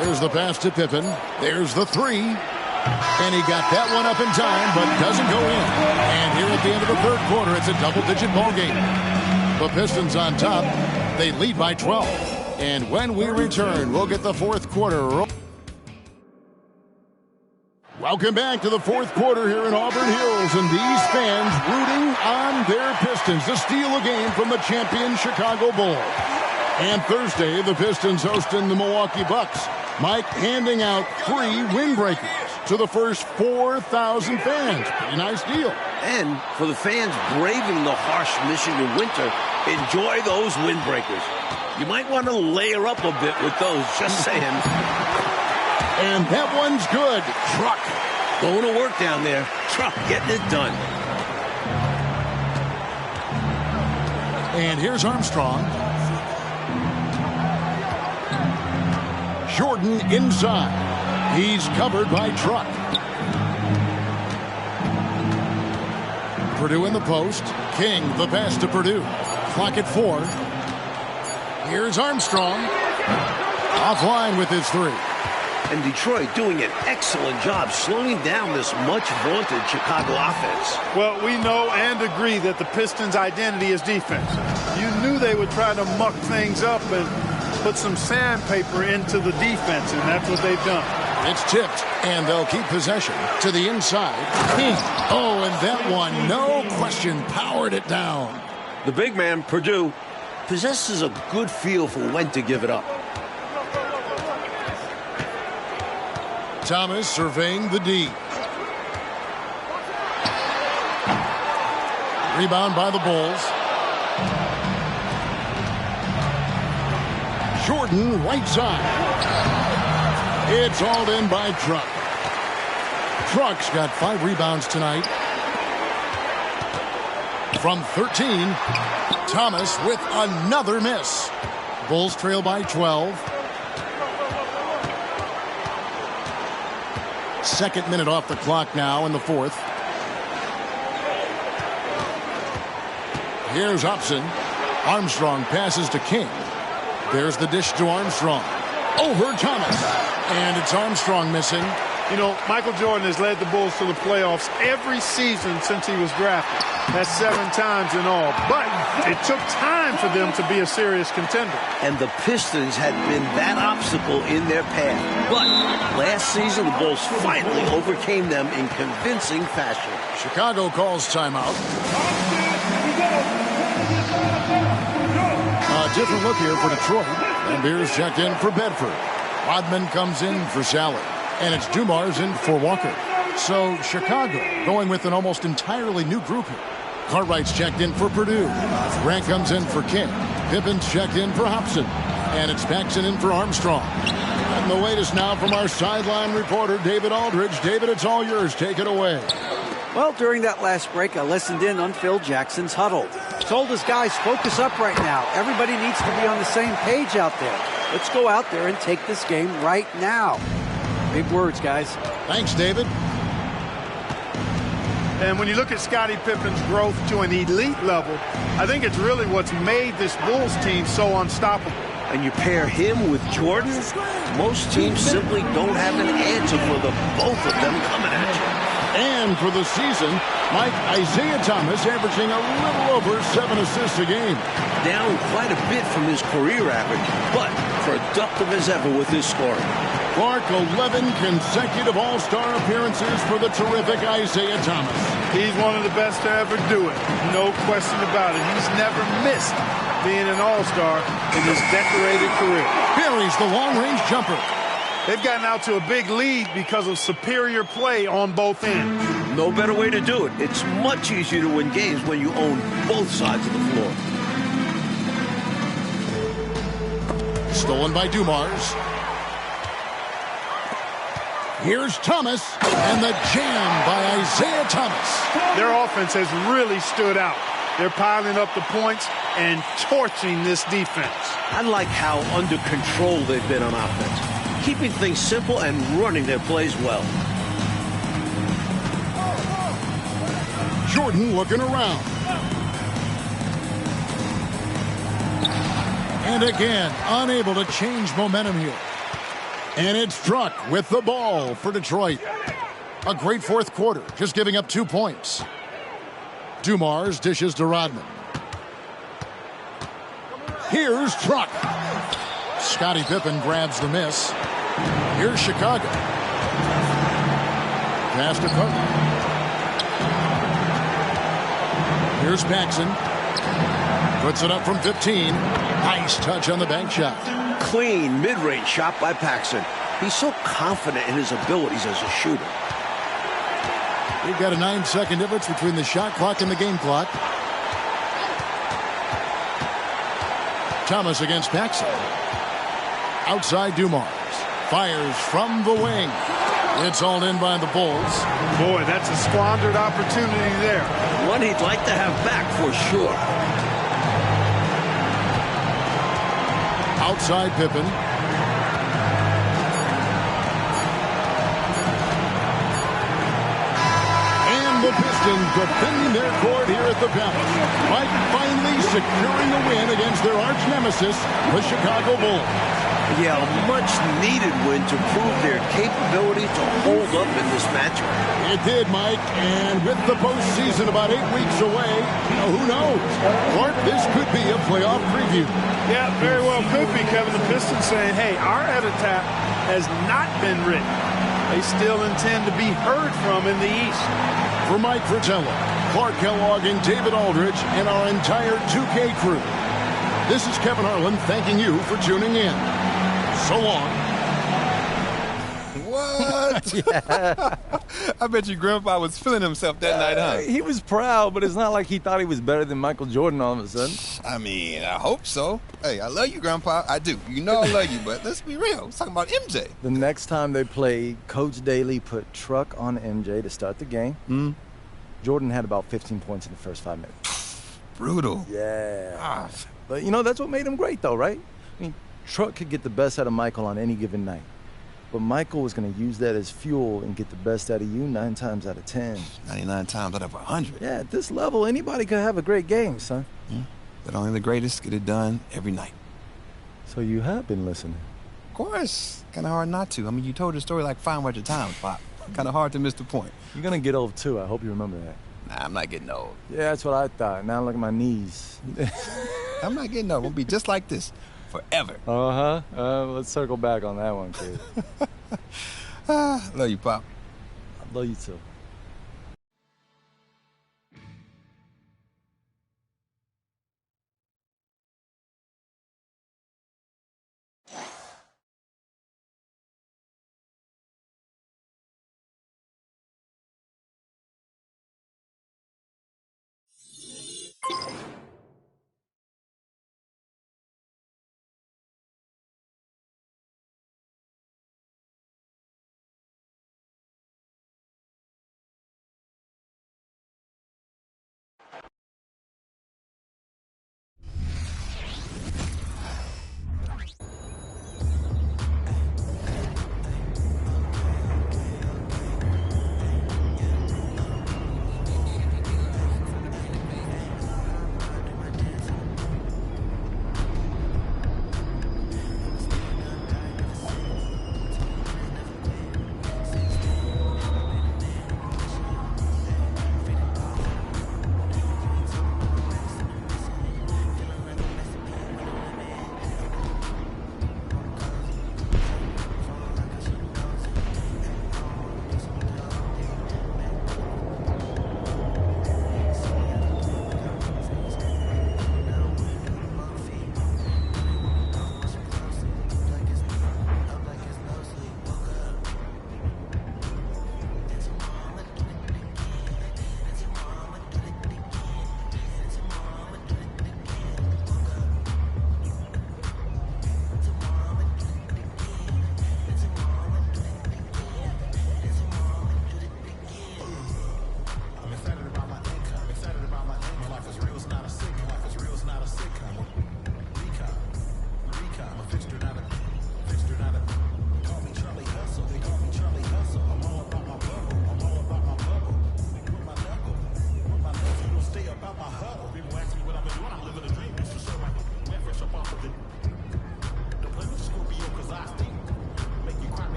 There's the pass to Pippen. There's the three. And he got that one up in time, but doesn't go in. And here at the end of the third quarter, it's a double-digit ball game. The Pistons on top. They lead by 12. And when we return, we'll get the fourth quarter. Welcome back to the fourth quarter here in Auburn Hills, and these fans rooting on their Pistons to steal a game from the champion Chicago Bulls. And Thursday, the Pistons hosting the Milwaukee Bucks. Mike handing out free windbreakers to the first 4,000 fans. Pretty nice deal. And for the fans braving the harsh Michigan winter, enjoy those windbreakers. You might want to layer up a bit with those, just saying. And that one's good. Truck. Going to work down there. Truck getting it done. And here's Armstrong. Jordan inside. He's covered by Truck. Purdue in the post. King, the pass to Purdue. Clock at 4. Here's Armstrong. Offline with his 3. And Detroit doing an excellent job slowing down this much-vaunted Chicago offense. Well, we know and agree that the Pistons' identity is defense. You knew they would try to muck things up and put some sandpaper into the defense, and that's what they've done. It's tipped, and they'll keep possession to the inside. King. Oh, and that one, no question, powered it down. The big man, Purdue, possesses a good feel for when to give it up. Thomas surveying the D. Rebound by the Bulls. Jordan right side. It's hauled in by Truck. Truck's got 5 rebounds tonight. From 13, Thomas with another miss. Bulls trail by 12. Second minute off the clock now in the fourth. Here's Upson. Armstrong passes to King. There's the dish to Armstrong. Over Thomas. And it's Armstrong missing. You know, Michael Jordan has led the Bulls to the playoffs every season since he was drafted. That's 7 times in all. But it took time for them to be a serious contender. And the Pistons had been that obstacle in their path. But last season, the Bulls finally overcame them in convincing fashion. Chicago calls timeout. A different look here for Detroit. And Beers checked in for Bedford. Rodman comes in for Sally. And it's Dumars in for Walker. So Chicago going with an almost entirely new group here. Cartwright's checked in for Purdue. Grant comes in for King. Pippin's checked in for Hobson. And it's Paxson in for Armstrong. And the latest now from our sideline reporter, David Aldridge. David, it's all yours. Take it away. Well, during that last break, I listened in on Phil Jackson's huddle. Told his guys, focus up right now. Everybody needs to be on the same page out there. Let's go out there and take this game right now. Big words, guys. Thanks, David. And when you look at Scottie Pippen's growth to an elite level, I think it's really what's made this Bulls team so unstoppable. And you pair him with Jordan, most teams simply don't have an answer for the both of them coming at you. And for the season, Isaiah Thomas averaging a little over 7 assists a game. Down quite a bit from his career average, but productive as ever with his scoring. Clark, 11 consecutive All-Star appearances for the terrific Isaiah Thomas. He's one of the best to ever do it. No question about it. He's never missed being an All-Star in his decorated career. Buries the long-range jumper. They've gotten out to a big lead because of superior play on both ends. No better way to do it. It's much easier to win games when you own both sides of the floor. Stolen by Dumars. Here's Thomas, and the jam by Isaiah Thomas. Their offense has really stood out. They're piling up the points and torching this defense. I like how under control they've been on offense, keeping things simple and running their plays well. Jordan looking around. And again, unable to change momentum here. And it's Struck with the ball for Detroit. A great fourth quarter, just giving up 2 points. Dumars dishes to Rodman. Here's Struck. Scottie Pippen grabs the miss. Here's Chicago. Pass to Cook. Here's Paxson. Puts it up from 15. Nice touch on the bank shot. Clean mid-range shot by Paxson. He's so confident in his abilities as a shooter. We've got a 9-second difference between the shot clock and the game clock. Thomas against Paxson. Outside Dumars. Fires from the wing. It's all in by the Bulls. Boy, that's a squandered opportunity there. One he'd like to have back for sure. Outside Pippen. The Pistons defending their court here at the Palace. Mike finally securing a win against their arch nemesis, the Chicago Bulls. Yeah, a much-needed win to prove their capability to hold up in this matchup. It did, Mike, and with the postseason about 8 weeks away, who knows? Clark, this could be a playoff preview. Yeah, very well could be, Kevin. The Pistons saying, hey, our epitaph has not been written. They still intend to be heard from in the East. For Mike Fratello, Clark Kellogg, and David Aldridge, and our entire 2K crew, this is Kevin Harlan thanking you for tuning in. So long. What? Yeah. I bet your grandpa was feeling himself that night, huh? He was proud, but it's not like he thought he was better than Michael Jordan all of a sudden. I mean, I hope so. Hey, I love you, Grandpa. I do. You know I love you, but let's be real. We're talking about MJ. The next time they played, Coach Daly put truck on MJ to start the game. Jordan had about 15 points in the first 5 minutes. Brutal. Yeah. But, that's what made him great, though, right? I mean, Truck could get the best out of Michael on any given night. But Michael was going to use that as fuel and get the best out of you 9 times out of 10. 99 times out of 100. Yeah, at this level, anybody could have a great game, son. Yeah. But only the greatest get it done every night. So you have been listening? Of course. Kind of hard not to. I mean, you told the story like 500 times, Pop. Kind of hard to miss the point. You're going to get old, too. I hope you remember that. Nah, I'm not getting old. Yeah, that's what I thought. Now look at my knees. I'm not getting old. We'll be just like this forever. Let's circle back on that one, kid. Love you, Pop. I love you, too.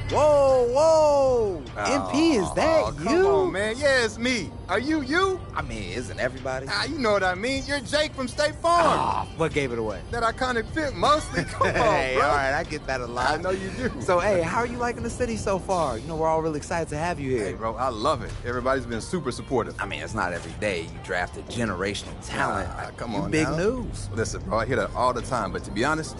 Whoa, whoa. MP, is that you? Come on, man. Yeah, it's me. Are you? I mean, isn't everybody? You know what I mean. You're Jake from State Farm. What gave it away? That iconic fit, mostly. Come on, Hey, bro. all right, I get that a lot. I know you do. So, hey, how are you liking the city so far? You know, we're all really excited to have you here. Hey, bro, I love it. Everybody's been super supportive. I mean, it's not every day you draft a generational talent. Come You on big now. news. Listen, bro, I hear that all the time, but to be honest,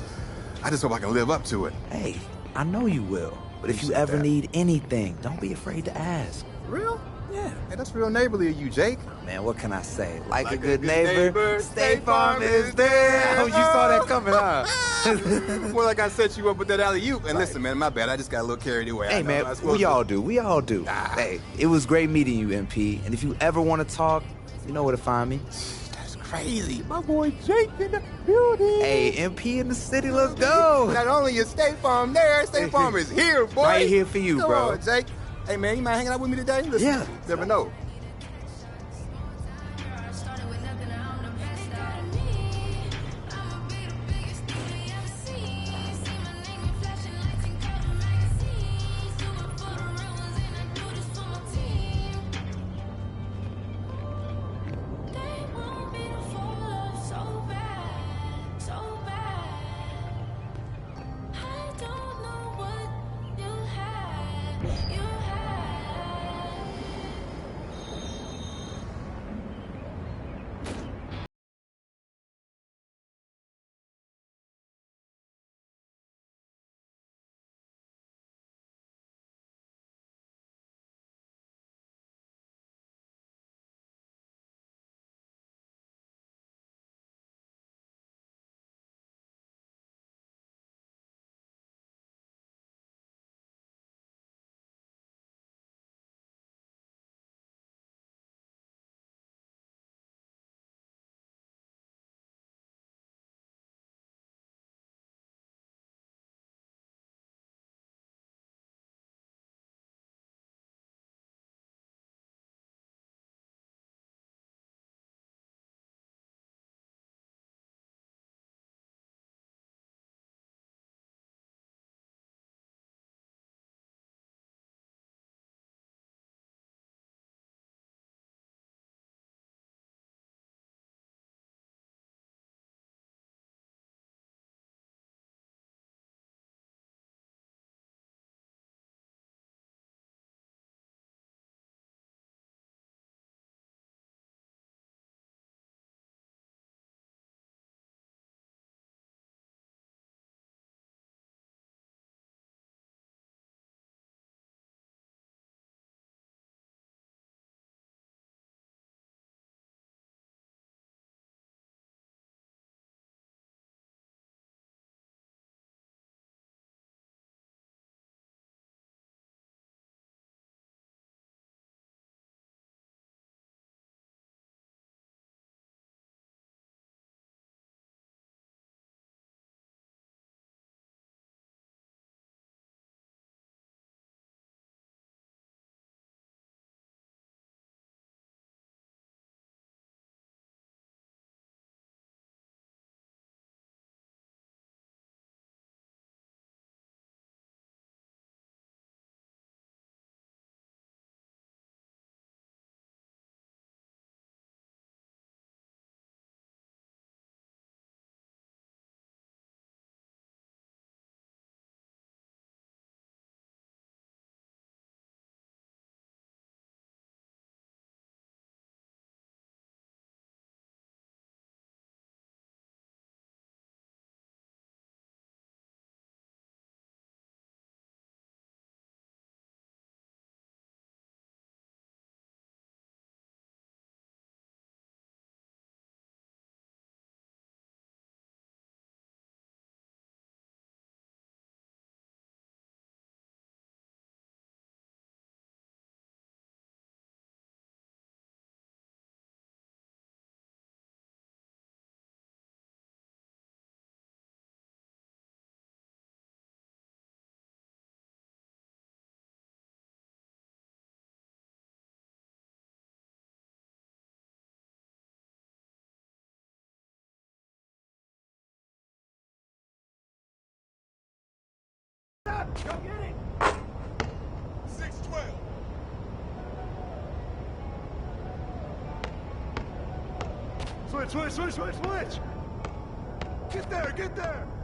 I just hope I can live up to it. Hey, I know you will. But if you ever need anything, don't be afraid to ask. Real? Yeah. Hey, that's real neighborly of you, Jake. Man, what can I say? Like a good neighbor, State Farm is there. Oh, you saw that coming, huh? More like I set you up with that alley-oop. And listen, man, my bad. I just got a little carried away. Hey, man, we all do. We all do. Hey, it was great meeting you, MP. And if you ever want to talk, you know where to find me. Crazy. My boy Jake in the building. Hey, MP in the city, let's go. Not only is State Farm there, State Farm is here, boy. Right here for you, Come bro. on, Jake. Hey, man, you mind hanging out with me today? Listen, Yeah. Never know. Switch. Get there.